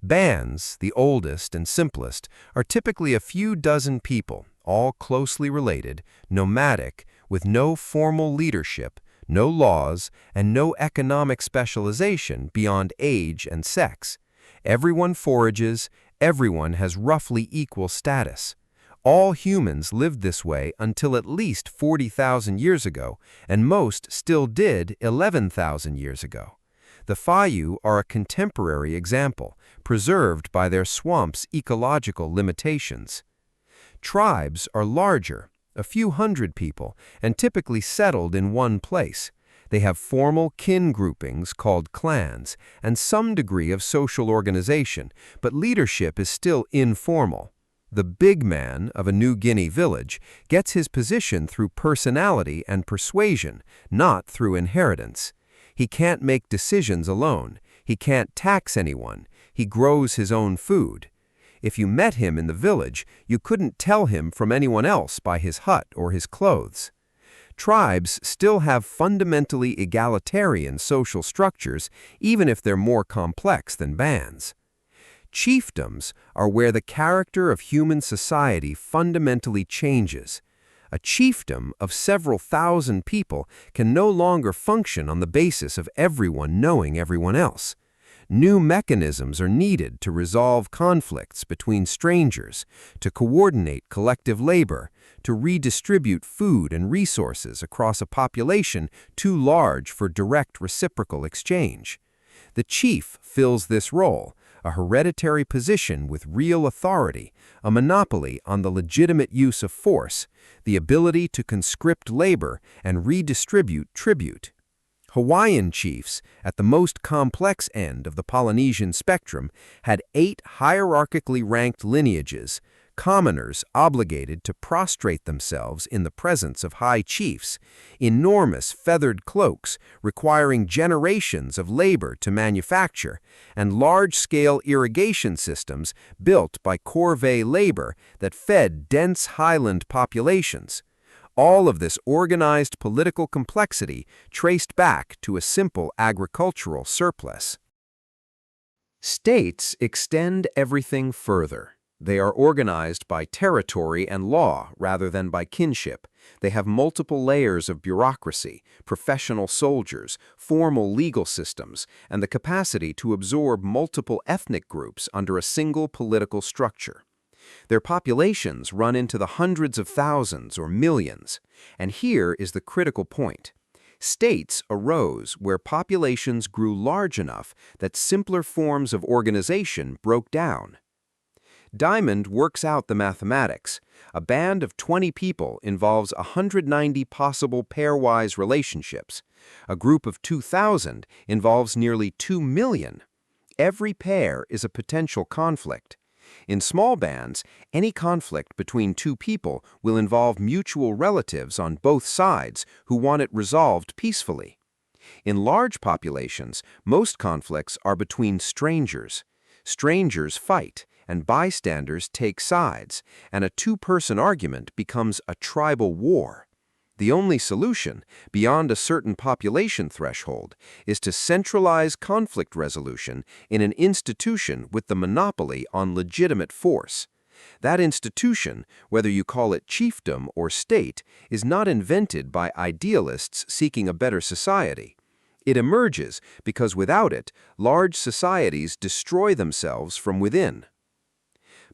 Bands, the oldest and simplest, are typically a few dozen people, all closely related, nomadic, with no formal leadership, no laws, and no economic specialization beyond age and sex. Everyone forages, everyone has roughly equal status. All humans lived this way until at least 40,000 years ago, and most still did 11,000 years ago. The Fayu are a contemporary example, preserved by their swamp's ecological limitations. Tribes are larger, a few hundred people, and typically settled in one place. They have formal kin groupings called clans and some degree of social organization, but leadership is still informal. The big man of a New Guinea village gets his position through personality and persuasion, not through inheritance. He can't make decisions alone. He can't tax anyone. He grows his own food. If you met him in the village, you couldn't tell him from anyone else by his hut or his clothes. Tribes still have fundamentally egalitarian social structures, even if they're more complex than bands. Chiefdoms are where the character of human society fundamentally changes. A chiefdom of several thousand people can no longer function on the basis of everyone knowing everyone else. New mechanisms are needed to resolve conflicts between strangers, to coordinate collective labor, to redistribute food and resources across a population too large for direct reciprocal exchange. The chief fills this role, a hereditary position with real authority, a monopoly on the legitimate use of force, the ability to conscript labor and redistribute tribute. Hawaiian chiefs, at the most complex end of the Polynesian spectrum, had 8 hierarchically ranked lineages, commoners obligated to prostrate themselves in the presence of high chiefs, enormous feathered cloaks requiring generations of labor to manufacture, and large-scale irrigation systems built by corvée labor that fed dense highland populations. All of this organized political complexity traced back to a simple agricultural surplus. States extend everything further. They are organized by territory and law rather than by kinship. They have multiple layers of bureaucracy, professional soldiers, formal legal systems, and the capacity to absorb multiple ethnic groups under a single political structure. Their populations run into the hundreds of thousands or millions. And here is the critical point. States arose where populations grew large enough that simpler forms of organization broke down. Diamond works out the mathematics. A band of 20 people involves 190 possible pairwise relationships. A group of 2,000 involves nearly 2 million. Every pair is a potential conflict. In small bands, any conflict between 2 people will involve mutual relatives on both sides who want it resolved peacefully. In large populations, most conflicts are between strangers. Strangers fight, and bystanders take sides, and a 2-person argument becomes a tribal war. The only solution, beyond a certain population threshold, is to centralize conflict resolution in an institution with the monopoly on legitimate force. That institution, whether you call it chiefdom or state, is not invented by idealists seeking a better society. It emerges because without it, large societies destroy themselves from within.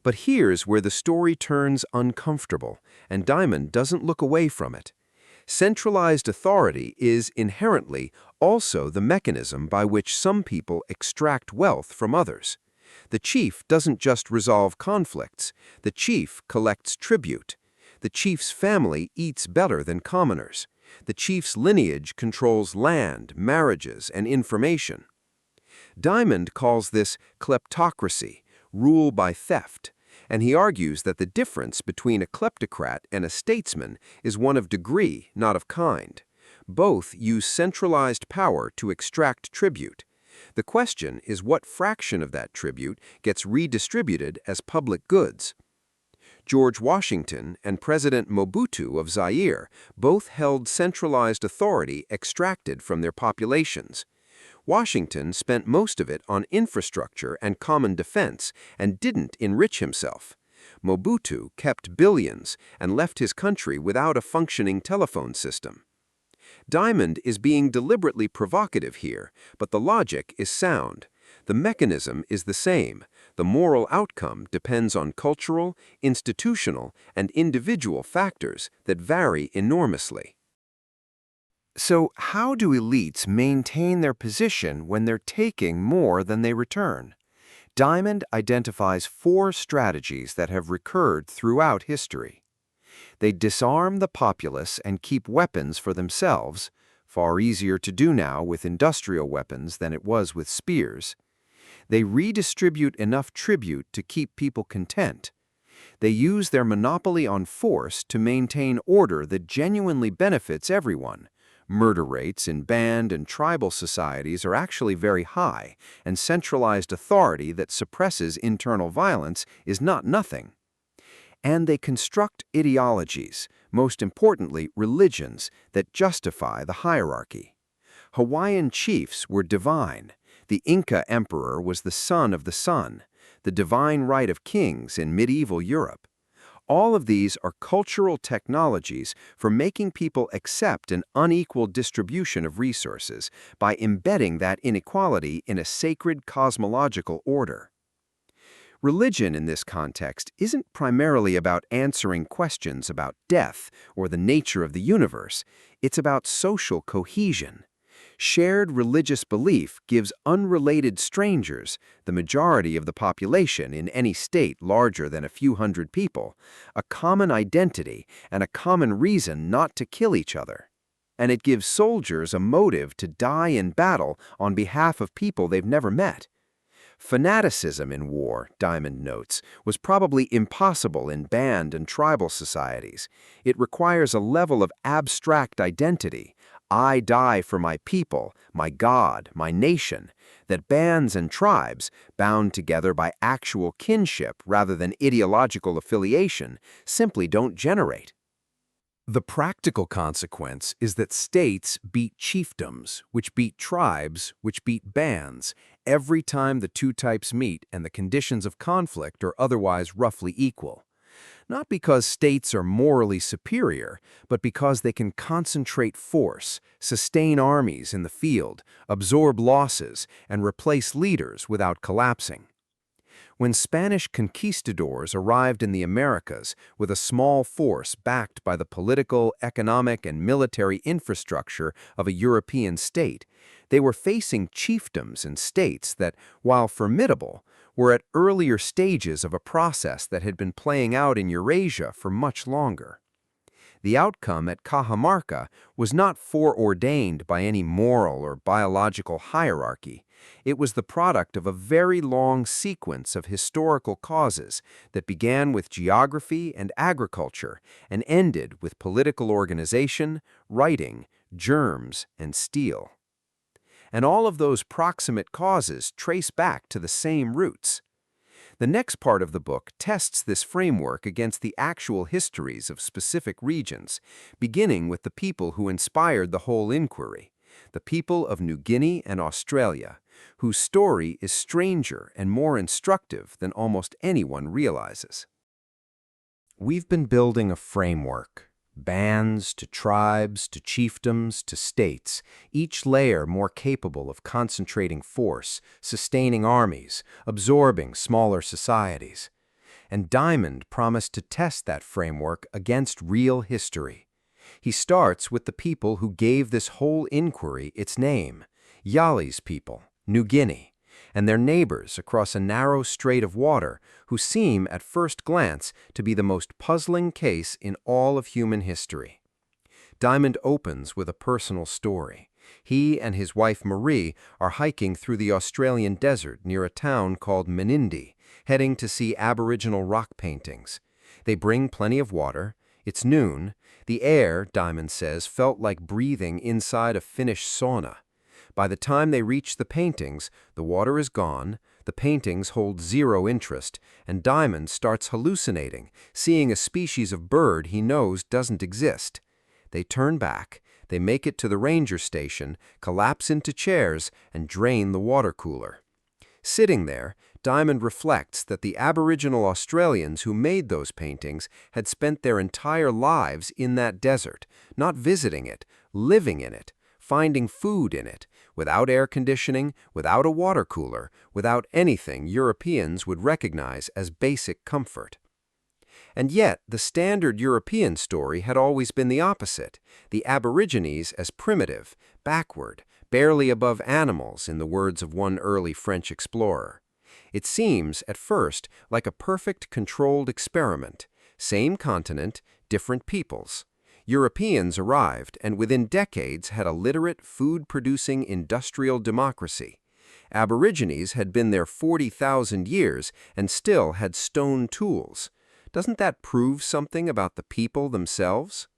But here's where the story turns uncomfortable, and Diamond doesn't look away from it. Centralized authority is inherently also the mechanism by which some people extract wealth from others. The chief doesn't just resolve conflicts. The chief collects tribute. The chief's family eats better than commoners. The chief's lineage controls land, marriages, and information. Diamond calls this kleptocracy, rule by theft, and he argues that the difference between a kleptocrat and a statesman is one of degree, not of kind. Both use centralized power to extract tribute. The question is what fraction of that tribute gets redistributed as public goods. George Washington and President Mobutu of Zaire both held centralized authority extracted from their populations. Washington spent most of it on infrastructure and common defense and didn't enrich himself. Mobutu kept billions and left his country without a functioning telephone system. Diamond is being deliberately provocative here, but the logic is sound. The mechanism is the same. The moral outcome depends on cultural, institutional, and individual factors that vary enormously. So how do elites maintain their position when they're taking more than they return? Diamond identifies 4 strategies that have recurred throughout history. They disarm the populace and keep weapons for themselves, far easier to do now with industrial weapons than it was with spears. They redistribute enough tribute to keep people content. They use their monopoly on force to maintain order that genuinely benefits everyone. Murder rates in band and tribal societies are actually very high, and centralized authority that suppresses internal violence is not nothing. And they construct ideologies, most importantly religions, that justify the hierarchy. Hawaiian chiefs were divine. The Inca emperor was the son of the sun, the divine right of kings in medieval Europe. All of these are cultural technologies for making people accept an unequal distribution of resources by embedding that inequality in a sacred cosmological order. Religion in this context isn't primarily about answering questions about death or the nature of the universe. It's about social cohesion. Shared religious belief gives unrelated strangers, the majority of the population in any state larger than a few hundred people, a common identity and a common reason not to kill each other. And it gives soldiers a motive to die in battle on behalf of people they've never met. Fanaticism in war, Diamond notes, was probably impossible in band and tribal societies. It requires a level of abstract identity. I die for my people, my God, my nation, that bands and tribes, bound together by actual kinship rather than ideological affiliation, simply don't generate. The practical consequence is that states beat chiefdoms, which beat tribes, which beat bands, every time the two types meet and the conditions of conflict are otherwise roughly equal. Not because states are morally superior, but because they can concentrate force, sustain armies in the field, absorb losses, and replace leaders without collapsing. When Spanish conquistadors arrived in the Americas with a small force backed by the political, economic, and military infrastructure of a European state, they were facing chiefdoms and states that, while formidable, were at earlier stages of a process that had been playing out in Eurasia for much longer. The outcome at Cajamarca was not foreordained by any moral or biological hierarchy. It was the product of a very long sequence of historical causes that began with geography and agriculture and ended with political organization, writing, germs, and steel. And all of those proximate causes trace back to the same roots. The next part of the book tests this framework against the actual histories of specific regions, beginning with the people who inspired the whole inquiry, the people of New Guinea and Australia, whose story is stranger and more instructive than almost anyone realizes. We've been building a framework. Bands to tribes to chiefdoms to states, each layer more capable of concentrating force, sustaining armies, absorbing smaller societies. And Diamond promised to test that framework against real history. He starts with the people who gave this whole inquiry its name, Yali's people, New Guinea, and their neighbors across a narrow strait of water who seem at first glance to be the most puzzling case in all of human history. Diamond opens with a personal story. He and his wife Marie are hiking through the Australian desert near a town called Menindee, heading to see Aboriginal rock paintings. They bring plenty of water. It's noon. The air, Diamond says, felt like breathing inside a Finnish sauna. By the time they reach the paintings, the water is gone, the paintings hold zero interest, and Diamond starts hallucinating, seeing a species of bird he knows doesn't exist. They turn back, they make it to the ranger station, collapse into chairs, and drain the water cooler. Sitting there, Diamond reflects that the Aboriginal Australians who made those paintings had spent their entire lives in that desert, not visiting it, living in it, finding food in it, without air conditioning, without a water cooler, without anything Europeans would recognize as basic comfort. And yet, the standard European story had always been the opposite, the Aborigines as primitive, backward, barely above animals, in the words of one early French explorer. It seems, at first, like a perfect controlled experiment. Same continent, different peoples. Europeans arrived and within decades had a literate, food-producing industrial democracy. Aborigines had been there 40,000 years and still had stone tools. Doesn't that prove something about the people themselves?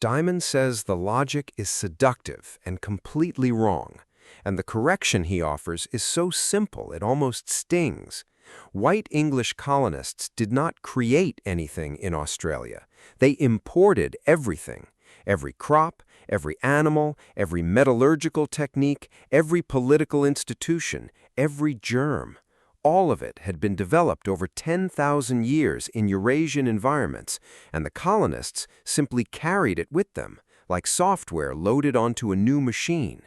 Diamond says the logic is seductive and completely wrong, and the correction he offers is so simple it almost stings. White English colonists did not create anything in Australia. They imported everything. Every crop, every animal, every metallurgical technique, every political institution, every germ. All of it had been developed over 10,000 years in Eurasian environments, and the colonists simply carried it with them, like software loaded onto a new machine.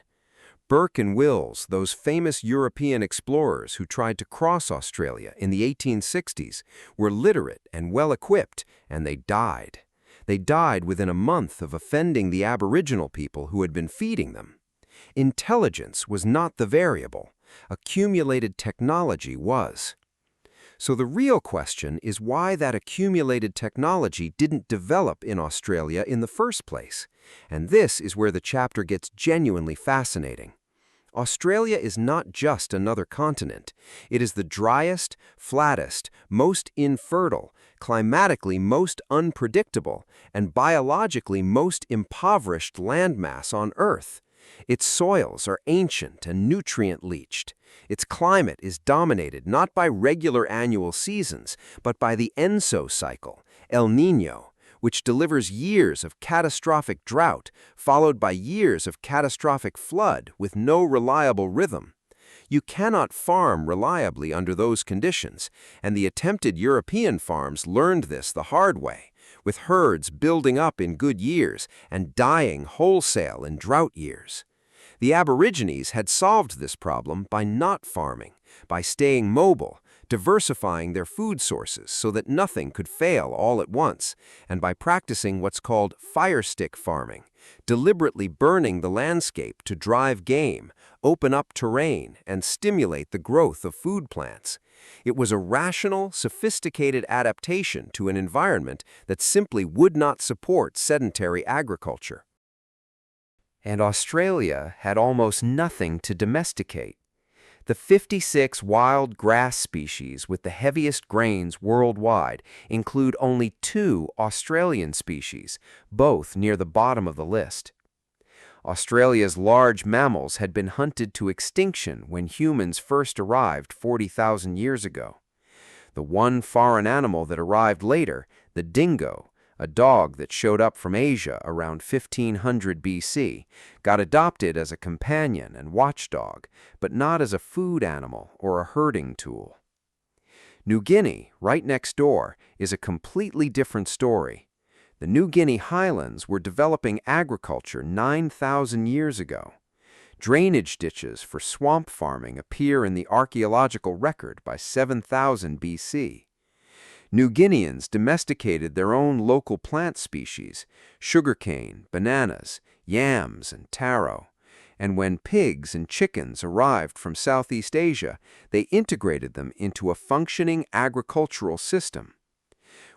Burke and Wills, those famous European explorers who tried to cross Australia in the 1860s, were literate and well-equipped, and they died. They died within a month of offending the Aboriginal people who had been feeding them. Intelligence was not the variable. Accumulated technology was. So the real question is why that accumulated technology didn't develop in Australia in the first place. And this is where the chapter gets genuinely fascinating. Australia is not just another continent. It is the driest, flattest, most infertile, climatically most unpredictable, and biologically most impoverished landmass on Earth. Its soils are ancient and nutrient-leached. Its climate is dominated not by regular annual seasons, but by the ENSO cycle, El Niño, which delivers years of catastrophic drought, followed by years of catastrophic flood with no reliable rhythm. You cannot farm reliably under those conditions, and the attempted European farms learned this the hard way, with herds building up in good years and dying wholesale in drought years. The Aborigines had solved this problem by not farming, by staying mobile, diversifying their food sources so that nothing could fail all at once, and by practicing what's called fire stick farming, deliberately burning the landscape to drive game, open up terrain, and stimulate the growth of food plants. It was a rational, sophisticated adaptation to an environment that simply would not support sedentary agriculture. And Australia had almost nothing to domesticate. The 56 wild grass species with the heaviest grains worldwide include only 2 Australian species, both near the bottom of the list. Australia's large mammals had been hunted to extinction when humans first arrived 40,000 years ago. The one foreign animal that arrived later, the dingo, a dog that showed up from Asia around 1500 BC, got adopted as a companion and watchdog, but not as a food animal or a herding tool. New Guinea, right next door, is a completely different story. The New Guinea highlands were developing agriculture 9,000 years ago. Drainage ditches for swamp farming appear in the archaeological record by 7000 BC. New Guineans domesticated their own local plant species, sugarcane, bananas, yams, and taro. And when pigs and chickens arrived from Southeast Asia, they integrated them into a functioning agricultural system.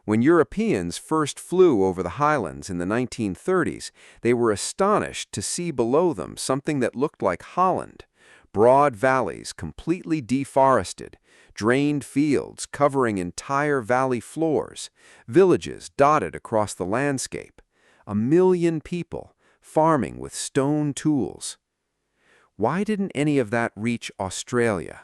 When Europeans first flew over the highlands in the 1930s, they were astonished to see below them something that looked like Holland. Broad valleys completely deforested, drained fields covering entire valley floors, villages dotted across the landscape, 1 million people farming with stone tools. Why didn't any of that reach Australia?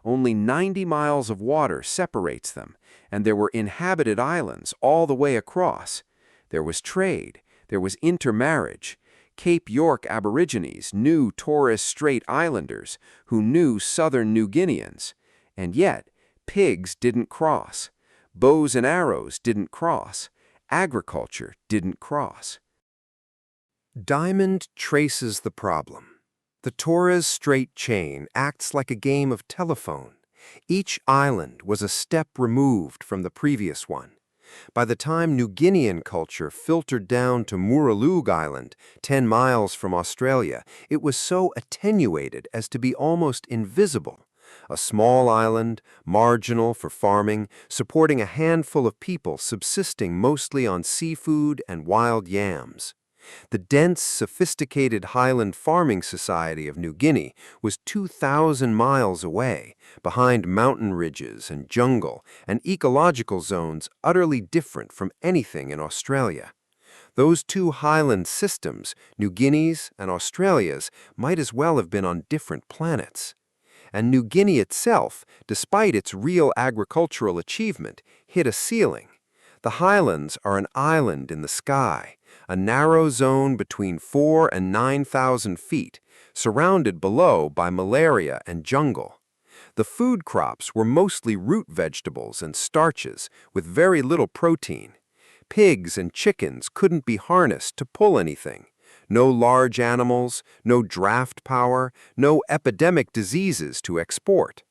Only 90 miles of water separates them, and there were inhabited islands all the way across. There was trade, there was intermarriage. Cape York Aborigines knew Torres Strait Islanders who knew southern New Guineans. And yet, pigs didn't cross. Bows and arrows didn't cross. Agriculture didn't cross. Diamond traces the problem. The Torres Strait chain acts like a game of telephone. Each island was a step removed from the previous one. By the time New Guinean culture filtered down to Muralug Island, 10 miles from Australia, it was so attenuated as to be almost invisible. A small island, marginal for farming, supporting a handful of people subsisting mostly on seafood and wild yams. The dense, sophisticated highland farming society of New Guinea was 2,000 miles away, behind mountain ridges and jungle, and ecological zones utterly different from anything in Australia. Those two highland systems, New Guinea's and Australia's, might as well have been on different planets. And New Guinea itself, despite its real agricultural achievement, hit a ceiling. The highlands are an island in the sky, a narrow zone between 4,000 and 9,000 feet, surrounded below by malaria and jungle. The food crops were mostly root vegetables and starches, with very little protein. Pigs and chickens couldn't be harnessed to pull anything. No large animals, no draft power, no epidemic diseases to export.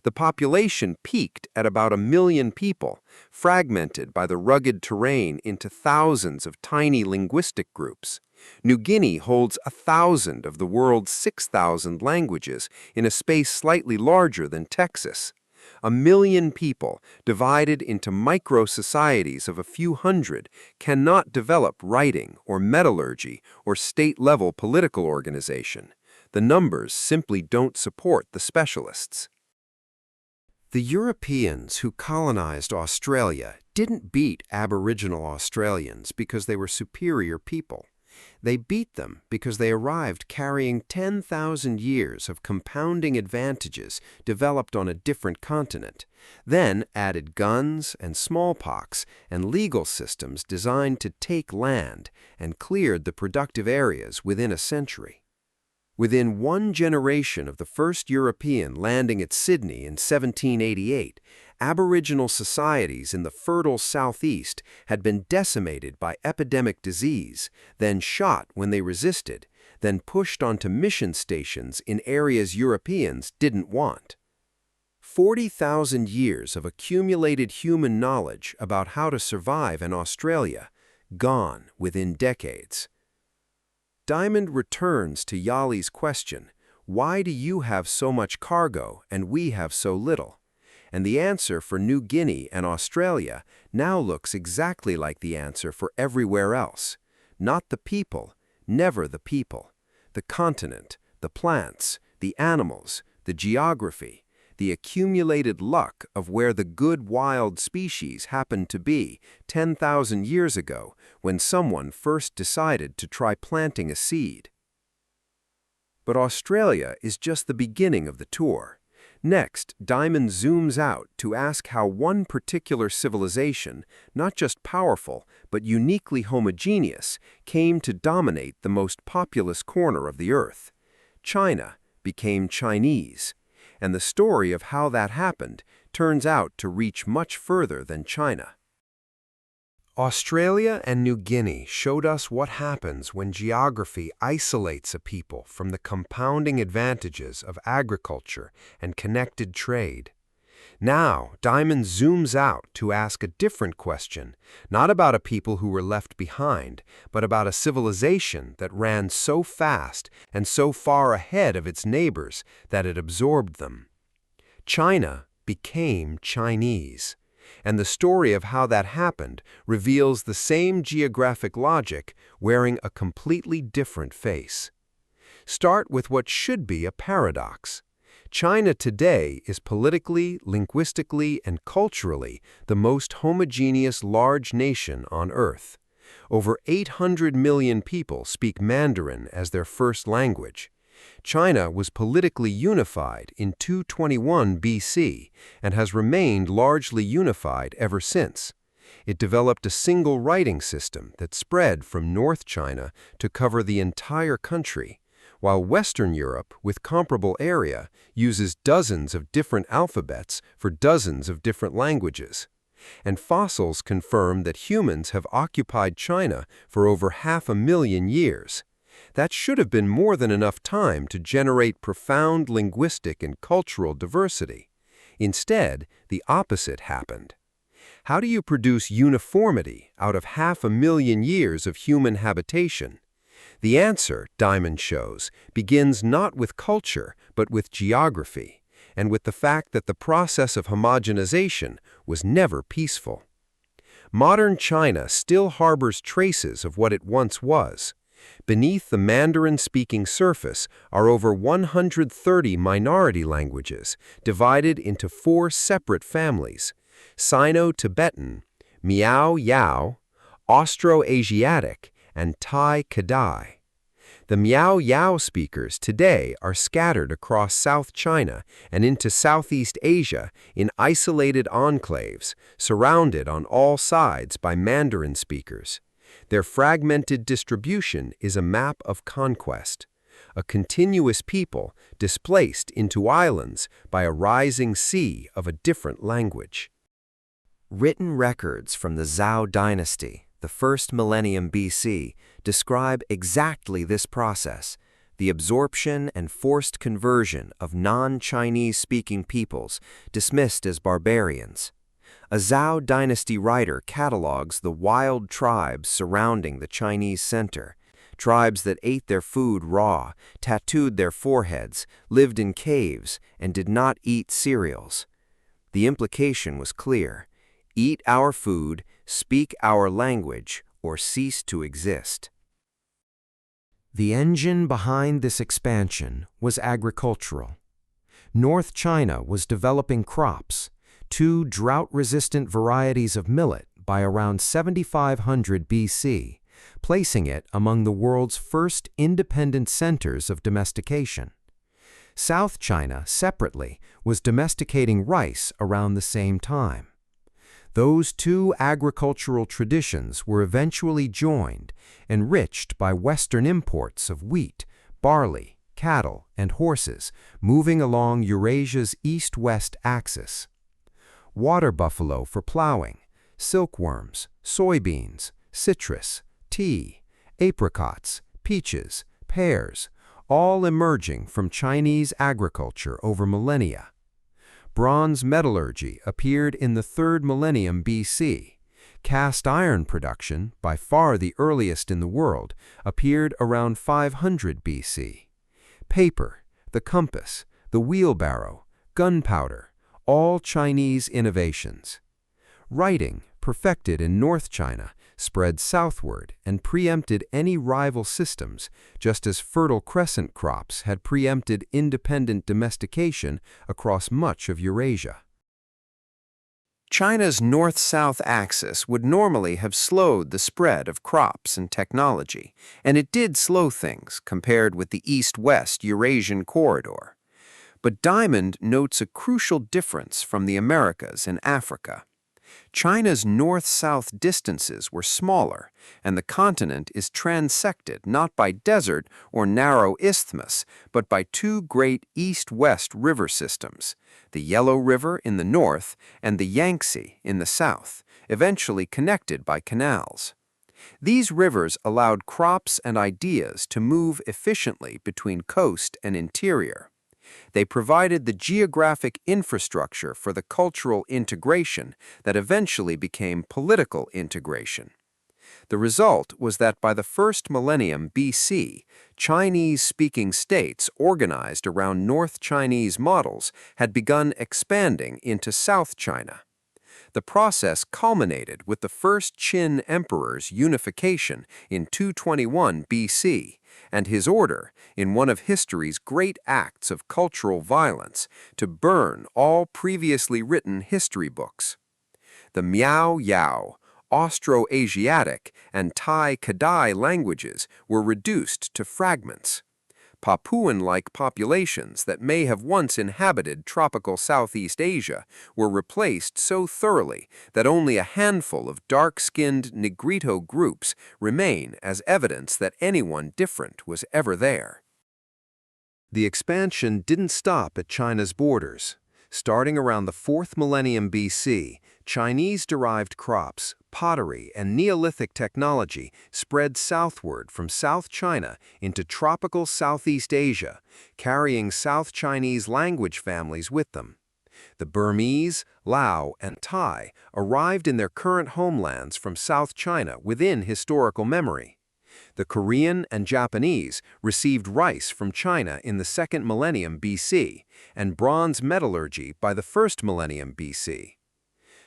The population peaked at about 1 million people, fragmented by the rugged terrain into thousands of tiny linguistic groups. New Guinea holds 1,000 of the world's 6,000 languages in a space slightly larger than Texas. 1 million people, divided into micro-societies of a few hundred, cannot develop writing or metallurgy or state-level political organization. The numbers simply don't support the specialists. The Europeans who colonized Australia didn't beat Aboriginal Australians because they were superior people. They beat them because they arrived carrying 10,000 years of compounding advantages developed on a different continent, then added guns and smallpox and legal systems designed to take land, and cleared the productive areas within a century. Within one generation of the first European landing at Sydney in 1788, Aboriginal societies in the fertile southeast had been decimated by epidemic disease, then shot when they resisted, then pushed onto mission stations in areas Europeans didn't want. 40,000 years of accumulated human knowledge about how to survive in Australia, gone within decades. Diamond returns to Yali's question, why do you have so much cargo and we have so little? And the answer for New Guinea and Australia now looks exactly like the answer for everywhere else. Not the people, never the people. The continent, the plants, the animals, the geography, the accumulated luck of where the good wild species happened to be 10,000 years ago when someone first decided to try planting a seed. But Australia is just the beginning of the tour. Next, Diamond zooms out to ask how one particular civilization, not just powerful, but uniquely homogeneous, came to dominate the most populous corner of the earth. China became Chinese. And the story of how that happened turns out to reach much further than China. Australia and New Guinea showed us what happens when geography isolates a people from the compounding advantages of agriculture and connected trade. Now, Diamond zooms out to ask a different question, not about a people who were left behind, but about a civilization that ran so fast and so far ahead of its neighbors that it absorbed them. China became Chinese, and the story of how that happened reveals the same geographic logic wearing a completely different face. Start with what should be a paradox. China today is politically, linguistically, and culturally the most homogeneous large nation on Earth. Over 800 million people speak Mandarin as their first language. China was politically unified in 221 BC and has remained largely unified ever since. It developed a single writing system that spread from North China to cover the entire country, while Western Europe, with comparable area, uses dozens of different alphabets for dozens of different languages. And fossils confirm that humans have occupied China for over 500,000 years. That should have been more than enough time to generate profound linguistic and cultural diversity. Instead, the opposite happened. How do you produce uniformity out of 500,000 years of human habitation? The answer, Diamond shows, begins not with culture, but with geography, and with the fact that the process of homogenization was never peaceful. Modern China still harbors traces of what it once was. Beneath the Mandarin-speaking surface are over 130 minority languages, divided into 4 separate families: Sino-Tibetan, Miao-Yao, Austro-Asiatic, and Tai-Kadai. The Miao-Yao speakers today are scattered across South China and into Southeast Asia in isolated enclaves, surrounded on all sides by Mandarin speakers. Their fragmented distribution is a map of conquest, a continuous people displaced into islands by a rising sea of a different language. Written records from the Zhou dynasty, the first millennium BC, describe exactly this process, the absorption and forced conversion of non-Chinese-speaking peoples dismissed as barbarians. A Zhou dynasty writer catalogs the wild tribes surrounding the Chinese center, tribes that ate their food raw, tattooed their foreheads, lived in caves, and did not eat cereals. The implication was clear: eat our food, speak our language, or cease to exist. The engine behind this expansion was agricultural. North China was developing crops, 2 drought-resistant varieties of millet by around 7500 BC, placing it among the world's first independent centers of domestication. South China, separately, was domesticating rice around the same time. Those 2 agricultural traditions were eventually joined, enriched by Western imports of wheat, barley, cattle, and horses, moving along Eurasia's east-west axis. Water buffalo for plowing, silkworms, soybeans, citrus, tea, apricots, peaches, pears, all emerging from Chinese agriculture over millennia. Bronze metallurgy appeared in the 3rd millennium BC. Cast iron production, by far the earliest in the world, appeared around 500 BC. Paper, the compass, the wheelbarrow, gunpowder, all Chinese innovations. Writing, perfected in North China, spread southward and preempted any rival systems, just as Fertile Crescent crops had preempted independent domestication across much of Eurasia. China's north-south axis would normally have slowed the spread of crops and technology, and it did slow things compared with the east-west Eurasian corridor. But Diamond notes a crucial difference from the Americas and Africa. China's north-south distances were smaller, and the continent is transected not by desert or narrow isthmus, but by 2 great east-west river systems, the Yellow River in the north and the Yangtze in the south, eventually connected by canals. These rivers allowed crops and ideas to move efficiently between coast and interior. They provided the geographic infrastructure for the cultural integration that eventually became political integration. The result was that by the 1st millennium BC, Chinese-speaking states organized around North Chinese models had begun expanding into South China. The process culminated with the first Qin emperor's unification in 221 BC, and his order, in one of history's great acts of cultural violence, to burn all previously written history books. The Miao-Yao, Austro-Asiatic, and Tai-Kadai languages were reduced to fragments. Papuan-like populations that may have once inhabited tropical Southeast Asia were replaced so thoroughly that only a handful of dark-skinned Negrito groups remain as evidence that anyone different was ever there. The expansion didn't stop at China's borders. Starting around the 4th millennium BC, Chinese-derived crops, pottery, and Neolithic technology spread southward from South China into tropical Southeast Asia, carrying South Chinese language families with them. The Burmese, Lao, and Thai arrived in their current homelands from South China within historical memory. The Korean and Japanese received rice from China in the 2nd millennium BC and bronze metallurgy by the 1st millennium BC.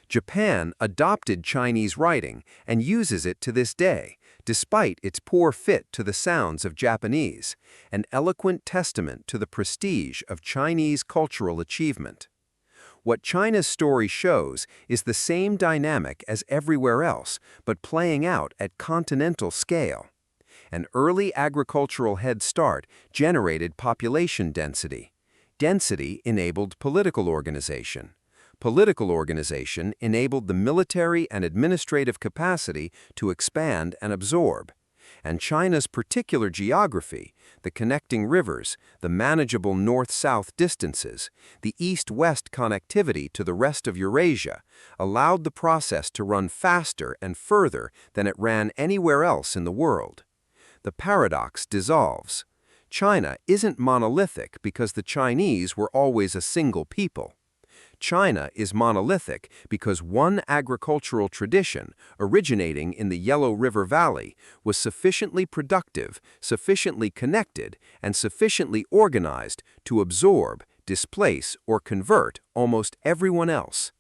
Japan adopted Chinese writing and uses it to this day, despite its poor fit to the sounds of Japanese, an eloquent testament to the prestige of Chinese cultural achievement. What China's story shows is the same dynamic as everywhere else, but playing out at continental scale. An early agricultural head start generated population density. Density enabled political organization. Political organization enabled the military and administrative capacity to expand and absorb. And China's particular geography, the connecting rivers, the manageable north-south distances, the east-west connectivity to the rest of Eurasia, allowed the process to run faster and further than it ran anywhere else in the world. The paradox dissolves. China isn't monolithic because the Chinese were always a single people. China is monolithic because one agricultural tradition, originating in the Yellow River Valley, was sufficiently productive, sufficiently connected, and sufficiently organized to absorb, displace, or convert almost everyone else.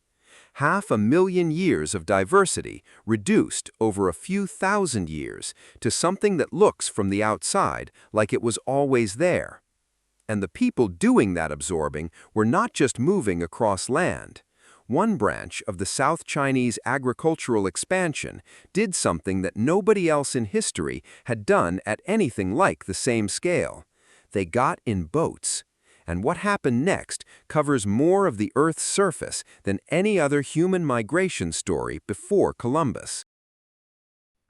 500,000 years of diversity reduced over a few thousand years to something that looks from the outside like it was always there. And the people doing that absorbing were not just moving across land. One branch of the South Chinese agricultural expansion did something that nobody else in history had done at anything like the same scale. They got in boats. And what happened next covers more of the Earth's surface than any other human migration story before Columbus.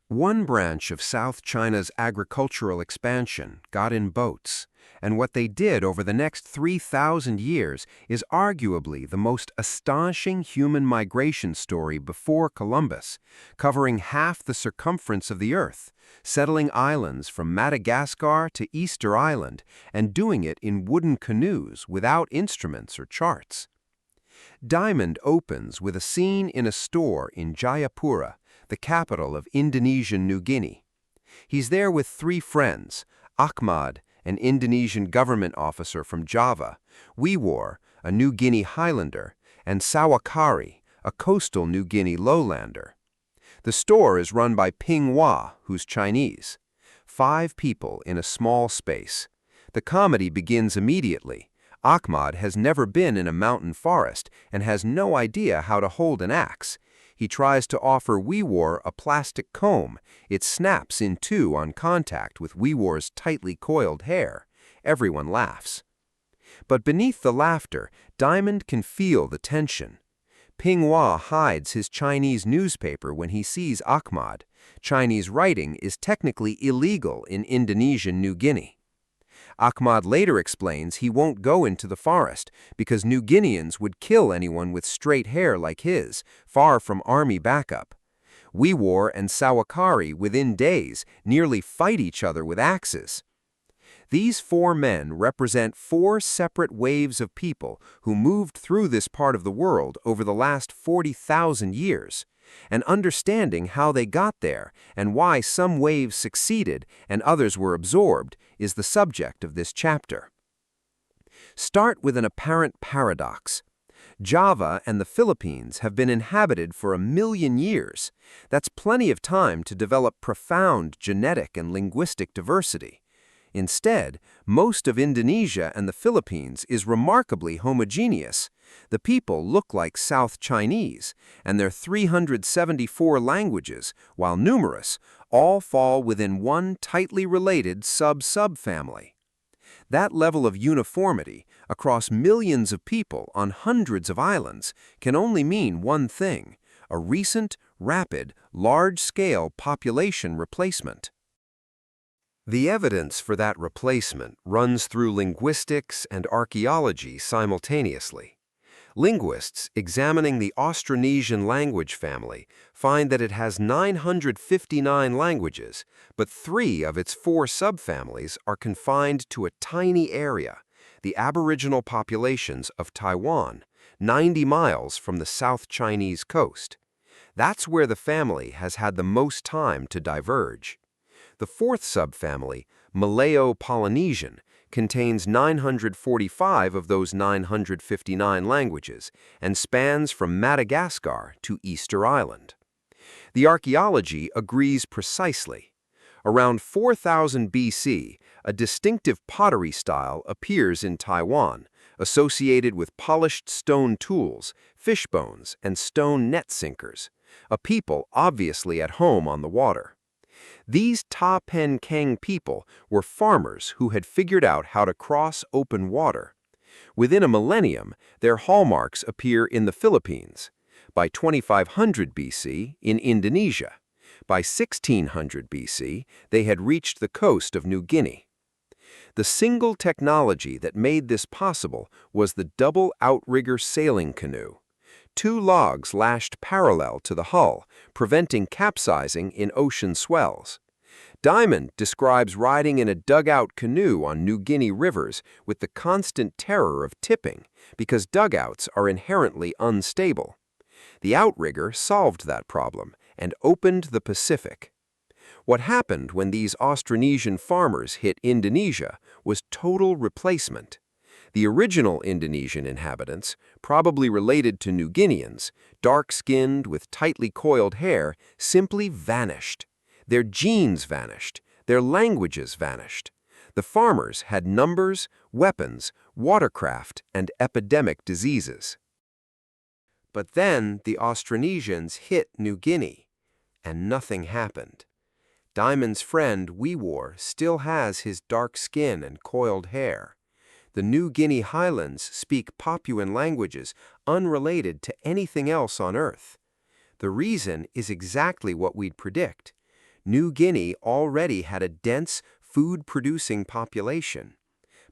One branch of South China's agricultural expansion got in boats, and what they did over the next 3,000 years is arguably the most astonishing human migration story before Columbus, covering half the circumference of the Earth, settling islands from Madagascar to Easter Island, and doing it in wooden canoes without instruments or charts. Diamond opens with a scene in a store in Jayapura, the capital of Indonesian New Guinea. He's there with 3 friends, Ahmad, an Indonesian government officer from Java, Wiwar, a New Guinea Highlander, and Sawakari, a coastal New Guinea lowlander. The store is run by Ping Hua, who's Chinese. 5 people in a small space. The comedy begins immediately. Ahmad has never been in a mountain forest and has no idea how to hold an axe. He tries to offer Wiwar a plastic comb. It snaps in two on contact with Wiwar's tightly coiled hair. Everyone laughs. But beneath the laughter, Diamond can feel the tension. Ping Hua hides his Chinese newspaper when he sees Ahmad. Chinese writing is technically illegal in Indonesian New Guinea. Ahmad later explains he won't go into the forest because New Guineans would kill anyone with straight hair like his, far from army backup. Wiwar and Sawakari, within days, nearly fight each other with axes. These 4 men represent 4 separate waves of people who moved through this part of the world over the last 40,000 years. And understanding how they got there and why some waves succeeded and others were absorbed is the subject of this chapter. Start with an apparent paradox. Java and the Philippines have been inhabited for 1 million years. That's plenty of time to develop profound genetic and linguistic diversity. Instead, most of Indonesia and the Philippines is remarkably homogeneous. The people look like South Chinese, and their 374 languages, while numerous, all fall within one tightly related sub-subfamily. That level of uniformity across millions of people on hundreds of islands can only mean one thing: a recent, rapid, large-scale population replacement. The evidence for that replacement runs through linguistics and archaeology simultaneously. Linguists examining the Austronesian language family find that it has 959 languages, but 3 of its 4 subfamilies are confined to a tiny area, the aboriginal populations of Taiwan, 90 miles from the South Chinese coast. That's where the family has had the most time to diverge. The fourth subfamily, Malayo-Polynesian, contains 945 of those 959 languages and spans from Madagascar to Easter Island. The archaeology agrees precisely. Around 4000 BC, a distinctive pottery style appears in Taiwan, associated with polished stone tools, fish bones, and stone net sinkers, a people obviously at home on the water. These Ta Pen Keng people were farmers who had figured out how to cross open water. Within a millennium, their hallmarks appear in the Philippines, by 2500 BC in Indonesia. By 1600 BC, they had reached the coast of New Guinea. The single technology that made this possible was the double outrigger sailing canoe. 2 logs lashed parallel to the hull, preventing capsizing in ocean swells. Diamond describes riding in a dugout canoe on New Guinea rivers with the constant terror of tipping, because dugouts are inherently unstable. The outrigger solved that problem and opened the Pacific. What happened when these Austronesian farmers hit Indonesia was total replacement. The original Indonesian inhabitants, probably related to New Guineans, dark-skinned with tightly coiled hair, simply vanished. Their genes vanished. Their languages vanished. The farmers had numbers, weapons, watercraft, and epidemic diseases. But then the Austronesians hit New Guinea, and nothing happened. Diamond's friend Weewar still has his dark skin and coiled hair. The New Guinea highlands speak Papuan languages unrelated to anything else on Earth. The reason is exactly what we'd predict. New Guinea already had a dense, food-producing population.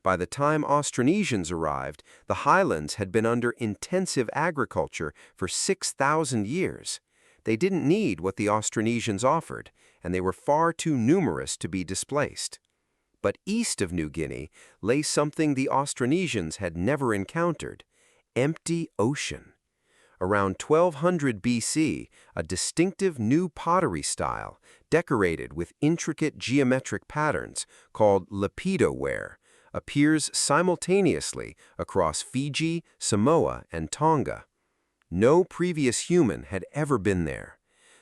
By the time Austronesians arrived, the highlands had been under intensive agriculture for 6,000 years. They didn't need what the Austronesians offered, and they were far too numerous to be displaced. But east of New Guinea lay something the Austronesians had never encountered: empty ocean. Around 1200 BC, a distinctive new pottery style, decorated with intricate geometric patterns, called lapidoware, appears simultaneously across Fiji, Samoa, and Tonga. No previous human had ever been there.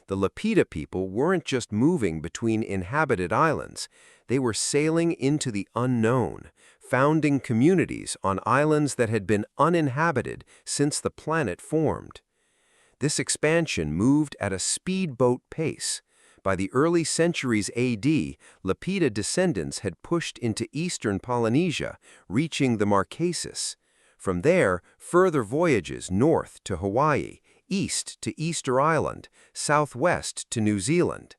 The Lapita people weren't just moving between inhabited islands, they were sailing into the unknown, founding communities on islands that had been uninhabited since the planet formed. This expansion moved at a speedboat pace. By the early centuries AD, Lapita descendants had pushed into eastern Polynesia, reaching the Marquesas. From there, further voyages north to Hawaii, east to Easter Island, southwest to New Zealand.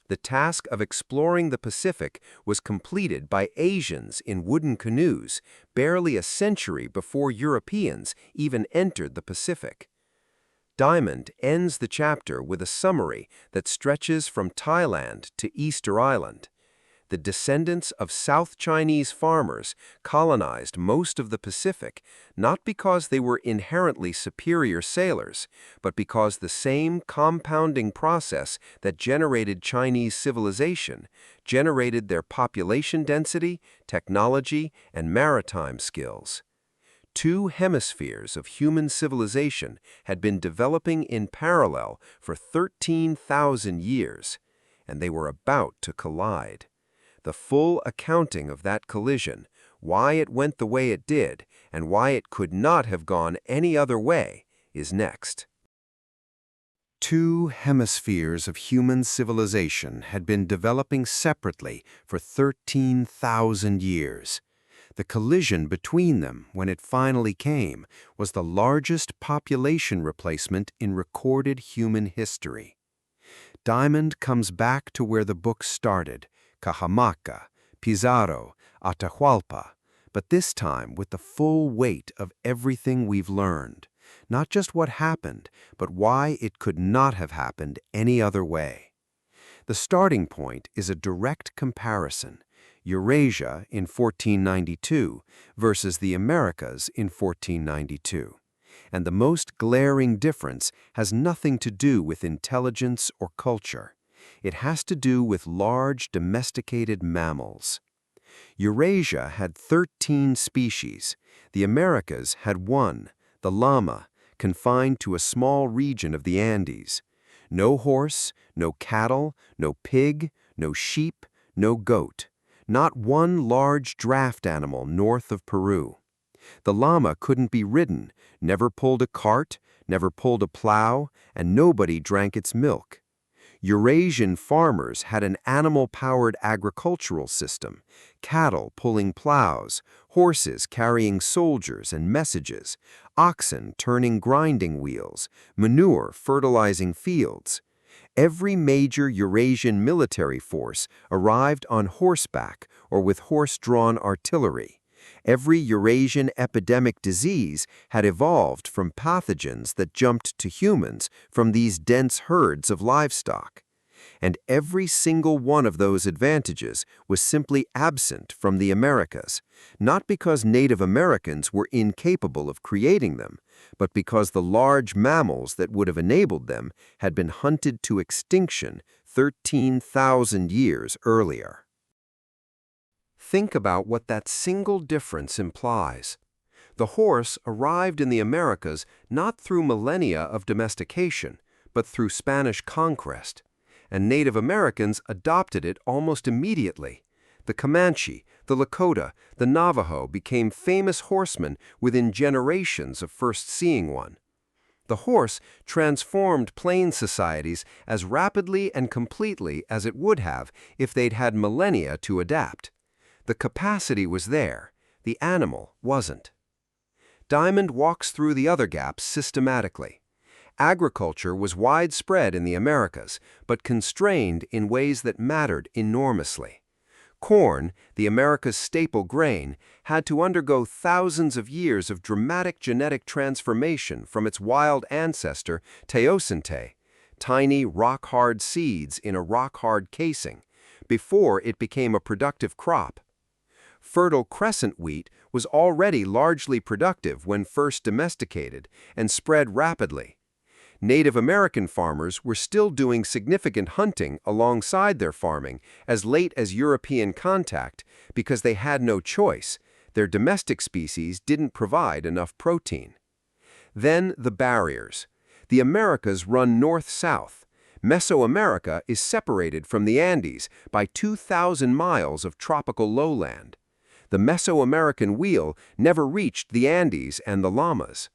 The task of exploring the Pacific was completed by Asians in wooden canoes, barely a century before Europeans even entered the Pacific. Diamond ends the chapter with a summary that stretches from Thailand to Easter Island. The descendants of South Chinese farmers colonized most of the Pacific, not because they were inherently superior sailors, but because the same compounding process that generated Chinese civilization generated their population density, technology, and maritime skills. 2 hemispheres of human civilization had been developing in parallel for 13,000 years, and they were about to collide. The full accounting of that collision, why it went the way it did, and why it could not have gone any other way, is next. 2 hemispheres of human civilization had been developing separately for 13,000 years. The collision between them, when it finally came, was the largest population replacement in recorded human history. Diamond comes back to where the book started: Cajamarca, Pizarro, Atahuallpa, but this time with the full weight of everything we've learned. Not just what happened, but why it could not have happened any other way. The starting point is a direct comparison: Eurasia in 1492 versus the Americas in 1492. And the most glaring difference has nothing to do with intelligence or culture. It has to do with large domesticated mammals. Eurasia had 13 species. The Americas had 1, the llama, confined to a small region of the Andes. No horse, no cattle, no pig, no sheep, no goat. Not one large draft animal north of Peru. The llama couldn't be ridden, never pulled a cart, never pulled a plow, and nobody drank its milk. Eurasian farmers had an animal-powered agricultural system, cattle pulling plows, horses carrying soldiers and messages, oxen turning grinding wheels, manure fertilizing fields. Every major Eurasian military force arrived on horseback or with horse-drawn artillery. Every Eurasian epidemic disease had evolved from pathogens that jumped to humans from these dense herds of livestock. And every single one of those advantages was simply absent from the Americas, not because Native Americans were incapable of creating them, but because the large mammals that would have enabled them had been hunted to extinction 13,000 years earlier. Think about what that single difference implies. The horse arrived in the Americas not through millennia of domestication, but through Spanish conquest, and Native Americans adopted it almost immediately. The Comanche, the Lakota, the Navajo became famous horsemen within generations of first seeing one. The horse transformed plains societies as rapidly and completely as it would have if they'd had millennia to adapt. The capacity was there, the animal wasn't. Diamond walks through the other gaps systematically. Agriculture was widespread in the Americas, but constrained in ways that mattered enormously. Corn, the America's staple grain, had to undergo thousands of years of dramatic genetic transformation from its wild ancestor, teosinte, tiny rock-hard seeds in a rock-hard casing, before it became a productive crop. Fertile crescent wheat was already largely productive when first domesticated and spread rapidly. Native American farmers were still doing significant hunting alongside their farming as late as European contact because they had no choice. Their domestic species didn't provide enough protein. Then the barriers. The Americas run north-south. Mesoamerica is separated from the Andes by 2,000 miles of tropical lowland. The Mesoamerican wheel never reached the Andes and the llamas.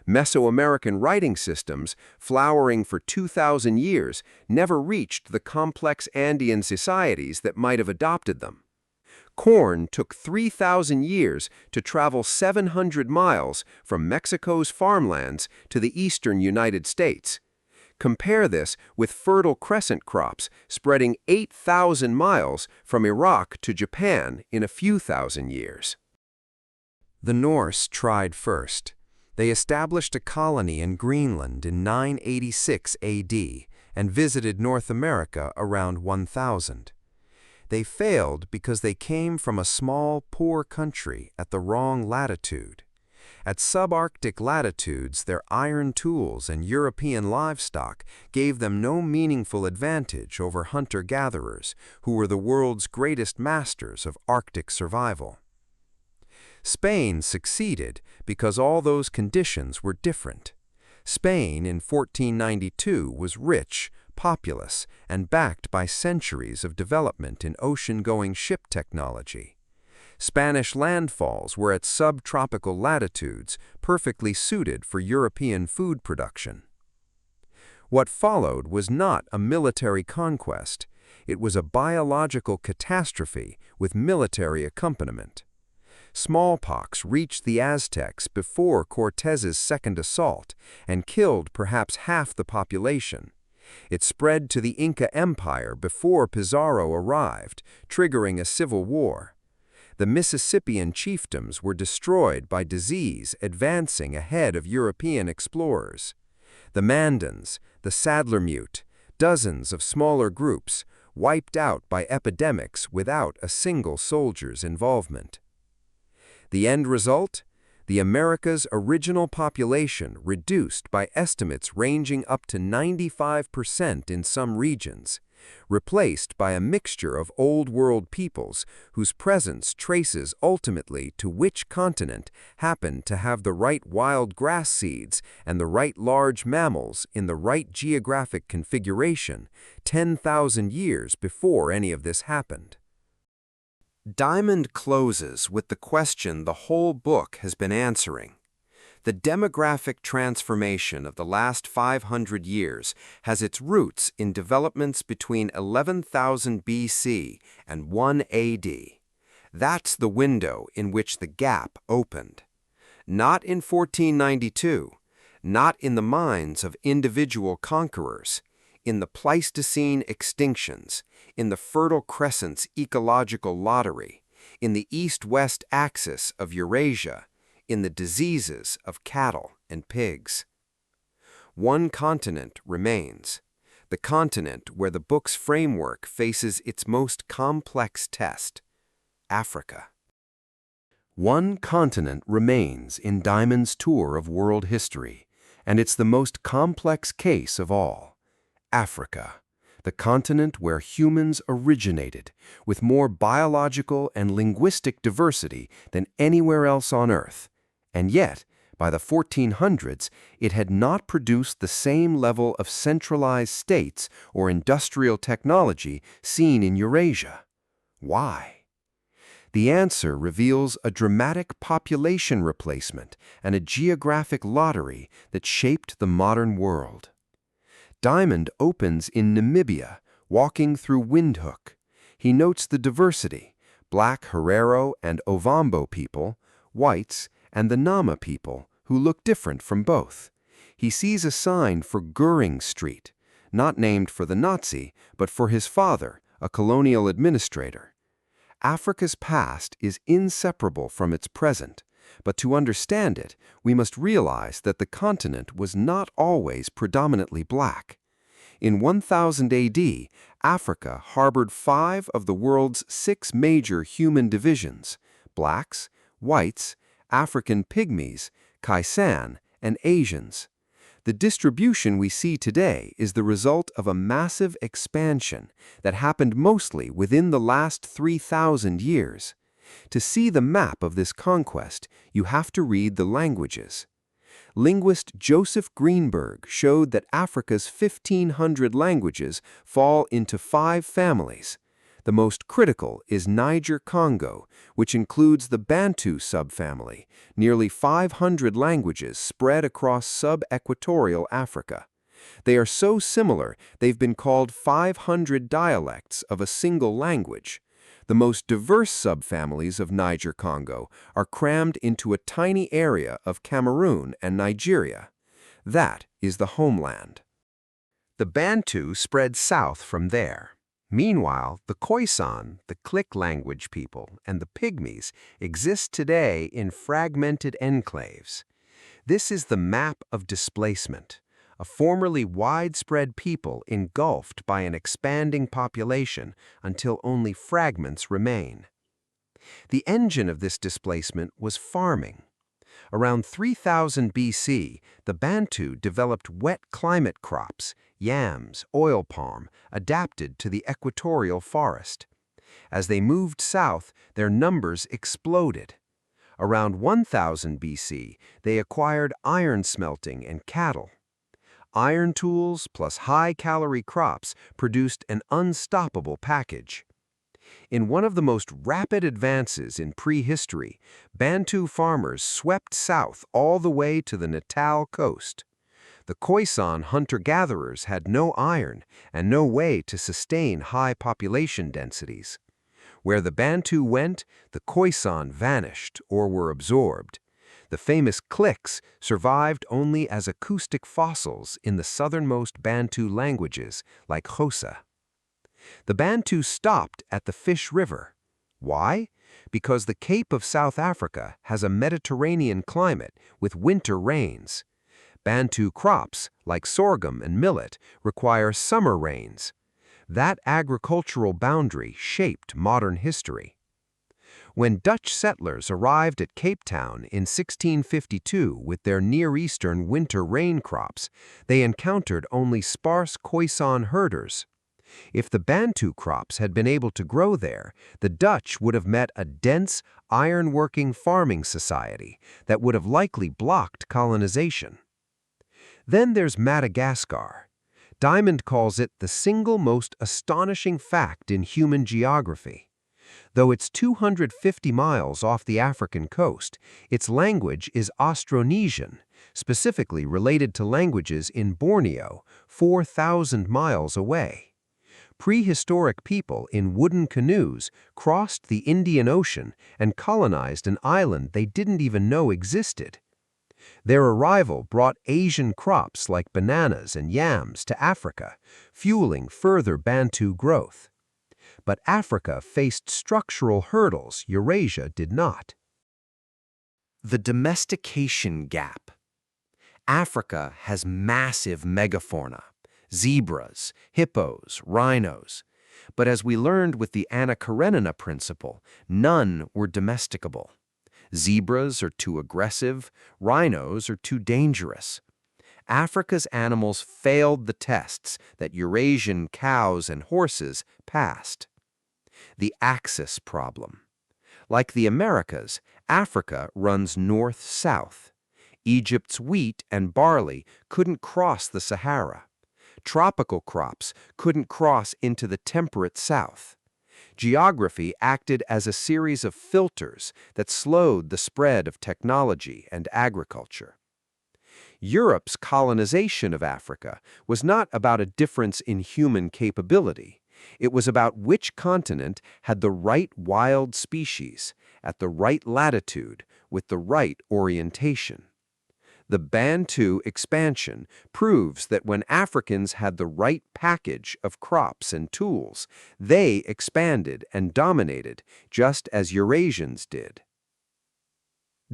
Mesoamerican writing systems, flowering for 2,000 years, never reached the complex Andean societies that might have adopted them. Corn took 3,000 years to travel 700 miles from Mexico's farmlands to the eastern United States. Compare this with fertile crescent crops spreading 8,000 miles from Iraq to Japan in a few thousand years. The Norse tried first. They established a colony in Greenland in 986 AD and visited North America around 1000. They failed because they came from a small, poor country at the wrong latitude. At subarctic latitudes, their iron tools and European livestock gave them no meaningful advantage over hunter-gatherers, who were the world's greatest masters of Arctic survival. Spain succeeded because all those conditions were different. Spain in 1492 was rich, populous, and backed by centuries of development in ocean-going ship technology. Spanish landfalls were at subtropical latitudes, perfectly suited for European food production. What followed was not a military conquest. It was a biological catastrophe with military accompaniment. Smallpox reached the Aztecs before Cortez's second assault and killed perhaps half the population. It spread to the Inca Empire before Pizarro arrived, triggering a civil war. The Mississippian chiefdoms were destroyed by disease advancing ahead of European explorers. The Mandans, the Sadlermute, dozens of smaller groups, wiped out by epidemics without a single soldier's involvement. The end result? the Americas' original population reduced by estimates ranging up to 95% in some regions, replaced by a mixture of Old World peoples whose presence traces ultimately to which continent happened to have the right wild grass seeds and the right large mammals in the right geographic configuration 10,000 years before any of this happened. Diamond closes with the question the whole book has been answering. The demographic transformation of the last 500 years has its roots in developments between 11,000 BC and 1 AD. That's the window in which the gap opened. Not in 1492, not in the minds of individual conquerors, in the Pleistocene extinctions, in the Fertile Crescent's ecological lottery, in the east-west axis of Eurasia, in the diseases of cattle and pigs. One continent remains, the continent where the book's framework faces its most complex test, Africa. One continent remains in Diamond's tour of world history, and it's the most complex case of all, Africa, the continent where humans originated, with more biological and linguistic diversity than anywhere else on Earth. And yet, by the 1400s, it had not produced the same level of centralized states or industrial technology seen in Eurasia. Why? The answer reveals a dramatic population replacement and a geographic lottery that shaped the modern world. Diamond opens in Namibia, walking through Windhoek. He notes the diversity, black Herero and Ovambo people, whites, and the Nama people, who look different from both. He sees a sign for Goering Street, not named for the Nazi, but for his father, a colonial administrator. Africa's past is inseparable from its present, but to understand it, we must realize that the continent was not always predominantly black. In 1000 AD, Africa harbored 5 of the world's 6 major human divisions: blacks, whites, African pygmies, Khaisan, and Asians. The distribution we see today is the result of a massive expansion that happened mostly within the last 3,000 years. To see the map of this conquest, you have to read the languages. Linguist Joseph Greenberg showed that Africa's 1,500 languages fall into 5 families. The most critical is Niger-Congo, which includes the Bantu subfamily, nearly 500 languages spread across sub-equatorial Africa. They are so similar they've been called 500 dialects of a single language. The most diverse subfamilies of Niger-Congo are crammed into a tiny area of Cameroon and Nigeria. That is the homeland. The Bantu spread south from there. Meanwhile, the Khoisan, the Click language people, and the Pygmies exist today in fragmented enclaves. This is the map of displacement, a formerly widespread people engulfed by an expanding population until only fragments remain. The engine of this displacement was farming. Around 3000 BC, the Bantu developed wet climate crops, yams, oil palm, adapted to the equatorial forest. As they moved south, their numbers exploded. Around 1000 BC, they acquired iron smelting and cattle. Iron tools plus high-calorie crops produced an unstoppable package. In one of the most rapid advances in prehistory, Bantu farmers swept south all the way to the Natal coast. The Khoisan hunter-gatherers had no iron and no way to sustain high population densities. Where the Bantu went, the Khoisan vanished or were absorbed. The famous Clicks survived only as acoustic fossils in the southernmost Bantu languages, like Xhosa. The Bantu stopped at the Fish River. Why? Because the Cape of South Africa has a Mediterranean climate with winter rains. Bantu crops, like sorghum and millet, require summer rains. That agricultural boundary shaped modern history. When Dutch settlers arrived at Cape Town in 1652 with their Near Eastern winter rain crops, they encountered only sparse Khoisan herders. If the Bantu crops had been able to grow there, the Dutch would have met a dense, iron-working farming society that would have likely blocked colonization. Then there's Madagascar. Diamond calls it the single most astonishing fact in human geography. Though it's 250 miles off the African coast, its language is Austronesian, specifically related to languages in Borneo, 4,000 miles away. Prehistoric people in wooden canoes crossed the Indian Ocean and colonized an island they didn't even know existed. Their arrival brought Asian crops like bananas and yams to Africa, fueling further Bantu growth. But Africa faced structural hurdles Eurasia did not. The domestication gap. Africa has massive megafauna, zebras, hippos, rhinos. But as we learned with the Anna Karenina principle, none were domesticable. Zebras are too aggressive, rhinos are too dangerous. Africa's animals failed the tests that Eurasian cows and horses passed. The axis problem. Like the Americas, Africa runs north-south. Egypt's wheat and barley couldn't cross the Sahara. Tropical crops couldn't cross into the temperate south. Geography acted as a series of filters that slowed the spread of technology and agriculture. Europe's colonization of Africa was not about a difference in human capability. It was about which continent had the right wild species, at the right latitude, with the right orientation. The Bantu expansion proves that when Africans had the right package of crops and tools, they expanded and dominated, just as Eurasians did.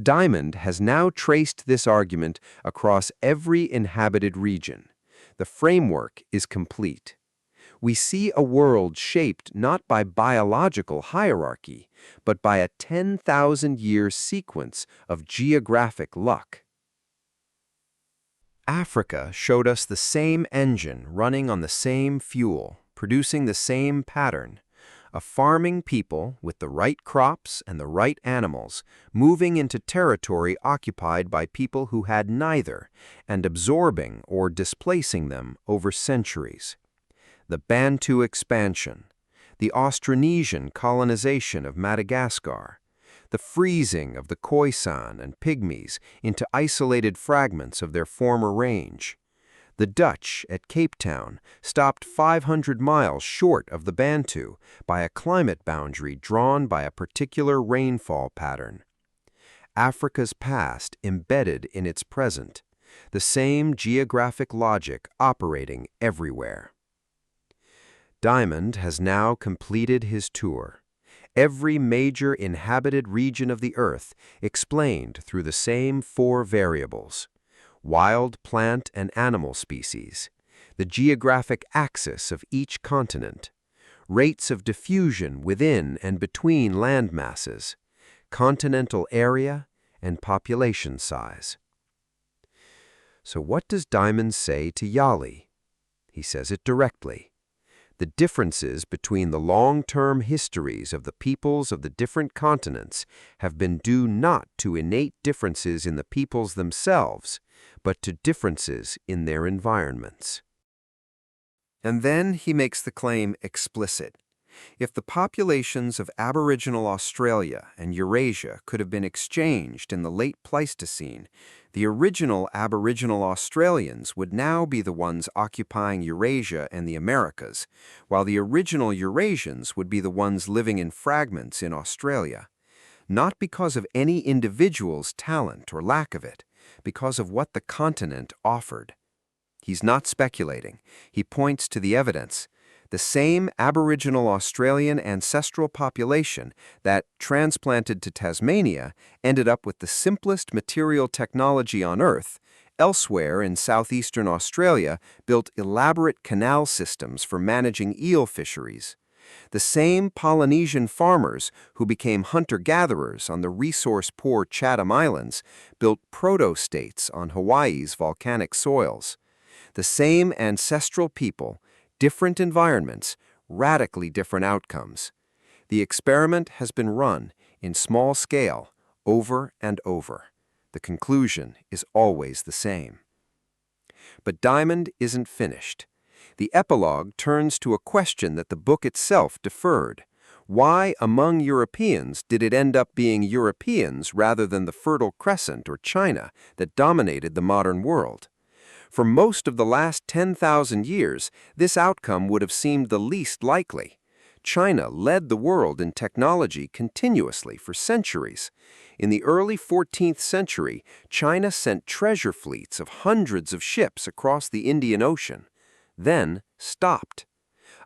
Diamond has now traced this argument across every inhabited region. The framework is complete. We see a world shaped not by biological hierarchy, but by a 10,000-year sequence of geographic luck. Africa showed us the same engine running on the same fuel, producing the same pattern. A farming people with the right crops and the right animals, moving into territory occupied by people who had neither, and absorbing or displacing them over centuries. The Bantu expansion, the Austronesian colonization of Madagascar, the freezing of the Khoisan and Pygmies into isolated fragments of their former range. The Dutch at Cape Town stopped 500 miles short of the Bantu by a climate boundary drawn by a particular rainfall pattern. Africa's past embedded in its present, the same geographic logic operating everywhere. Diamond has now completed his tour. Every major inhabited region of the Earth explained through the same 4 variables: wild plant and animal species, the geographic axis of each continent, rates of diffusion within and between land masses, continental area, and population size. So what does Diamond say to Yali? He says it directly. The differences between the long-term histories of the peoples of the different continents have been due not to innate differences in the peoples themselves, but to differences in their environments. And then he makes the claim explicit. If the populations of Aboriginal Australia and Eurasia could have been exchanged in the late Pleistocene, the original Aboriginal Australians would now be the ones occupying Eurasia and the Americas, while the original Eurasians would be the ones living in fragments in Australia. Not because of any individual's talent or lack of it, because of what the continent offered. He's not speculating. He points to the evidence. The same Aboriginal Australian ancestral population that, transplanted to Tasmania, ended up with the simplest material technology on Earth, elsewhere in southeastern Australia built elaborate canal systems for managing eel fisheries. The same Polynesian farmers who became hunter-gatherers on the resource-poor Chatham Islands built proto-states on Hawaii's volcanic soils. The same ancestral people, different environments, radically different outcomes. The experiment has been run in small scale, over and over. The conclusion is always the same. But Diamond isn't finished. The epilogue turns to a question that the book itself deferred. Why, among Europeans, did it end up being Europeans rather than the Fertile Crescent or China that dominated the modern world? For most of the last 10,000 years, this outcome would have seemed the least likely. China led the world in technology continuously for centuries. In the early 14th century, China sent treasure fleets of hundreds of ships across the Indian Ocean, then stopped.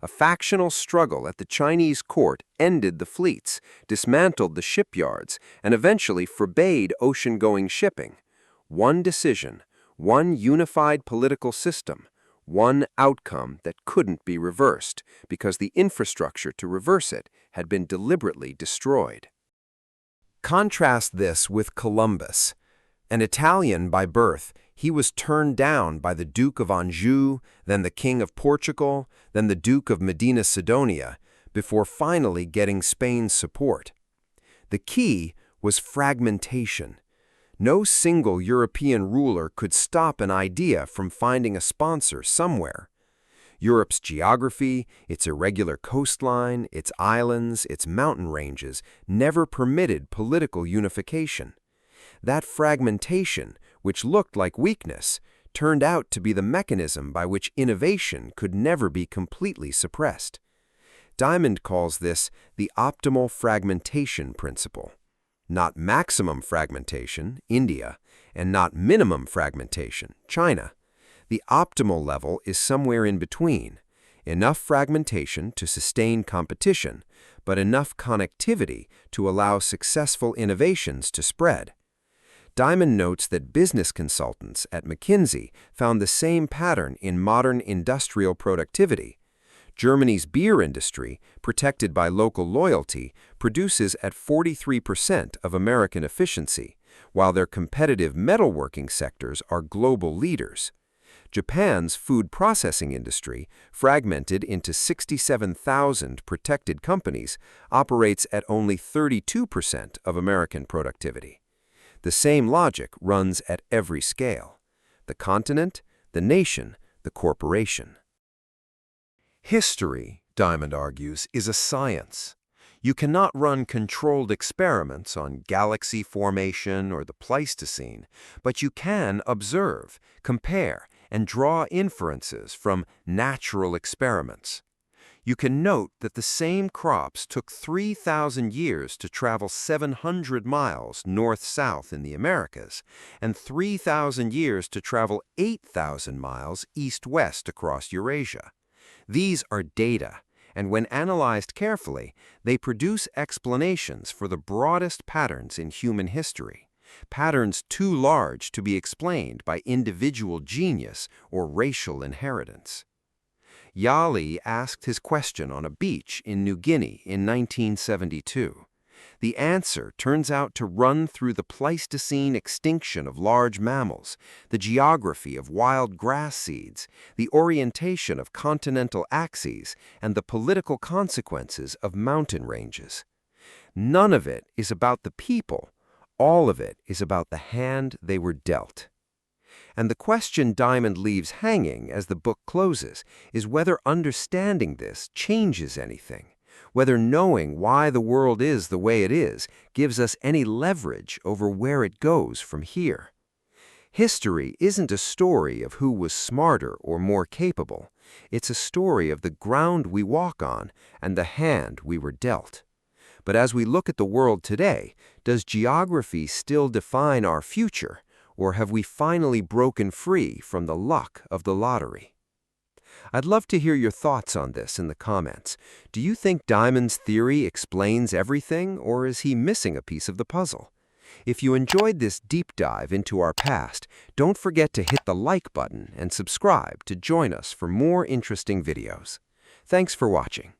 A factional struggle at the Chinese court ended the fleets, dismantled the shipyards, and eventually forbade ocean-going shipping. One decision, one unified political system, one outcome that couldn't be reversed because the infrastructure to reverse it had been deliberately destroyed. Contrast this with Columbus. An Italian by birth, he was turned down by the Duke of Anjou, then the King of Portugal, then the Duke of Medina Sidonia, before finally getting Spain's support. The key was fragmentation. No single European ruler could stop an idea from finding a sponsor somewhere. Europe's geography, its irregular coastline, its islands, its mountain ranges never permitted political unification. That fragmentation, which looked like weakness, turned out to be the mechanism by which innovation could never be completely suppressed. Diamond calls this the optimal fragmentation principle. Not maximum fragmentation, India, and not minimum fragmentation, China. The optimal level is somewhere in between. Enough fragmentation to sustain competition, but enough connectivity to allow successful innovations to spread. Diamond notes that business consultants at McKinsey found the same pattern in modern industrial productivity. Germany's beer industry, protected by local loyalty, produces at 43% of American efficiency, while their competitive metalworking sectors are global leaders. Japan's food processing industry, fragmented into 67,000 protected companies, operates at only 32% of American productivity. The same logic runs at every scale: the continent, the nation, the corporation. History, Diamond argues, is a science. You cannot run controlled experiments on galaxy formation or the Pleistocene, but you can observe, compare, and draw inferences from natural experiments. You can note that the same crops took 3,000 years to travel 700 miles north-south in the Americas, and 3,000 years to travel 8,000 miles east-west across Eurasia. These are data, and when analyzed carefully, they produce explanations for the broadest patterns in human history, patterns too large to be explained by individual genius or racial inheritance. Yali asked his question on a beach in New Guinea in 1972. The answer turns out to run through the Pleistocene extinction of large mammals, the geography of wild grass seeds, the orientation of continental axes, and the political consequences of mountain ranges. None of it is about the people. All of it is about the hand they were dealt. And the question Diamond leaves hanging as the book closes is whether understanding this changes anything, whether knowing why the world is the way it is gives us any leverage over where it goes from here. History isn't a story of who was smarter or more capable. It's a story of the ground we walk on and the hand we were dealt. But as we look at the world today, does geography still define our future, or have we finally broken free from the luck of the lottery? I'd love to hear your thoughts on this in the comments. Do you think Diamond's theory explains everything, or is he missing a piece of the puzzle? If you enjoyed this deep dive into our past, don't forget to hit the like button and subscribe to join us for more interesting videos. Thanks for watching.